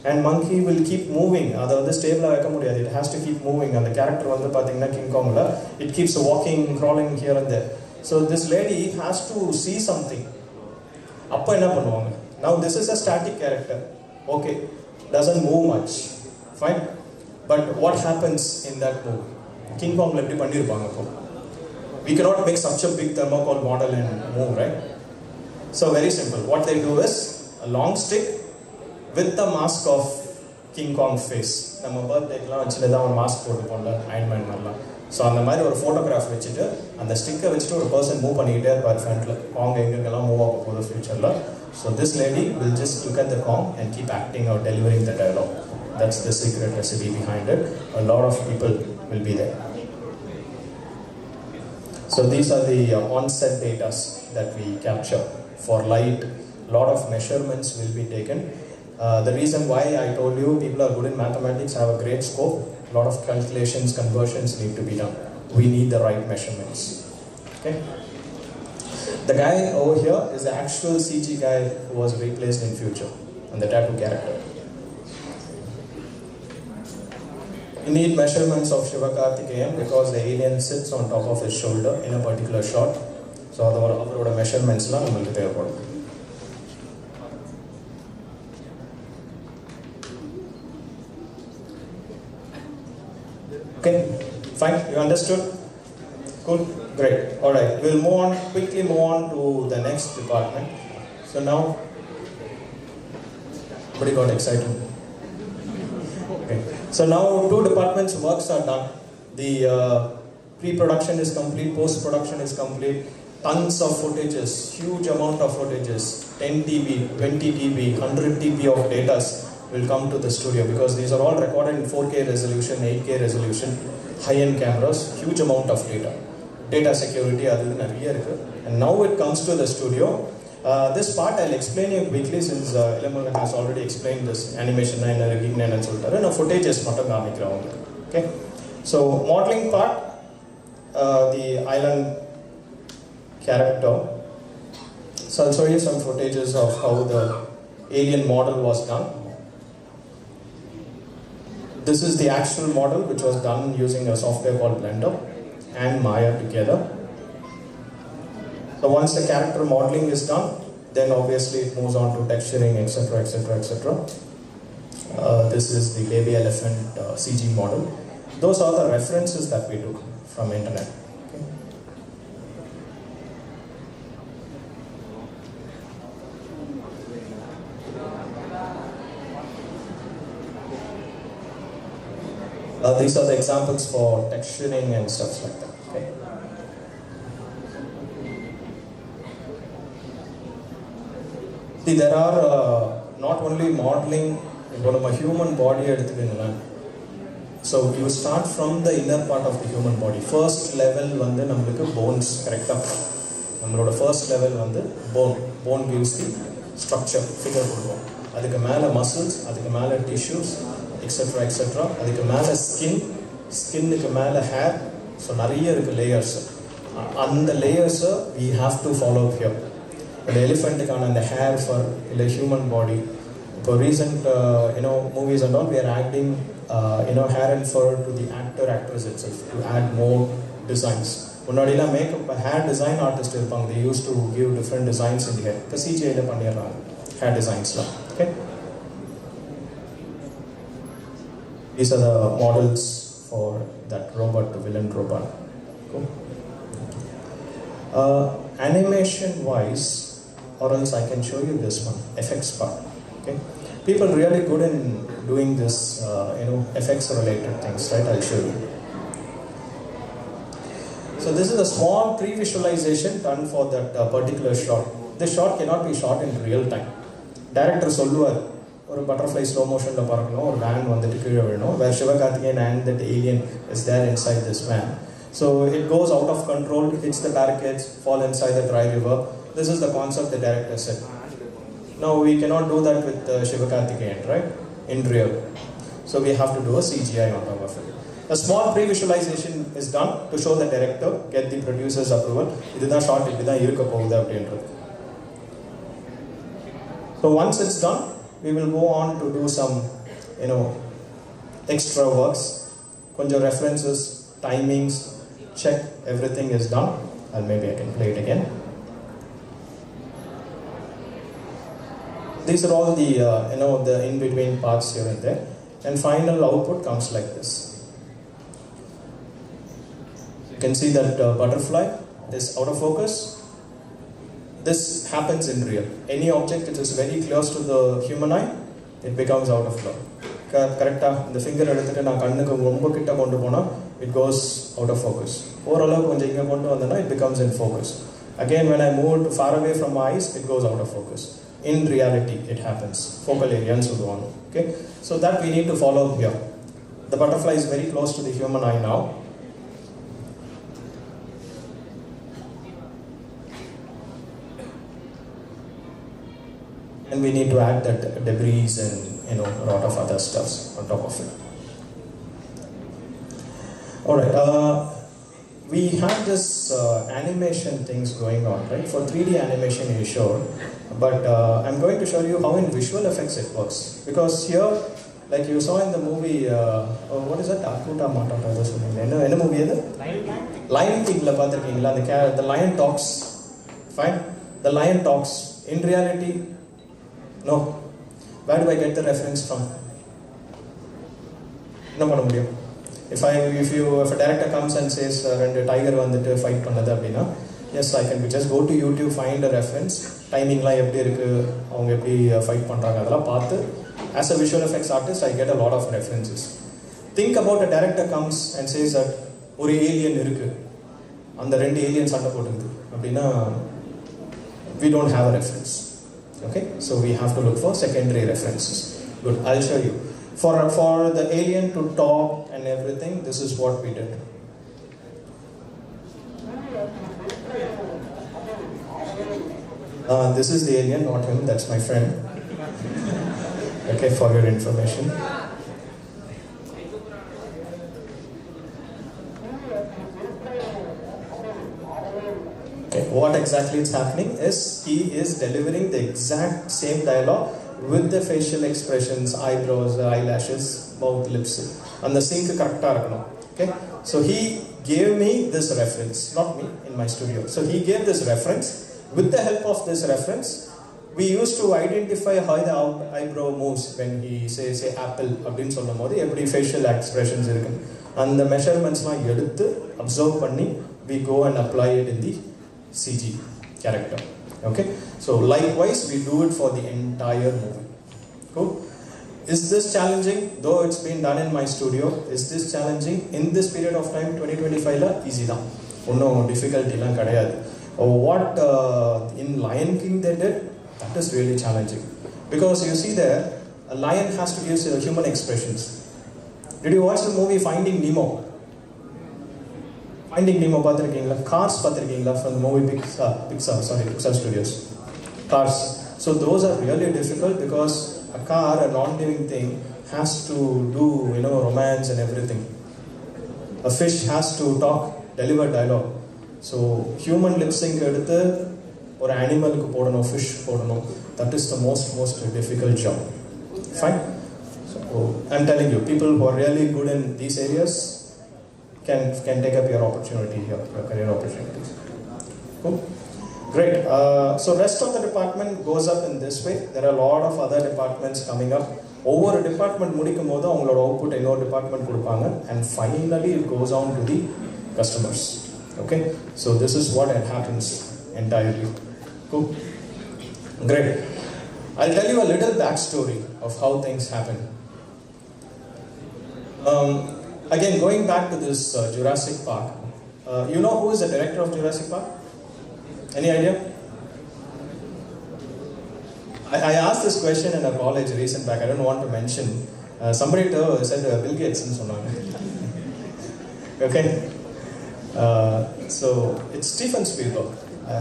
and monkey will keep moving. அது வந்து ஸ்டேபிளா வைக்க முடியாது. It has to keep moving. அந்த character வந்து பாத்தீங்கன்னா King Kongல it keeps walking, crawling here and there. So this lady has to see something. அப்ப என்ன பண்ணுவாங்க? Now this is a static character. Okay, doesn't move much. Fine. But what happens in that movie? King Kongல எப்படி பண்ணிருப்பாங்க அப்போ? We cannot make such a big thermocol model and move, right? So very simple. What they do is a long stick with the mask of King Kong face. நம்ம பர்த்டேக்கெல்லாம் வச்சுட்டு ஒரு mask போட்டுப்போம்ல Iron Man மாதிரிலாம். So அந்த மாதிரி ஒரு photograph வச்சுட்டு அந்த ஸ்டிக்கை வச்சுட்டு ஒரு பர்சன் மூவ் பண்ணிக்கிட்டே இருப்பார் ஃப்ரண்ட்ல. காங் எங்கெங்கெல்லாம் மூவ் ஆக போகுது ஃபியூச்சரில். So this lady will just look at the Kong and keep acting or delivering the dialogue. That's the secret recipe behind it. A lot of people will be there. So these are the on-set data that we capture for light. A lot of measurements will be taken. The reason why I told you people are good in mathematics, have a great scope, A lot of calculations, conversions need to be done. We need the right measurements. Okay? The guy over here is the actual CG guy who was replaced in future, and the tattoo character. You need measurements of Sivakarthikeyan because the alien sits on top of his shoulder in a particular shot. So our measurements la namakku thevapadu. Okay, fine, you understood? Cool, great. Alright, we'll quickly move on to the next department. So now, everybody got excited. Okay. So now 2 departments works are done. The pre-production is complete, post-production is complete. Tons of footages, huge amount of footages, 10 TB, 20 TB, 100 TB of data will come to the studio because these are all recorded in 4K resolution, 8K resolution, high-end cameras, huge amount of data. Data security, and now it comes to the studio. This part I'll explain you quickly since Ilamagan has already explained this animation and footage is okay. So modeling part, the island character. So I'll show you some footages of how the alien model was done. This is the actual model which was done using a software called Blender and Maya together. So once the character modeling is done, then obviously it moves on to texturing, etc, etc, etc. This is the baby elephant CG model. Those are the references that we do from internet. These are the examples for texturing and stuff like that. Okay. See, there are not only modeling, but a human body. So you start from the inner part of the human body. First level is bones, correct? First level is bone. Bone gives the structure, figure. Adukku muscles, adukku tissues, etc, etc. Adukku mela skin, skinukku mela hair. So nariya irukku layers. And the layers we have to follow here. The elephant and the hair for the human body. For recent movies and all, we are adding hair and fur to the actress itself to add more designs. Munnadila make a hair design artist they used to give different designs in the hair. The CGI hair designs. Okay. These are the models for that robot, the villain robot. Cool. Animation wise, or else I can show you this one, effects part. Okay, people really good in doing this, effects related things, right? I'll show you. So this is a small pre-visualization done for that particular shot. This shot cannot be shot in real time. Director solluvar or butterfly slow motion la parakano or van vandittu kizha vidano where Sivakarthikeyan and that alien is there inside this van. So it goes out of control, hits the barricades, fall inside the dry river. This is the concept the director said. Now we cannot do that with Sivakarthikeyan, right? In real. So we have to do a CGI on top of it. A small pre-visualization is done to show the director, get the producer's approval. This is shot, so once it's done, we will go on to do some, extra works, kunja references, timings, check everything is done, and maybe I can play it again. These are all the, the in-between parts here and there. And final output comes like this. You can see that butterfly is out of focus. This happens in real. Any object which is very close to the human eye, it becomes out of flow. Correct? The finger it goes out of focus. It becomes in focus. Again, when I move it far away from my eyes, it goes out of focus. In reality, it happens. Focal area and so on. Okay? So that we need to follow here. The butterfly is very close to the human eye now. And we need to add that debris and a lot of other stuffs on top of it. Alright, we have this animation things going on, right? For 3D animation you showed, but I'm going to show you how in visual effects it works. Because here, like you saw in the movie, what is that? Akuta Matata or something. What movie is it? Lion King. The lion talks. Fine? The lion talks. In reality, no. Where do I get the reference from? No. If a director comes and says, "Rendu tiger vandu fight pannadha appadina," yes, I can just go to YouTube, find a reference, timing la eppadi irukku, avanga eppadi fight பண்றாங்க அதெல்லாம் பார்த்து as a visual effects artist I get a lot of references. Think about a director comes and says that ஒரு alien இருக்கு, அந்த ரெண்டு aliens சண்டை போட்டுக்குது அப்படினா we don't have a reference. Okay, so we have to look for secondary references. Good, I'll show you. For the alien to talk and everything, this is what we did. This is the alien, not him, that's my friend. Okay, for your information. Okay, what exactly is happening is he is delivering the exact same dialogue with the facial expressions, eyebrows, eyelashes, mouth, lips, and the sync correct. Okay, so he gave me this reference, not me, in my studio. So he gave this reference. With the help of this reference, we used to identify how the eyebrow moves when he says, say apple, abdin sollumbodhu eppadi facial expressions irukku, and the measurements la eduthu observe panni we go and apply it in the CG character. Okay, so likewise we do it for the entire movie. Cool. Is this challenging? Though it's been done in my studio, is this challenging in this period of time? 2025 la easy da, no difficulty la kadayadu. What in Lion King they did, that is really challenging, because you see there a lion has to use human expressions. Did you watch the movie Finding Nemo? Finding Nemo pathirukeenga, Cars pathirukeenga, from the movie Pixar Studios. Cars. So those are really difficult because a car, a non-living thing, has to do, romance and everything. A fish has to talk, deliver dialogue. So human lip sync eduthu or animal ku podanum, fish podanum, that is the most difficult job. Fine. So I'm telling you, people who are really good in these areas can take up your opportunity here, your career opportunities. Cool. Great. So rest of the department goes up in this way. There are a lot of other departments coming up. Over a department முடிக்கும் போது அவங்களோட output இன்னொரு department கொடுப்பாங்க, and finally it goes on to the customers. Okay, so this is what happens entirely. Cool. Great. I'll tell you a little backstory of how things happen. Again, going back to this Jurassic Park, you know who is the director of Jurassic Park? Any idea? I asked this question in a college recent back. I don't want to mention. Somebody said Bill Gates and so on. Okay. So it's Steven Spielberg.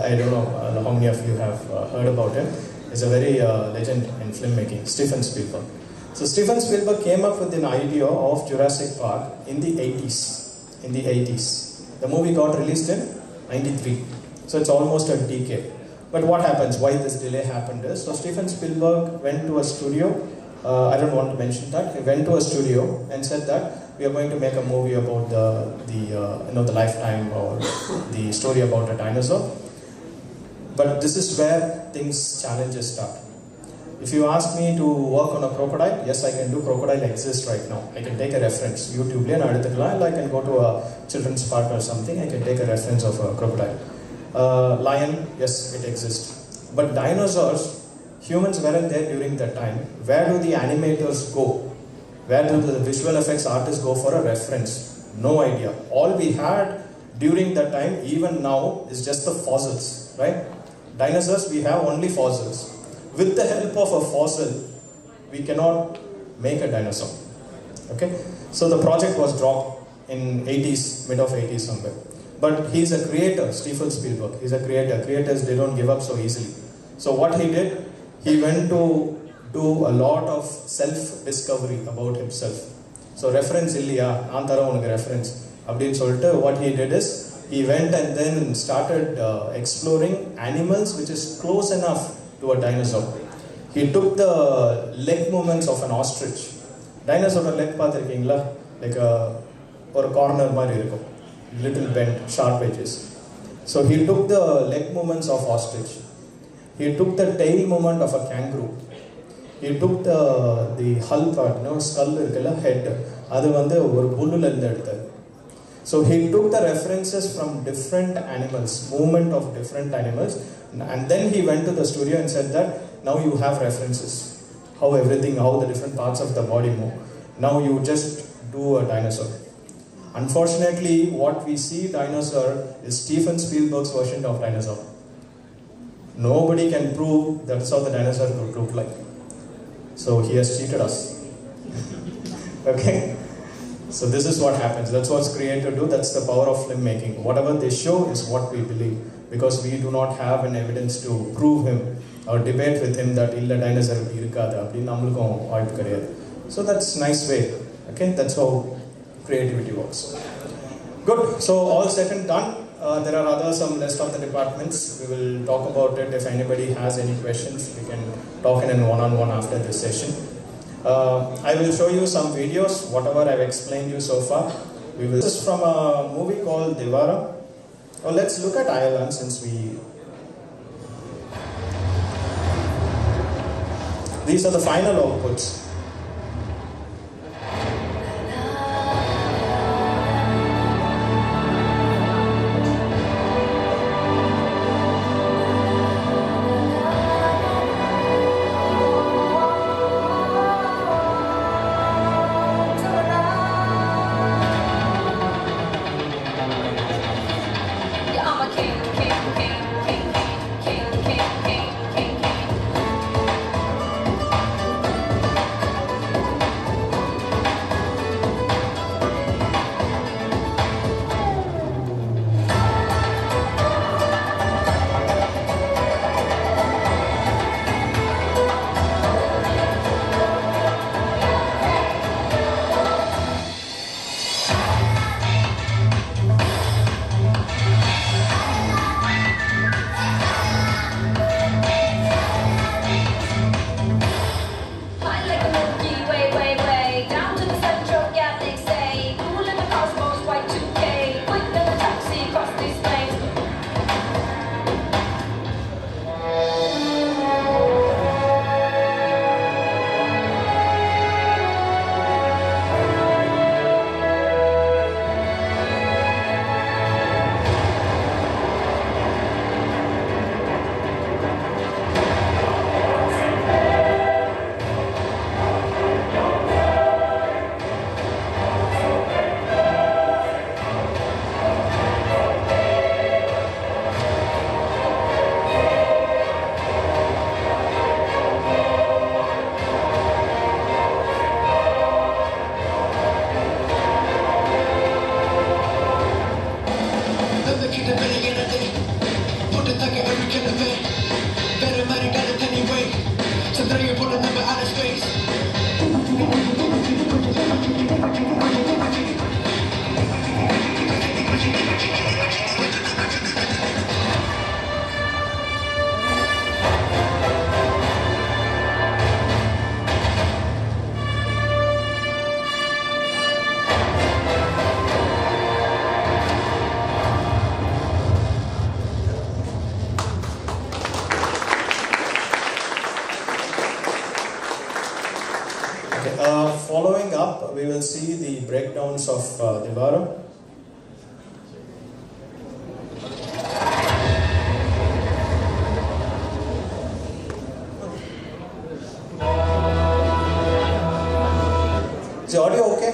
I don't know how many of you have heard about him. He's a very legend in filmmaking, Steven Spielberg. So Steven Spielberg came up with an idea of Jurassic Park in the 80s. The movie got released in 93. So it's almost a decade. But what happens? Why this delay happened is, so Steven Spielberg went to a studio. I don't want to mention that. He went to a studio and said that we are going to make a movie about the lifetime or the story about a dinosaur. But this is where challenges start. If you ask me to work on a crocodile, yes, I can do. Crocodile exists right now. I can take a reference. YouTube la I can go to a children's park or something. I can take a reference of a crocodile. Lion, yes, it exists. But dinosaurs, humans weren't there during that time. Where do the animators go? Where do the visual effects artists go for a reference? No idea. All we had during that time, even now, is just the fossils, right? Dinosaurs, we have only fossils. With the help of a fossil, we cannot make a dinosaur. Okay? So the project was dropped in 80s, mid of 80s somewhere. But he's a creator, Steven Spielberg. He's a creator. Creators, they don't give up so easily. So what he did, he went to do a lot of self-discovery about himself. So reference illiya, antara unakku reference. அப்படின்னு சொல்லிட்டு what he did is he went and then started exploring animals which is close enough to a dinosaur. He took the leg movements of an ostrich. Dinosaur leg பார்த்திருக்கீங்களா? Like ஒரு corner மாதிரி இருக்கும், little bent, sharp edges. So he took the leg movements of ostrich. He took the tail movement of a kangaroo. He took the hull part, skull இருக்குல்ல, head. அது வந்து ஒரு புல்லுல இருந்து எடுத்தது. So he took the references from different animals, movement of different animals, and then he went to the studio and said that now you have references, how the different parts of the body move. Now you just do a dinosaur. Unfortunately, what we see dinosaur is Steven Spielberg's version of dinosaur. Nobody can prove that's how the dinosaur could look like. So he has cheated us. Okay? So this is what happens. That's what's created do. That's the power of filmmaking. Whatever they show is what we believe, because we do not have an evidence to prove him or debate with him that illa dinosaur irukada appdi nammulukum vaayippu kediyadhu. So that's nice way. Okay, that's how creativity works. Good. So all said and done. There are some rest of the departments. We will talk about it. If anybody has any questions, we can talk in one-on-one after this session. I will show you some videos, whatever I've explained you so far. This is from a movie called Devara. Well, let's look at Ireland since these are the final outputs. Following up, we will see the breakdowns of Devara. Is the audio okay?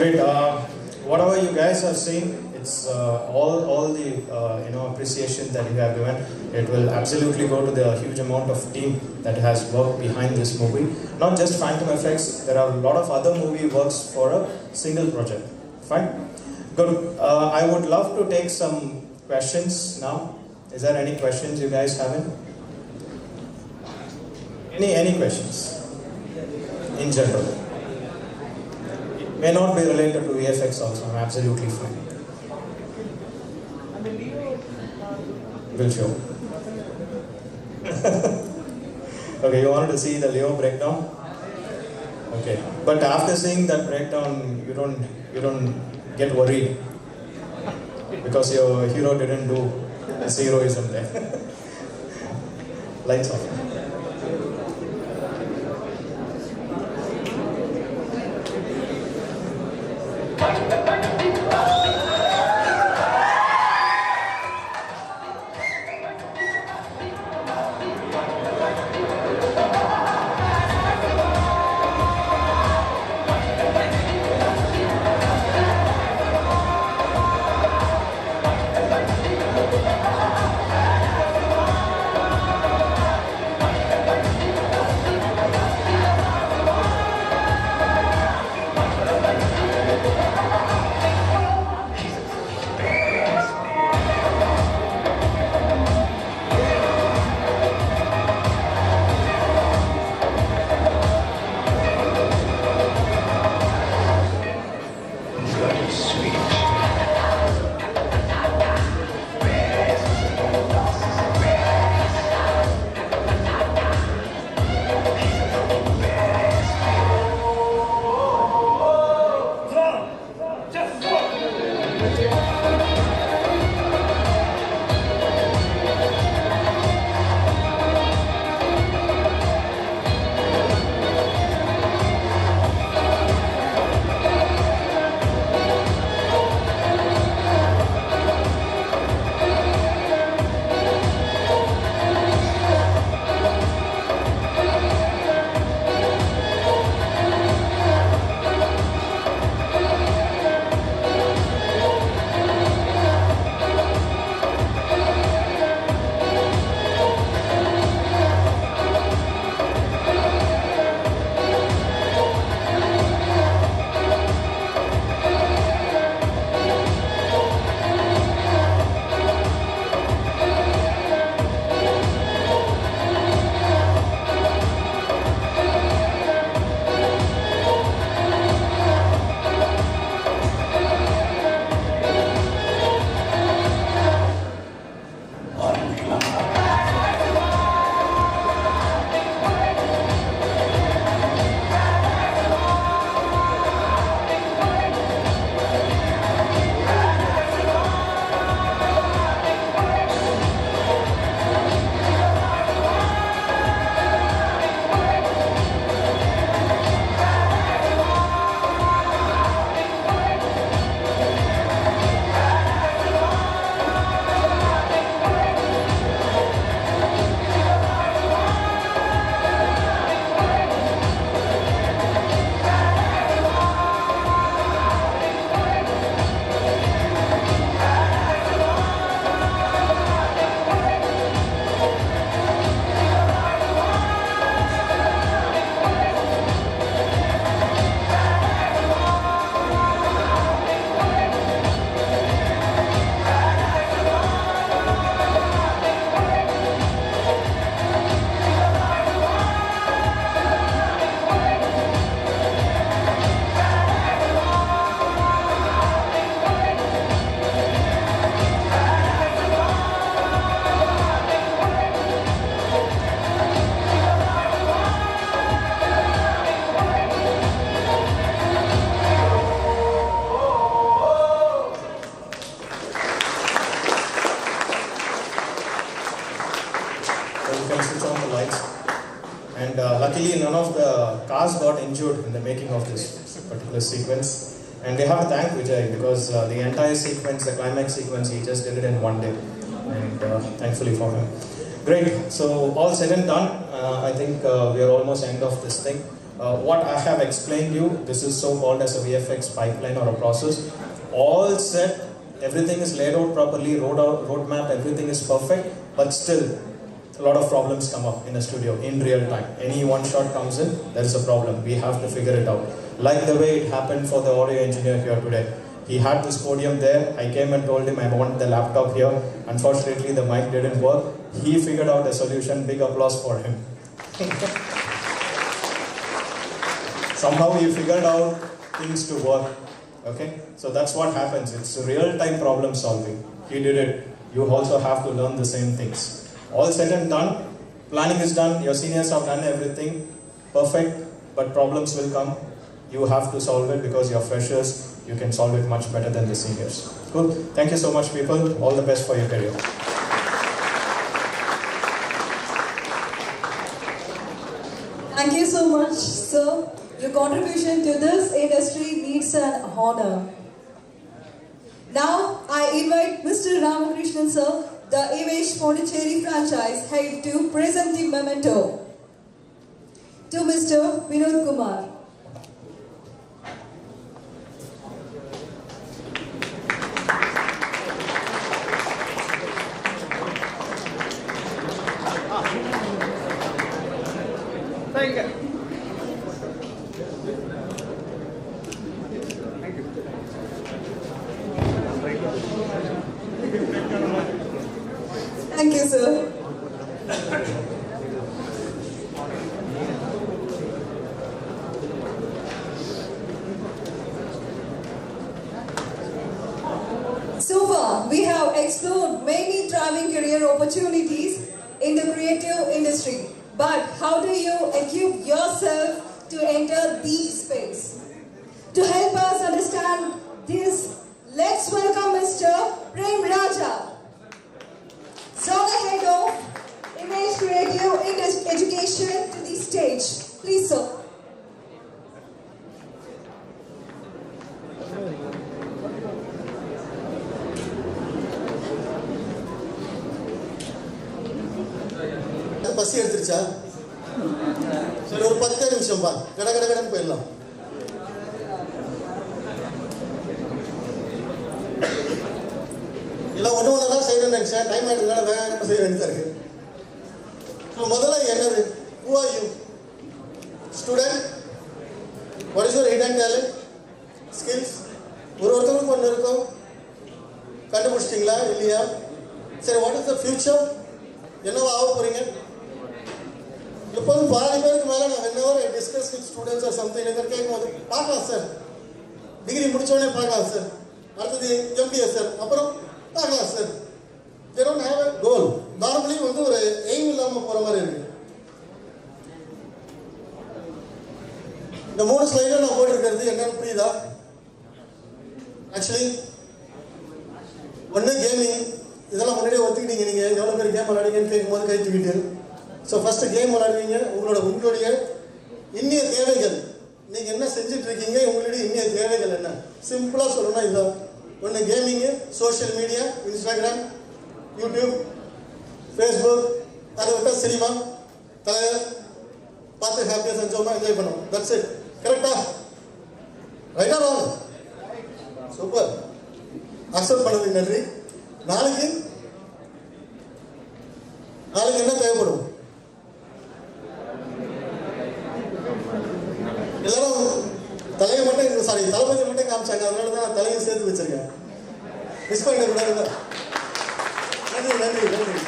Great. Whatever you guys have seen, it's all the appreciation that you have given. It will absolutely go to the huge amount of team that has worked behind this movie. Not just Phantom Effects. There are a lot of other movie works for a single project. Fine. Good. I would love to take some questions now. Is there any questions you guys have? Any questions? In general. It may not be related to VFX also. I'm absolutely fine. Will show. Okay, you wanted to see the Leo breakdown? Okay. But after seeing that breakdown, you don't get worried. Because your hero didn't do his heroism there. Lights off. Luckily, none of the cars got injured in the making of this particular sequence. And we have to thank Vijay because the entire sequence, the climax sequence, he just did it in one day. And thankfully for him. Great. So all said and done, I think we are almost end of this thing. what I have explained you, this is so called as a VFX pipeline or a process. All set, everything is laid out properly, roadmap, everything is perfect, but still a lot of problems come up in a studio in real time. Any one shot comes in, there is a problem. We have to figure it out. Like the way it happened for the audio engineer here today. He had this podium there. I came and told him I want the laptop here. Unfortunately, the mic didn't work. He figured out a solution. Big applause for him. Somehow he figured out things to work. Okay, so that's what happens. It's real-time problem solving. He did it. You also have to learn the same things. All said and done, planning is done, your seniors have done everything, perfect, but problems will come. You have to solve it because you're freshers, you can solve it much better than the seniors. Cool, thank you so much people, all the best for your career. Thank you so much, sir. Your contribution to this industry needs an honor. Now, I invite Mr. Ramakrishnan, sir, the Image Pondicherry franchise head, to present the memento to Mr. Vinod Kumar. Thank you. Thank you, sir. So far, we have explored many thriving career opportunities in the creative industry. But how do you equip yourself to enter the space? To help us understand this, let's welcome Mr. Prem Raja, the head of Image Creative Education, to the stage. Please, sir. பசி எடுத்துருச்சா? சரி, ஒரு 10 நிமிஷம் பா, கடகடகடன்னு போயிடலாம். எல்லாம் ஒன்று ஒன்று தான் செய்யணும்னு நினச்சேன். டைம் ஆகிடுறதுனால வேகமாக செய்ய வேண்டியதாக இருக்குது. ஸோ முதல்ல என்னது? Who are you? Student? What is your hidden talent? Skills? ஒருத்தவங்களுக்கு ஒன்று இருக்கும். கண்டுபிடிச்சிட்டிங்களா இல்லையா? சரி, what is the future? என்னவா ஆக போகிறீங்க? எப்போதும் பாதி பேருக்கு மேலே நான் whenever I discuss with students or something எதாவது கேட்கும்போது பார்க்கலாம் சார், டிகிரி முடித்தோடனே பார்க்கலாம் சார், அடுத்தது MBA சார், அப்புறம் பார்க்கலாம் sir. they don't have a goal. Normally ஒரு எய்ம் இல்லாமல் போகிற மாதிரி இருக்குது. இந்த 3 ஸ்லைடில் நான் போட்டிருக்கிறது என்னன்னு புரியுதா? ஆக்சுவலி ஒன்று கேமிங், இதெல்லாம் முன்னாடியே ஒத்துக்கிட்டீங்க. நீங்கள் எவ்வளோ பேர் கேம் விளையாடுங்கன்னு கேட்கும்போது கை தூக்கிட்டு. ஸோ ஃபஸ்ட்டு கேம் விளையாடுவீங்க. உங்களுடைய இன்னிய தேவைகள், நீங்கள் என்ன செஞ்சிட்ருக்கீங்க, உங்களுடைய இன்னிய தேவைகள் என்ன? சிம்பிளாக சொல்லணும்னா இதுதான். ஒன்று gaming, social media, Instagram, YouTube, Facebook, அதை விட்டால் சினிமா, தலைவர் பார்த்து ஹாப்பியாக செஞ்சோமா என்ஜாய் பண்ணுவோம். That's it. கரெக்டா? ரைட்டா ராங்? சூப்பர், அக்செப்ட் பண்ணதுக்கு நன்றி. நாளைக்கு என்ன தேவைப்படும்? எல்லாரும் தலையை மட்டும் தளபதி மட்டும் காமிச்சாங்க, அதனால தான் நான் தலையை சேர்த்து வச்சிருக்கேன். மிஸ் பண்ணிடக்கூடாது. நன்றி நன்றி நன்றி.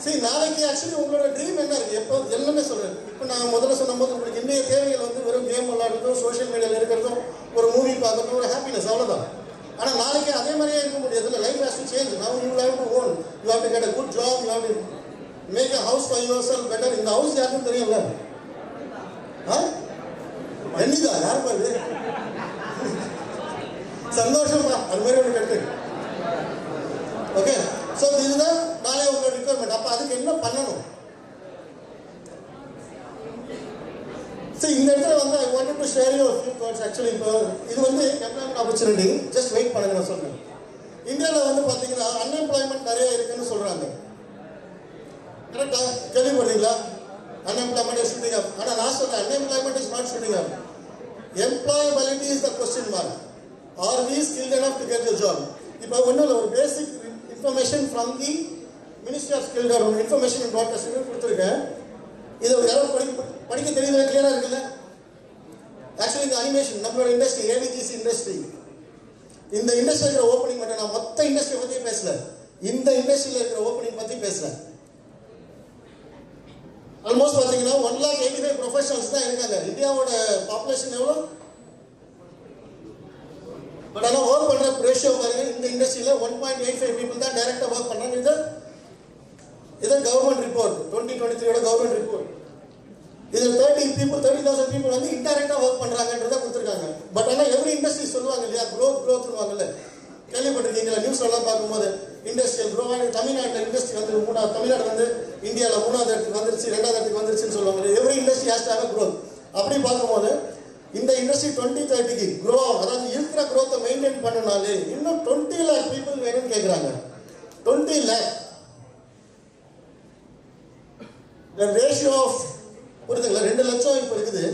சரி, நாளைக்கு ஆக்சுவலி உங்களோட ட்ரீம் என்ன இருக்குது? எப்போ எல்லாமே சொல்கிறேன். இப்போ நான் முதல்ல சொன்னபோது உங்களுக்கு இன்னைய தேவைகள் வெறும் கேம் விளையாடுறதும், சோஷியல் மீடியாவில் இருக்கிறதும், ஒரு மூவி பார்க்கறதும், ஒரு ஹாப்பினஸ், அவ்வளோதான். ஆனால் நாளைக்கு அதே மாதிரியே இருக்க முடியாது. Life has to change. Now you have to own, you have to get a good job, you have to make a house for yourself better. இந்த ஹவுஸ் யாருக்கும் தெரியும்ல? என்னதான் யார் பாரு சந்தோஷமா அது மாதிரி ஒன்று கட்டு. ஓகே, ஸோ இதுதான் நாளை உங்களோட ரிக்வயர்மெண்ட். அப்போ அதுக்கு என்ன பண்ணணும்? சரி, இந்த இடத்துல I wanted to share you few thoughts. Actually இப்போ இது எம்ப்ளாய்மெண்ட் ஆப்பர்ச்சுனிட்டி. ஜஸ்ட் வெயிட் பண்ணுங்க, நான் சொல்றேன். இந்தியாவில் பார்த்தீங்கன்னா அன்எம்ப்ளாய்மெண்ட் நிறைய இருக்குன்னு சொல்றாங்க. கரெக்டா? கேள்விப்படுறீங்களா? Unemployment unemployment is not shooting up. Employability is the question mark. Are we skilled enough to get the job? இப்போ ஒன்றும் இல்லை, ஒரு basic information from the ministry of skill development information and broadcasting கொடுத்துருக்கேன். இதை யாரும் படிக்க தெரியல, கிளியராக இருக்குல்ல? ஆக்சுவலி இந்த அனிமேஷன் நம்மளோட இண்டஸ்ட்ரி, ஏவிஜிசி இண்டஸ்ட்ரி, இந்த இண்டஸ்ட்ரியில் இருக்கிற ஓப்பனிங் மட்டும், நான் மொத்த இண்டஸ்ட்ரியை பற்றி பேசல, இந்த இண்டஸ்ட்ரியில் இருக்கிற ஓப்பனிங் பற்றி பேசுகிறேன். ஆல்மோஸ்ட் பார்த்தீங்கன்னா 1,85,000 ப்ரொஃபஷனல்ஸ் தான் இருக்காங்க. இந்தியாவோட பாப்புலேஷன் எவ்வளோ? பட் ஆனால் ஒர்க் பண்ணுற ரேஷியோ பாருங்க, இந்த இண்டஸ்ட்ரியில் 1.85 பீப்புள் தான் டைரக்டாக ஒர்க் பண்ணுறாங்க. இது கவர்மெண்ட் ரிப்போர்ட், 2023 கவர்மெண்ட் ரிப்போர்ட். இதில் 30,000 பீப்புள் வந்து இன்டைரக்டாக ஒர்க் பண்ணுறாங்கன்றதை கொடுத்துருக்காங்க. பட் ஆனால் எவ்ரி இண்டஸ்ட்ரி சொல்லுவாங்க இல்லையா, க்ரோத்னுவாங்கல்ல, கேள்விப்பட்டிருக்கீங்களா? நியூஸ்லாம் பார்க்கும்போது இண்டஸ்ட்ரியல் க்ரோ, தமிழ்நாட்டில் இண்டஸ்ட்ரி வந்து தமிழ்நாடு வந்து இந்தியாவில் 3வது இடத்துக்கு வந்துருச்சு, 2வது இடத்துக்கு வந்துருச்சுன்னு சொல்லுவாங்க. Every industry has to have growth. அப்படி பார்க்கும்போது இந்த இண்டஸ்ட்ரி 2030க்கு க்ரோ, அதாவது இருக்கிற க்ரோத்தை மெயின்டைன் பண்ணனாலே இன்னும் 20 lakh பீப்புள் வேணும்னு கேட்குறாங்க. 20 lakh ரேஷியோ ஆஃப், புரியுதுங்களா? 2 லட்சம் இப்போ இருக்குது.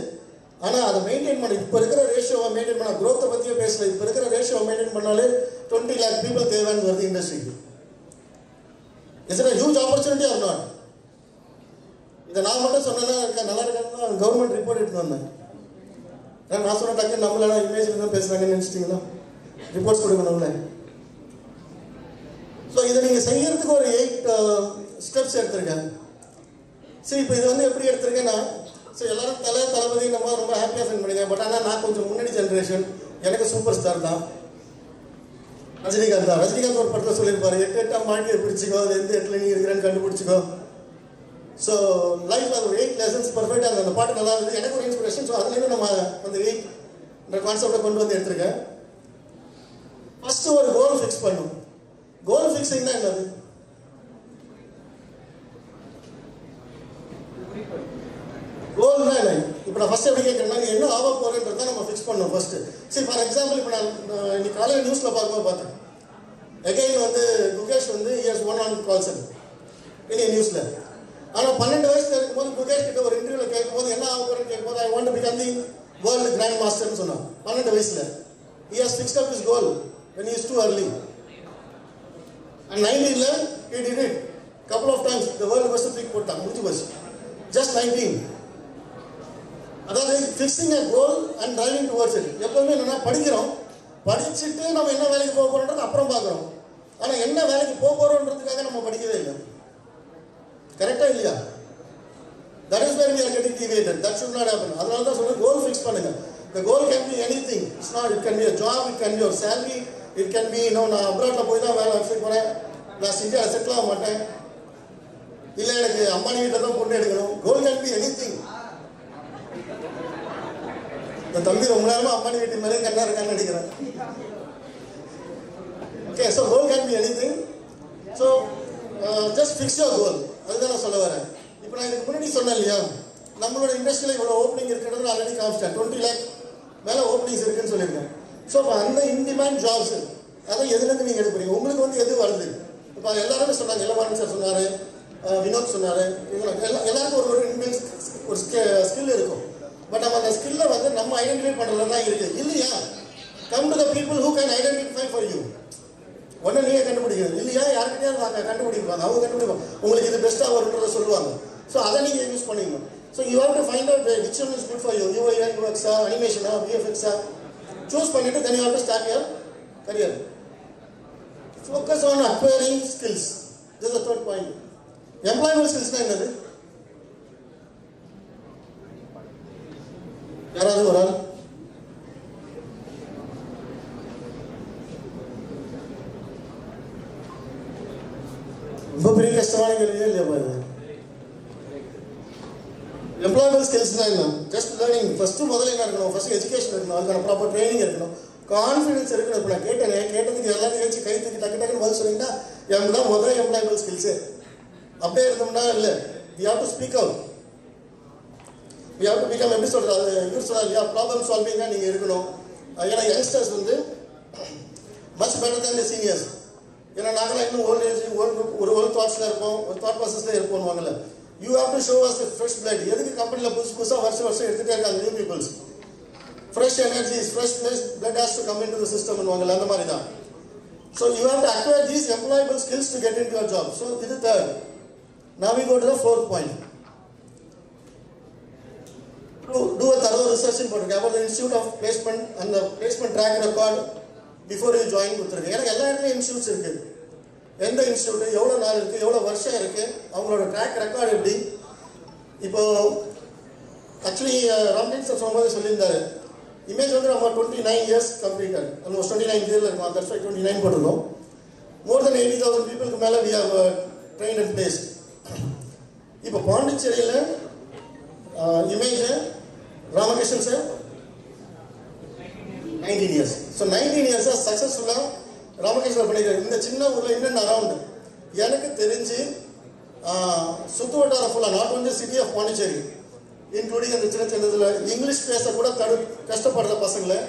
ஆனால் அதை மெயின்டைன் பண்ண, இப்போ இருக்கிற ரேஷியோவை மெயின்டைன் பண்ண, க்ரோத்தை பற்றியே பேசல, இப்போ இருக்கிற ரேஷியோவை மெயின்டைன் பண்ணாலே 20 lakh பீப்புள் தேவைன்னு வருது இண்டஸ்ட்ரிக்கு. Is it a huge opportunity or not? இதை நான் மட்டும் சொன்னேன்னா நல்லா இருக்காதுன்னா கவர்மெண்ட் ரிப்போர்ட் எடுத்து வந்தேன். நான் சொன்ன டக்கு நம்மளால இமேஜில் தான் பேசுகிறாங்கன்னு நினச்சிட்டிங்களா? ரிப்போர்ட்ஸ் கொடுக்கணும்ல. ஸோ இதை நீங்கள் செய்யறதுக்கு ஒரு 8 ஸ்டெப்ஸ் எடுத்திருக்கேன். சரி, இப்போ இது வந்து எப்படி எடுத்திருக்கேன்னா, ஸோ எல்லாரும் தளபதி நம்ம ரொம்ப ஹாப்பியாக ஃபீல் பண்ணிங்க. பட் ஆனால் நான் கொஞ்சம் முன்னாடி ஜென்ரேஷன், எனக்கு சூப்பர் ஸ்டார் தான் ரஜினிகாந்த் தான். ரஜினிகாந்த் ஒரு படத்தில் சொல்லியிருப்பாரு, 8 மாட்டியை பிடிச்சிக்கோ, அது எந்த 8ல நீ இருக்கிறேன்னு கண்டுபிடிச்சிக்கோ. ஸோ லைஃப்பில் அது ஒரு 8 lessons பர்ஃபெக்டாக இருந்தது. அந்த பாட்டு நல்லா இருந்தது, எனக்கு ஒரு இன்ஸ்பிரேஷன். ஸோ அதுலேருந்து நம்ம அந்த 8 கான்செப்டை கொண்டு வந்து எடுத்திருக்கேன். ஃபஸ்ட்டு ஒரு கோல் ஃபிக்ஸ் பண்ணும். கோல் ஃபிக்ஸிங் தான் என்னது? கோல்னா என்ன? இப்போ நான் ஃபஸ்ட் எப்படி கேட்குறேன்னா, நீ என்ன ஆக போகிறேன்றதை நம்ம ஃபிக்ஸ் பண்ணணும் ஃபஸ்ட்டு. சரி, ஃபார் எக்ஸாம்பிள் இப்போ நான் இன்னைக்கு காலையில் நியூஸில் பார்க்கும்போது பார்த்தேன், எகைன் வந்து குகேஷ் வந்து இயர்ஸ் 1 on calls இனி நியூஸில். ஆனால் 12 வயசுல இருக்கும்போது குகேஷ் கிட்ட ஒரு இன்டர்வியூவில் கேட்கும்போது என்ன ஆக போகிறேன்னு கேட்கும்போது, I want to become the world grand மாஸ்டர்னு சொன்னான். 12 வயசில் he has fixed up his goal when he is too early. And 19ல he did it couple of times. the world first pick போட்டான், முடிச்சு போச்சு. just 19. அதாவது fixing a goal and driving towards it. எப்பவுமே என்னன்னா, படிக்கிறோம், படிச்சுட்டு நம்ம என்ன வேலைக்கு போக போகிறோன்றது அப்புறம் பார்க்குறோம். ஆனால் என்ன வேலைக்கு போக போகிறோன்றதுக்காக நம்ம படிக்கவே இல்லை. கரெக்டாக இல்லையா? That is where we are getting deviated. That should not happen. அதனால தான் சொல்லுங்கள், கோல் ஃபிக்ஸ் பண்ணுங்க. The goal can be anything. It's not, it can be a job, it can be ஒரு சேலரி, இட் கேன் பி நான் அப்ராட்ல போய் தான் வேலை வெப்சைட் போகிறேன், நான் இந்தியாவில் செட்டில் ஆக மாட்டேன், இல்லை எனக்கு அம்மானி வீட்டில் தான் பொண்ணு எடுக்கணும். கோல் கேன் பி எனிதிங். இந்த தம்பி ரொம்ப நேரமாக அம்மானி வீட்டு மேலே கண்ணா இருக்கான்னு நினைக்கிறேன். Okay, so goal can be anything. So just fix your goal. அதுதான் நான் சொல்ல வரேன். இப்போ நான் இதுக்கு முன்னாடி சொன்னேன் இல்லையா, நம்மளோட இண்டஸ்ட்ரியில் இவ்வளோ ஓப்பனிங் இருக்கிறது ஆல்ரெடி காமிச்சிட்டேன். 20 lakh மேலே ஓப்பனிங்ஸ் இருக்குன்னு சொல்லியிருக்கேன். ஸோ இப்போ அந்த இன்டிமேண்ட் ஜாப்ஸ் அதை எதுலேருந்து நீங்கள் எடுக்கிறீங்க? உங்களுக்கு வந்து எது வருது? இப்போ எல்லாருமே சொன்னாங்க, இளமாறன் சார் சொன்னார், வினோத் சொன்னார், எல்லாருக்கும் ஒரு ஒரு ஸ்கில் இருக்கும். பட் நம்ம அந்த ஸ்கில்லை வந்து நம்ம ஐடென்டிஃபை பண்ணுறது தான் இருக்குது இல்லையா? Come to the people who can identify for you. ஒன்று நீங்கள் கண்டுபிடிக்கிறது இல்லையா, யாருக்கிட்டே வாங்க கண்டுபிடிப்பாங்க, அவங்க கண்டுபிடிப்பாங்க, உங்களுக்கு இது பெஸ்ட்டாக வருன்றதை சொல்லுவாங்க. ஸோ அதை நீங்கள் யூஸ் பண்ணிக்கணும். So you have to find out which one is good for you. UI யூஎக்ஸா, அனிமேஷனா, விஎஃப்எக்ஸா சூஸ் பண்ணிவிட்டு then you have to start your career. Focus on acquiring skills. This is the third point. Employable ஸ்கில்ஸ்னால் என்னது? யாராவது ஒரு ஆள்? ரொம்ப பெரிய கஷ்டமான கேள்வியே இல்லையா பாருங்க. எம்ப்ளாயபிள் ஸ்கில்ஸ்னா என்ன? Just learning. ஃபஸ்ட்டு முதல்ல என்ன இருக்கணும்? ஃபஸ்ட்டு எஜுகேஷன் இருக்கணும், அதுக்கான ப்ராப்பர் ட்ரைனிங் இருக்கணும், கான்ஃபிடன்ஸ் இருக்கணும். இப்போ நான் கேட்டதுக்கு எல்லாத்தையும் வச்சு கை தூக்கி டக்கு டக்குன்னு பதில் சொன்னீங்கன்னா எனக்கு தான் முதல் எம்ப்ளாயபிள் ஸ்கில்ஸு. அப்படியே இருந்தோம்னா இல்லை, we have to speak out, we have to become, எப்படி சொல்கிறது, அது யூஸ் சொல்லலாம் இல்லையா, ப்ராப்ளம் சால்விங்காக நீங்கள் இருக்கணும். ஏன்னா யங்ஸ்டர்ஸ் வந்து மச் பெட்டர் தேன் தி சீனியர்ஸ். ஏன்னா நாங்களாம் இன்னும் ஓல்ட் ஏஜ் ஒரு தாட்ஸில் இருப்போம், ஒரு தாட் ப்ராசஸில் இருப்போம். வாங்கல you have to show us the fresh blood. எதுக்கு கம்பெனில புதுசா வருஷம் எடுத்துட்டே இருக்காங்க new peoples. Fresh energies, fresh blood has to come into the system ன்னுவாங்கல அந்த மாதிரி தான். So you have to acquire these employable skills to get into your job. So this is third. Now we go to the fourth point. Do a thorough research about the Institute of Placement and the placement track record before you join கொடுத்துருங்க. ஏன்னா எல்லா இடத்துலையும் institutes இருக்கு. எந்த institute எவ்வளோ நாள் இருக்கு, எவ்வளோ வருஷம் இருக்கு, அவங்களோட ட்ராக் ரெக்கார்டு எப்படி. இப்போ ஆக்சுவலி ராம்தீன் சார் சொல்லும்போது சொல்லியிருந்தாரு, இமேஜ் வந்து நம்ம 29 years கம்ப்ளீட்டட், ஆல்மோஸ்ட் 29 years இருக்கும். தட்ஸ் வை 29 போட்டிருக்கோம். மோர் தென் 80,000 பீப்புளுக்கு மேலே we have train and placed. இப்போ பாண்டிச்சேரியில் Image Ramakrishnan sir 19 years. So 19 years சக்ஸஸ்ஃபுல்லாக ராமகிருஷ்ணன் பண்ணிக்கிறார். இந்த சின்ன ஊரில் இன்னும் அரவுண்டு எனக்கு தெரிஞ்சு சுற்று வட்டாரம் ஃபுல்லாக not only city of Pondicherry including அந்த சின்ன சின்னதில் இங்கிலீஷ் பேச கூட கஷ்டப்படுற பசங்களை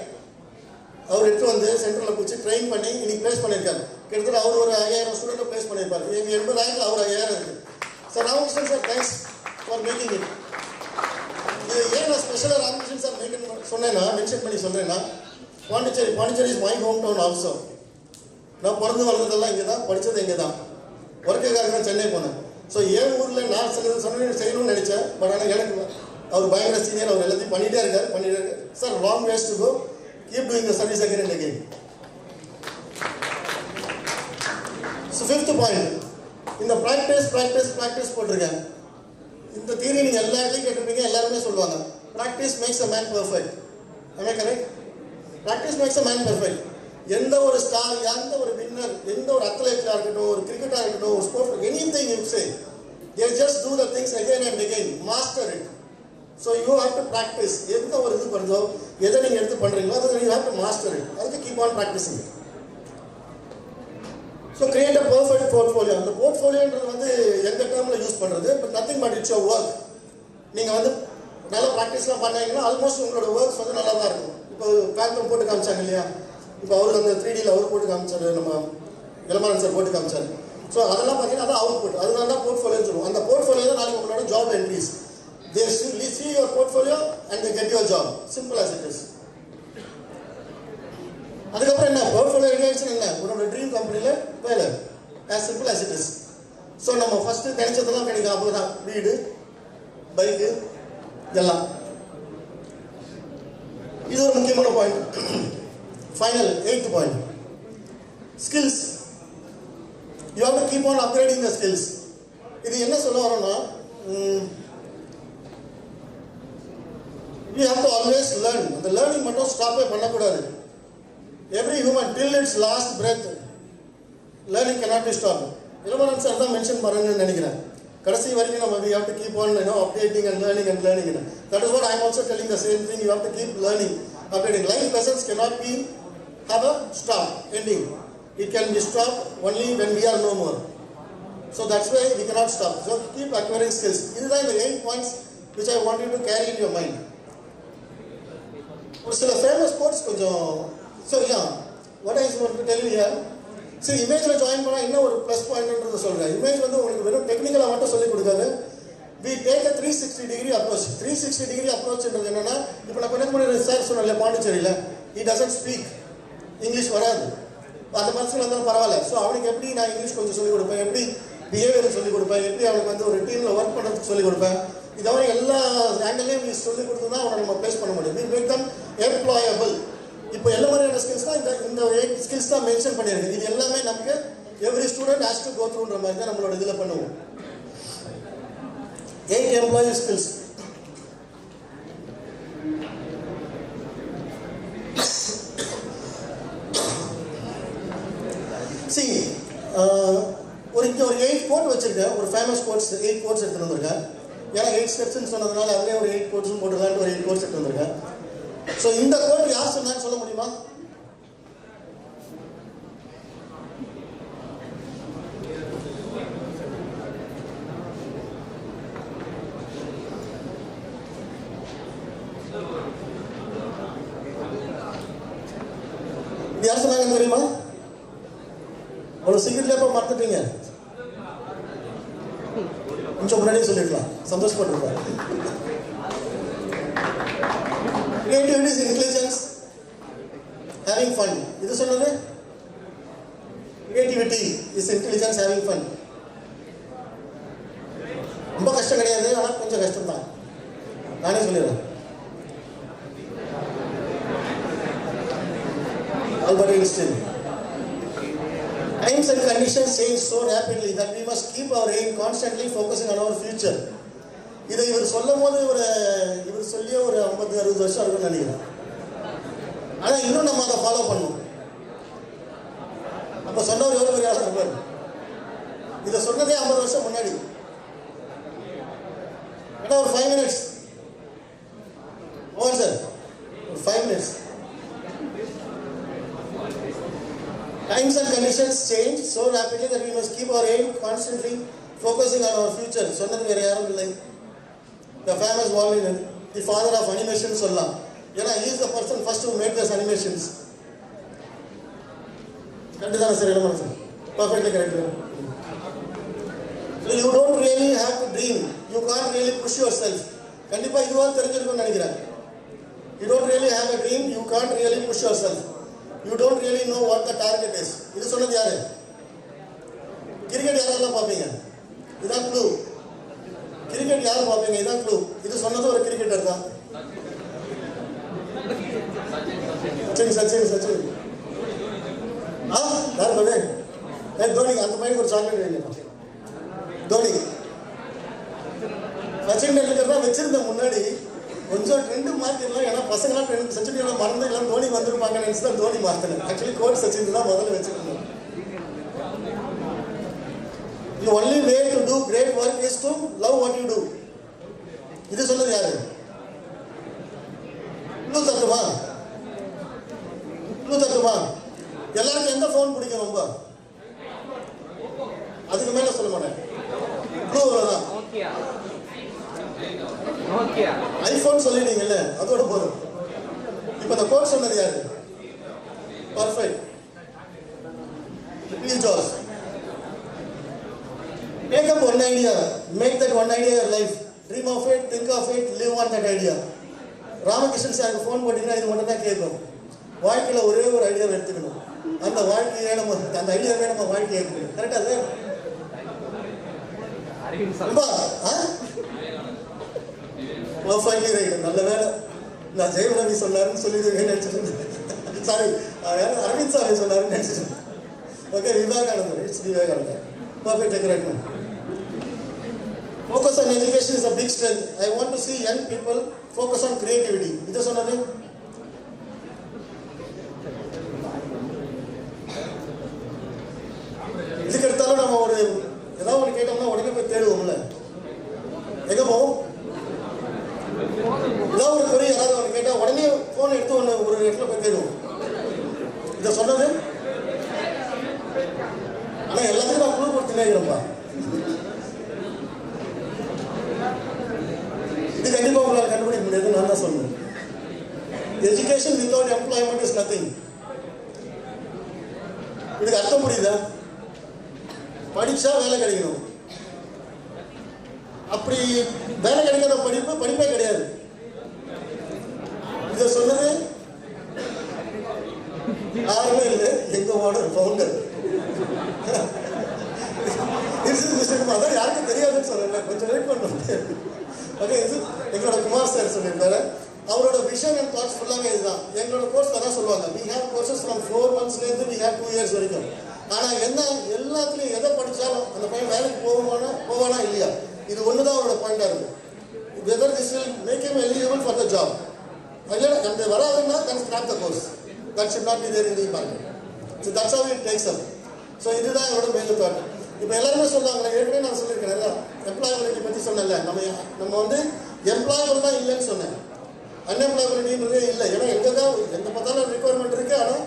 அவர் எடுத்து வந்து சென்டரில் பிடிச்சி ட்ரெயின் பண்ணி இன்னைக்கு பிளேஸ் பண்ணியிருக்காரு. கிட்டத்தட்ட அவர் ஒரு 5000 ஸ்டூடெண்ட்டை பிளேஸ் பண்ணியிருப்பார். எங்கள் 80,000 அவர் 5000 இருக்குது. Sir Ramakrishnan sir thanks for making it. இது ஏன் நான் ஸ்பெஷலாக ராமகிருஷ்ணன் சார் மென்ஷன் பண்ணி சொல்கிறேன்னா, Pondicherry is my home town also. நான் பிறந்து வளர்ந்ததெல்லாம் இங்கே தான், படித்தது இங்கே தான். ஒர்க்குக்காக தான் சென்னை போனேன். ஸோ என் ஊரில் நான் செய்யணும்னு நினச்சேன். பட் ஆனால் எனக்கு அவர் பயங்கர சீனியர், அவர் எல்லாத்தையும் பண்ணிகிட்டே இருக்கார். Sir long ways to go, keep doing the service again and again. So fifth point, இந்த ப்ராக்டிஸ் போட்டிருக்கேன். இந்த தியரி நீங்கள் எல்லா இடத்தையும் கேட்டிருப்பீங்க, எல்லாருமே சொல்லுவாங்க practice makes a man perfect. am I correct? Practice makes a man perfect. எந்த ஒரு ஸ்டார், எந்த ஒரு வின்னர், எந்த ஒரு அத்லெட்டாக இருக்கட்டும், ஒரு கிரிக்கெட்டாக இருக்கட்டும், ஒரு sports, anything you say, they just do the things again and again, master it. So you have to practice. எந்த ஒரு இது பண்ணுறதோ, எதை நீங்கள் எடுத்து பண்ணுறீங்களோ அதை you have to master it. அதுக்கு keep on practicing it. So create a perfect portfolio. அந்த போர்ட்ஃபோலியோன்றது வந்து எந்த டேர்மில் யூஸ் பண்ணுறது, but nothing but it's your work. நீங்கள் வந்து நல்லா ப்ராக்டிஸ்லாம் பண்ணீங்கன்னா ஆல்மோஸ்ட் உங்களோட ஒர்க்ஸ் வந்து நல்லா தான் இருக்கும். இப்போ பேங்கம் போட்டு காமிச்சாங்க இல்லையா, இப்போ அவர் அந்த 3Dயில் அவர் போட்டு காமிச்சார், நம்ம இளமாறன் சார் போட்டு காமிச்சார். ஸோ அதெல்லாம் பார்த்தீங்கன்னா அது அவுட் புட், அதனால தான் போர்ட்ஃபோலியோன்னு சொல்லுவோம். அந்த போர்ட்ஃபோலியோ தான் நாளைக்கு உங்களோட job entries. They see your portfolio and they get your job. Simple as it is. அதுக்கப்புறம் என்ன, போர்ட்ஃபோலியோ ரெடி ஆயிடுச்சுன்னு என்ன, உங்களோட ட்ரீம் கம்பெனியில் வேலை. as simple as it is. So நம்ம ஃபஸ்ட்டு கிடைச்சதெல்லாம் கிடைக்கும். அப்போ தான் வீடு, பைக்கு எல்லாம். இது ஒரு முக்கியமான point. Final 8th point, skills. You have to keep on upgrading the skills. இது என்ன சொல்ல வரோம்னா, you have to always learn. அந்த லேர்னிங் மட்டும் ஸ்டாப்பே பண்ணக்கூடாது. Every human till it's last breath learning cannot be stopped. Ilamaran sir தான் மென்ஷன் பண்ணுறேன்னு நினைக்கிறேன். கடைசி வரைக்கும் நம்ம we have to keep on updating and learning. That is what I am also telling the same thing. You have to keep learning, updating. Life lessons cannot have a stop, ending. It can be stopped only when we are no more. So that's why we cannot stop. So keep acquiring skills. These are the 8 points which I want you to carry in your mind. ஒரு சில famous quotes கொஞ்சம். So what I want to tell you here, சரி இமேஜில் join பண்ணால் என்ன ஒரு plus பாயிண்ட்ன்றதை சொல்கிறேன். Image வந்து உங்களுக்கு வெறும் டெக்னிக்கலாக மட்டும் சொல்லிக் கொடுக்காது. We take 360 degree approach. 360 degree அப்ரோச்ன்றது என்னன்னா, இப்போ நான் கொஞ்சம் முன்னாடி சார் சொன்னேன் பாண்டிச்சேரியில், he doesn't speak இங்கிலீஷ் வராது. அந்த மனசில் வந்தாலும் பரவாயில்ல. ஸோ அவனுக்கு எப்படி நான் இங்கிலீஷ் கொஞ்சம் சொல்லிக் கொடுப்பேன், எப்படி பிஹேவியர் சொல்லிக் கொடுப்பேன், எப்படி அவனுக்கு வந்து ஒரு டீமில் ஒர்க் பண்ணுறதுக்கு சொல்லிக் கொடுப்பேன். இதவரை எல்லா ஆங்கிலையும் சொல்லிக் கொடுத்து தான் அவனை நம்ம பேஸ் பண்ண முடியும். We make them employable. இப்போ எல்லா மாதிரியான ஸ்கில்ஸ் தான் இந்த 8 ஸ்கில்ஸ் தான் மென்ஷன் பண்ணியிருக்கு. இது எல்லாமே நமக்கு every student has to go த்ரூன்ற மாதிரி தான் நம்மளோட இதில் பண்ணுவோம். 8 எம்ப்ளாயி ஸ்கில்ஸ். சி ஒரு 8 கோட் வச்சிருக்கேன். ஒரு ஃபேமஸ் கோட்ஸ் 8 கோட்ஸ் எடுத்துகிட்டு வந்திருக்கேன். ஏன்னா 8 ஸ்டெப்ஸ்ன்னு சொன்னதுனால அதிலே ஒரு 8 கோட்ஸும் போட்டுக்கலான்ட்டு ஒரு 8 கோட்ஸ் எடுத்து வந்திருக்கேன். ஸோ இந்த கோட் யார் சொன்னான்னு சொல்ல முடியுமா? இது யார் சொன்னாங்கன்னு தெரியுமா? ஒரு சீக்கிரட்லேயே போய் மறந்துட்டீங்க. கொஞ்சம் முன்னாடியே சொல்லிடலாம், சந்தோஷப்பட்டிருப்பார். Creativity is intelligence, having fun. இது சொன்னது creativity is intelligence, having fun. ரொம்ப கஷ்டம் கிடையாது, ஆனால் கொஞ்சம் கஷ்டம் தான். நானே சொல்லிடுறேன். Albert Einstein. Times and conditions change so rapidly that we must keep our aim constantly focusing on our future. இதை இவர் சொல்லும் போது இவர் சொல்லியே ஒரு 50-60 வருஷம் இருக்குன்னு நினைக்கிறேன். ஆனால் இன்னும் நம்ம அதை ஃபாலோ பண்ணுவோம். அப்போ சொன்னவர் எவ்வளோ பெரிய ஆளாக இருப்பார். இதை சொன்னதே 50 வருஷம் முன்னாடி. ஏன்னா ஒரு 5 minutes ஓவர் சார், ஒரு 5 minutes. Times and conditions change so rapidly that we must keep our aim constantly focusing on our future. சொன்னது வேற யாரும் இல்லை. The famous Walt, the father of animation சொல்லலாம். ஏன்னா he is the person first who made those animations. Correct தானே sir? என்ன sir? Perfectly correct. So you don't really have to dream. You can't really push yourself. கண்டிப்பா இதுவா தெரிஞ்சிருக்கும்னு நினைக்கிறேன். You don't really have a dream. You can't really push yourself. You don't really know what the target is. இது சொன்னது யாரு? Cricket யாரெல்லாம் பார்ப்பீங்க? இதான் க்ளூ. கிரிக்கெட் யாரும் பார்ப்பீங்க? இதான் க்ளூ. இது சொன்னது ஒரு கிரிக்கெட்டர் தான். சச்சின். யார் பண்ணு? தோனி. அந்த பையனுக்கு ஒரு சாக்லேட் வேணும். தோனி. சச்சின் டெண்டுல்கர் தான் வச்சிருந்தேன் முன்னாடி. கொஞ்சம் ட்ரெண்டு மாற்றிடலாம், ஏன்னா பசங்களாம் ட்ரெண்ட் சச்சின் எல்லாம் மறந்து எல்லாம் தோனி வந்துருப்பாங்க நினச்சி தான் தோனி மாற்றினேன். ஆக்சுவலி கோட் சச்சின் தான் முதல்ல வச்சுருந்தேன். The only way to do great work is to love what you do. இது சொன்னது யாரு? க்ளூ தட்டுமா? எல்லாருக்கும் எந்த ஃபோன் பிடிக்கும் ரொம்ப? அதுக்கு மேல சொல்ல மாட்டேன். க்ளூ அவ்வளோதான். ஐபோன் சொல்லிட்டீங்கல்ல, அதோட போதும். இப்போ இந்த கோட் சொன்னது யாரு? Perfect. Jazz. Make up one idea, make that one idea your life. Dream of it, think of it, live on that idea. Ramakrishnan சாருக்கு ஃபோன் போட்டிங்கன்னா இது மட்டும் தான் கேட்கும். வாழ்க்கையில் ஒரே ஒரு ஐடியாவை எடுத்துக்கணும். அந்த வாழ்க்கையை அந்த ஐடியாவே நம்ம வாழ்க்கையை எடுக்கணும். கரெக்டா சார்? Perfectly right. நல்ல வேலை நான் ஜெயலலிதா சொன்னாருன்னு சொல்லிடுவேன் நினைச்சிருந்தேன். சாரி, அரவிந்த் சாமி சொன்னாருன்னு நினைச்சிருந்தேன். Okay, Vivekanandar. It's Vivekanandar. Perfect, correct. Focus on education is a big strength. I want to see young people focus on creativity. இது சொன்னது இதுக்கு எடுத்தாலும் நம்ம ஒரு ஏதாவது ஒன்று கேட்டோம்னா உடனே போய் தேடுவோம்ல. எங்க போவோம்? ஏதாவது ஒரு பெரிய யாராவது ஒன்று கேட்டால் உடனே ஃபோன் எடுத்து ஒன்று ஒரு இடத்துல போய் தேடுவோம். இதை சொன்னது ஆனால் எல்லாத்தையும் நான் குழு கொடுத்துனே இருக்கிறேன்ப்பா. இது கண்டிப்பாக உங்களால் கண்டுபிடிக்க முடியாது, நான் தான் சொல்லுவேன். Education without employment is nothing. இதுக்கு அர்த்தம் புரியுதா? படிச்சா வேலை கிடைக்கணும். அப்படி வேலை கிடைக்காத படிப்பே கிடையாது. இதை சொன்னது யாருமே இல்லை, எங்களோட ஃபவுண்டர். அதான் யாருக்கும் தெரியாதுன்னு சொல்லல, கொஞ்சம் வெயிட் பண்ணணும். ஓகே, இது எங்களோட குமார் சார் சொல்லியிருக்காரு. அவரோட விஷன் அண்ட் தாட்ஸ் ஃபுல்லாகவே இதுதான். எங்களோட கோர்ஸில் தான் சொல்லுவாங்க, we have courses from 4 monthsலேருந்து we have 2 years வரைக்கும். ஆனால் என்ன எல்லாத்துலேயும் எதை படித்தாலும் அந்த பையன் வேலைக்கு போவானா இல்லையா, இது ஒன்று தான் அவரோட பாயிண்டாக இருக்குது. whether this will make him eligible for the job. இல்லை அந்த வராதுன்னா then scrap the course. That should not be there in the market. So that's how it takes up. So இதுதான் என்னோட மேஜர் தாட். இப்போ எல்லாருமே சொல்லுவாங்க, ஏற்கனவே நான் சொல்லியிருக்கேன் எம்ப்ளாயபிலிட்டி பற்றி சொன்னேன்ல. நம்ம வந்து எம்ப்ளாயபிள் தான் இல்லைன்னு சொன்னேன், அன்எம்ப்ளாயபிலிட்டின்றதே இல்லை. ஏன்னா எங்கே பார்த்தாலும் ரிக்குவயர்மெண்ட் இருக்குது, ஆனால்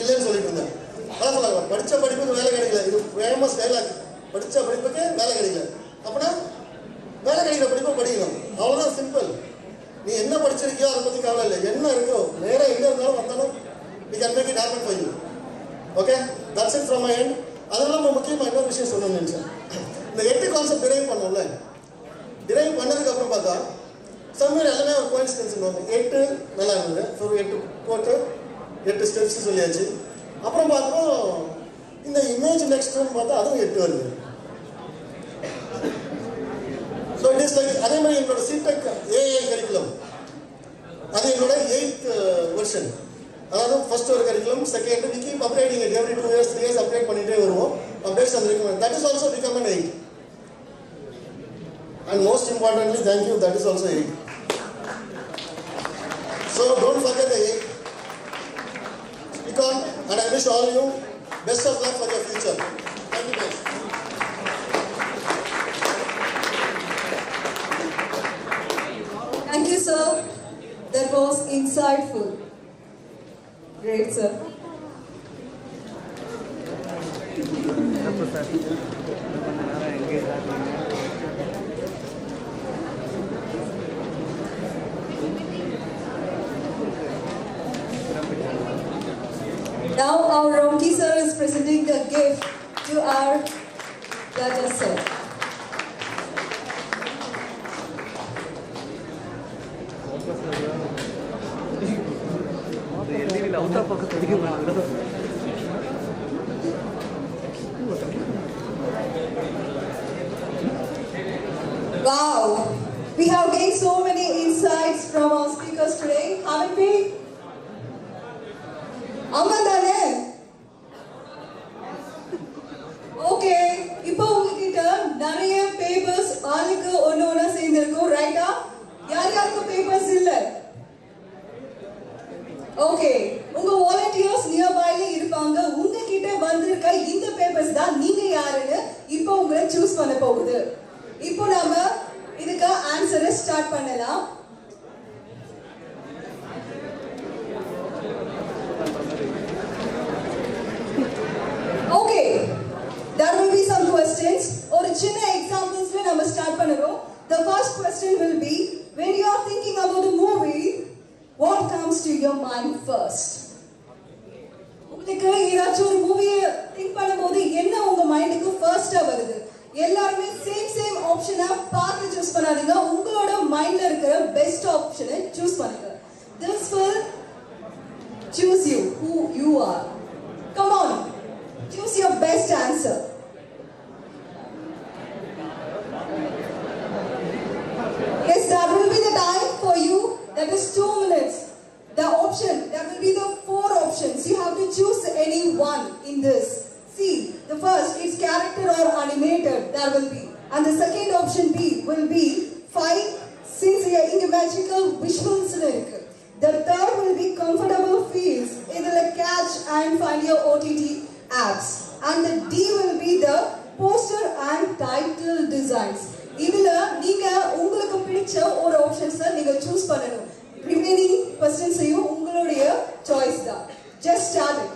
இல்லைன்னு சொல்லிட்டு இருந்தேன். அதான் சொல்லாங்க, படித்த படிப்புக்கு வேலை கிடைக்கல. இது ஃபேமஸ் டைலாக், படித்த படிப்புக்கு வேலை கிடைக்கல. அப்படின்னா வேலை கிடைக்கிற படிப்பை படிக்கணும், அவ்வளோதான் சிம்பிள். நீ என்ன படிச்சிருக்கியோ அதை பற்றி கவலை இல்லை, என்ன இருக்கோ நேராக எங்கே இருந்தாலும் வந்தாலும் we can make it happen for you. Okay, that's it from my end. அதெல்லாம் முக்கியமாக இன்னொரு விஷயம் சொல்லணும்னு நினச்சேன். இந்த 8 கான்செப்ட் டிரைவ் பண்ணோம்ல, டிரைவ் பண்ணதுக்கப்புறம் பார்த்தா சம்வேர் எல்லாமே ஒரு கோயின்சிடன்ஸ் சொல்லுவாங்க. 8 நல்லா இருந்தது. ஸோ 8 கோட்டு 8 ஸ்டெப்ஸ் சொல்லியாச்சு. அப்புறம் பார்த்தோம் இந்த imagiNXTன்னு பார்த்தா அதுவும் 8 வருது. ஸோ இட் இஸ் லைக் அதே மாதிரி என்னோட சிடெக் ஏஐ கரிக்குலம் அது என்னோட 8th வெர்ஷன். அதாவது ஃபர்ஸ்ட் ஒரு curriculum, second we keep upgrading it every 2 years 3 years update பண்ணிட்டே வருவோம். அப்டேட்ஸ் அந்த recommend that is also become an 8. And most importantly, thank you, that is also 8. So don't forget the 8. Speak on, and I wish all you best of luck for your future. Thank you guys. Thank you, sir. That was insightful. Great, sir. Now our Romki sir is presenting the gift to our judges, sir. Wow, we have gained so many insights from our speakers today, haven't we? Amandane. Okay, இப்போ உங்ககிட்ட நிறைய papers ஆளுக்கு ஒன்னொன்னா சேர்ந்திருக்கும், ரைட்டா? யாருக்கு papers இல்ல? Okay, உங்க வாலண்டியர்ஸ் நியர்பைல இருப்பாங்க. உங்ககிட்ட வந்திருக்க இந்த பேப்பர்ஸ் தான் நீங்க யாருன்னு இப்போ உங்களை சூஸ் பண்ண போகுது. இப்போ நாம இதுக்கு ஆன்சரை ஸ்டார்ட் பண்ணலாம். Okay, there will be some questions. ஒரு சின்ன எக்ஸாம்பிள்ஸ்ல நம்ம ஸ்டார்ட் பண்ணுறோம். The first question will be, when you are thinking about the movie, what comes to your mind first? உங்களுக்கு ஏதாச்சும் ஒரு மூவியை திங்க் பண்ணும்போது என்ன உங்க மைண்டுக்கு ஃபர்ஸ்டா வருது? எல்லாருமே சேம் ஆப்ஷனை பார்த்து சூஸ் பண்ணாதீங்க. உங்களோட மைண்ட்ல இருக்கிற பெஸ்ட் ஆப்ஷனை சூஸ் பண்ணுங்க. This will choose you, who you are. Come on, choose your best answer. Yes, that will be the time for you. That is 2 minutes. The option, that will be the 4 options. You have to choose any one in this. See, the first is character or animated. There will be. And the second option B will be 5 since we are in magical visuals. The third will be comfortable feels. It will catch and find your OTT apps. And the D will be the poster and title designs. இதுல நீங்க உங்களுக்கு பிடிச்ச ஒரு ஆப்ஷன்ஸை நீங்க choose பண்ணணும். Remaining क्वेश्चंसையும் உங்களுடைய choice தான். Just start it.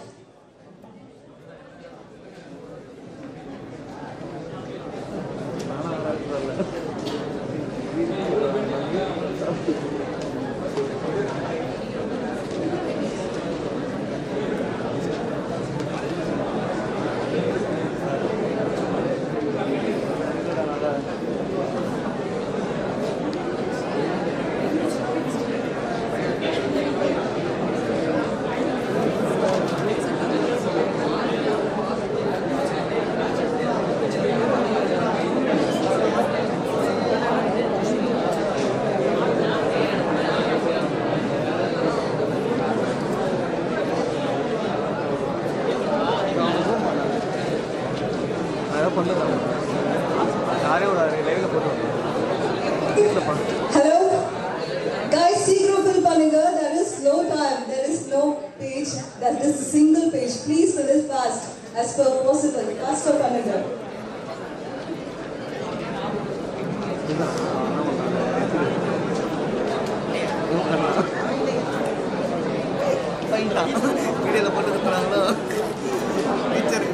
Hello, guys. Secret fill பண்ணுங்க. There is no time. There is no page. That is a single page. Please fill it fast as per possible. Faster பண்ணுங்க. வீடியோல போட்டு போறாங்களோ teacher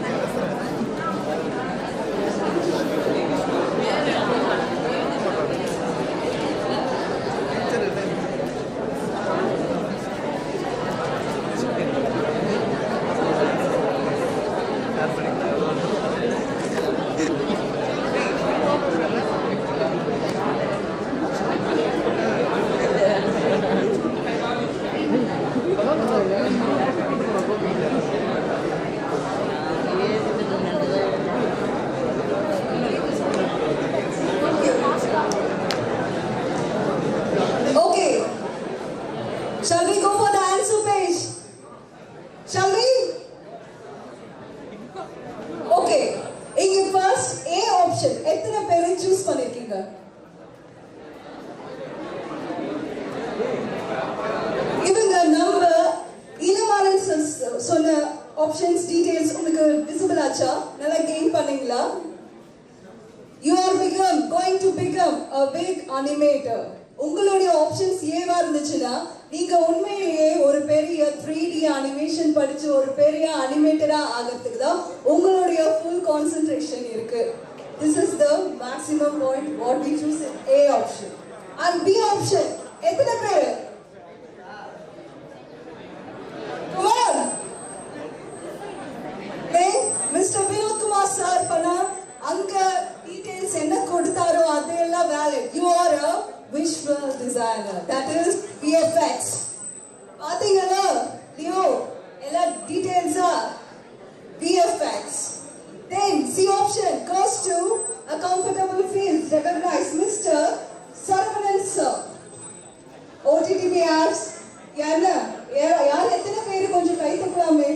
Okay. இங்க first A option எத்தனை பேர் choose பண்ணிருக்கீங்க? இவங்க நம்ம இளமாறன் சொன்ன options details உங்களுக்கு visible ஆச்சா? நல்லா gain பண்ணீங்களா? You are going to become a big animator. உங்களுடைய ஆப்ஷன்ஸ் ஏவா இருந்துச்சுன்னா நீங்க உண்மையிலேயே ஒரு பெரிய 3D அனிமேஷன் படிச்சு ஒரு பெரிய அனிமேட்டரா ஆகிறதுக்கு தான் உங்களுடைய full concentration இருக்கு. This is the maximum point what we choose in A option. And B option எத்தனை பேர்? Come on. Mr. Vinod Kumar sir பண்ணா அங்க details என்ன கொடுத்தாரோ அதெல்லாம் valid. You are a visual designer, that is VFX. பாத்தீங்களா Leo எல்லா details are VFX. Then C option goes to a comfortable field. Recognize Mr. Saravanan sir. OTTP apps யார் எத்தனை பேர் கொஞ்சம் கை தட்டலாமே?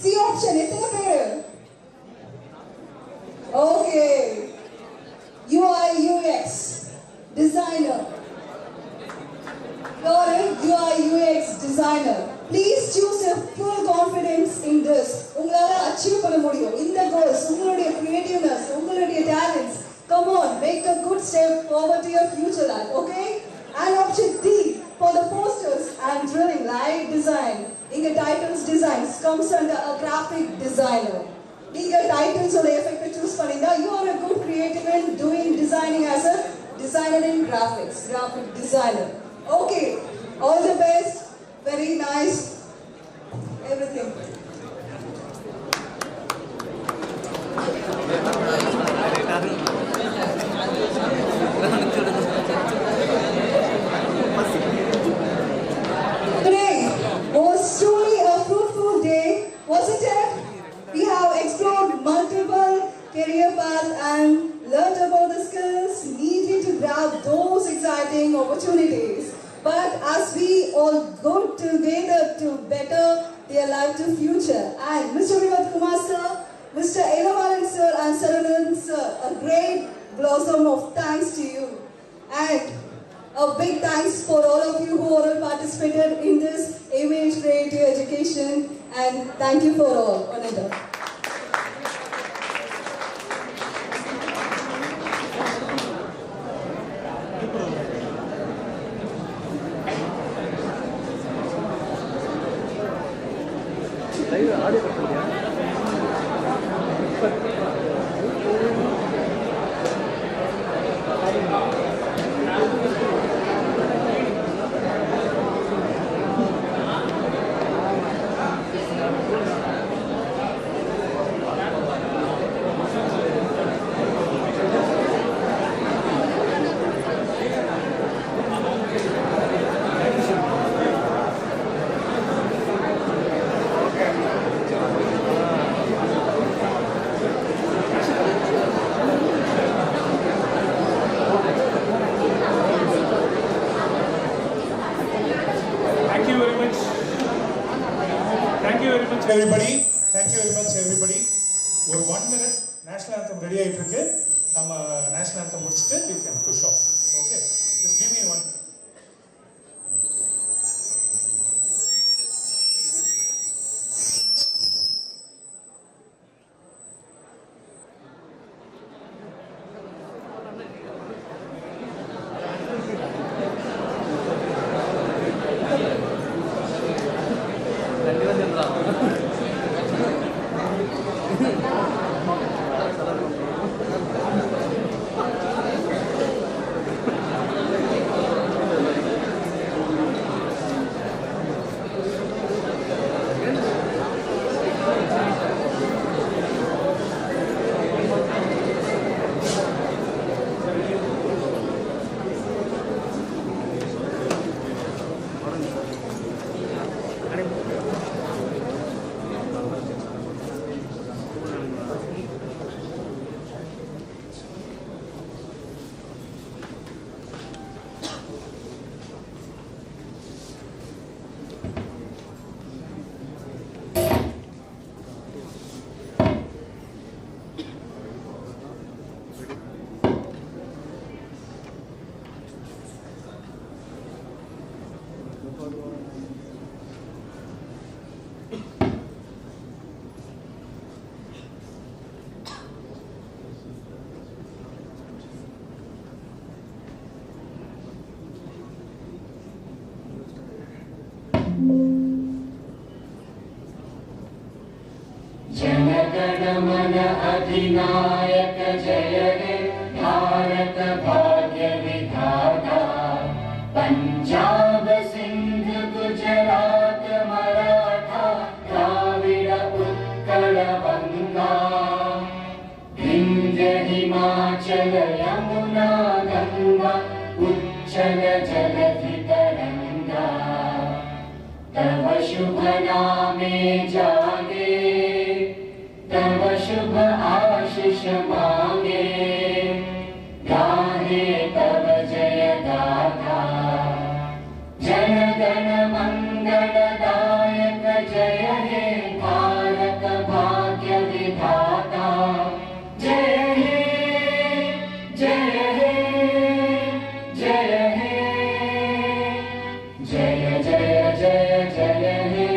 C option எத்தனை பேர்? Okay. UI UX designer. You're a UI UX designer. Please choose a full confidence in this. உங்களால achieve பண்ண முடியும். இந்த goals, உங்களுடைய creativeness, உங்களுடைய talents. Come on, make a good step forward to your future life, okay? And option D for the posters and drilling light design. Inga titles designs comes under a graphic designer. நீங்க titles ஓட effect choose பண்ணீங்கன்னா you are a good creative in doing designing as a designer in graphics, graphic designer. Okay, all the best, very nice, everything. Today was truly a fruitful day, wasn't it? We have explored multiple career paths and learned about the skills needed to grab those exciting opportunities. But as we all go together to better their life to future, and Mr. Vinod Kumar sir, Mr. Alumni sir and Saravanan sir, a great blossom of thanks to you. And a big thanks for all of you who all participated in this image creative education, and thank you for all. Another. Everybody, thank you very much everybody. ஒரு 1 minute national anthem ready ஆயிட்டு இருக்கு. நம்ம national anthem முடிச்சிட்டு we can push off. Okay, just give me 1 minute. Jana Gana Mana अधिनायक जय हे भारत भाग्य विधाता पंजाब सिंध गुजरात मराठा द्राविड़ उत्कल बंगा विंध्य हिमाचल यमुना गंगा उच्चल जलधि तरंगा तव शुभ नामे जागे तव शुभ आशीष मांगे गाहे तव जय गाथा जन गण मंगलदायक जय हे भारत भाग्य विधाता जय हे जय हे जय हे जय जय जय जय हे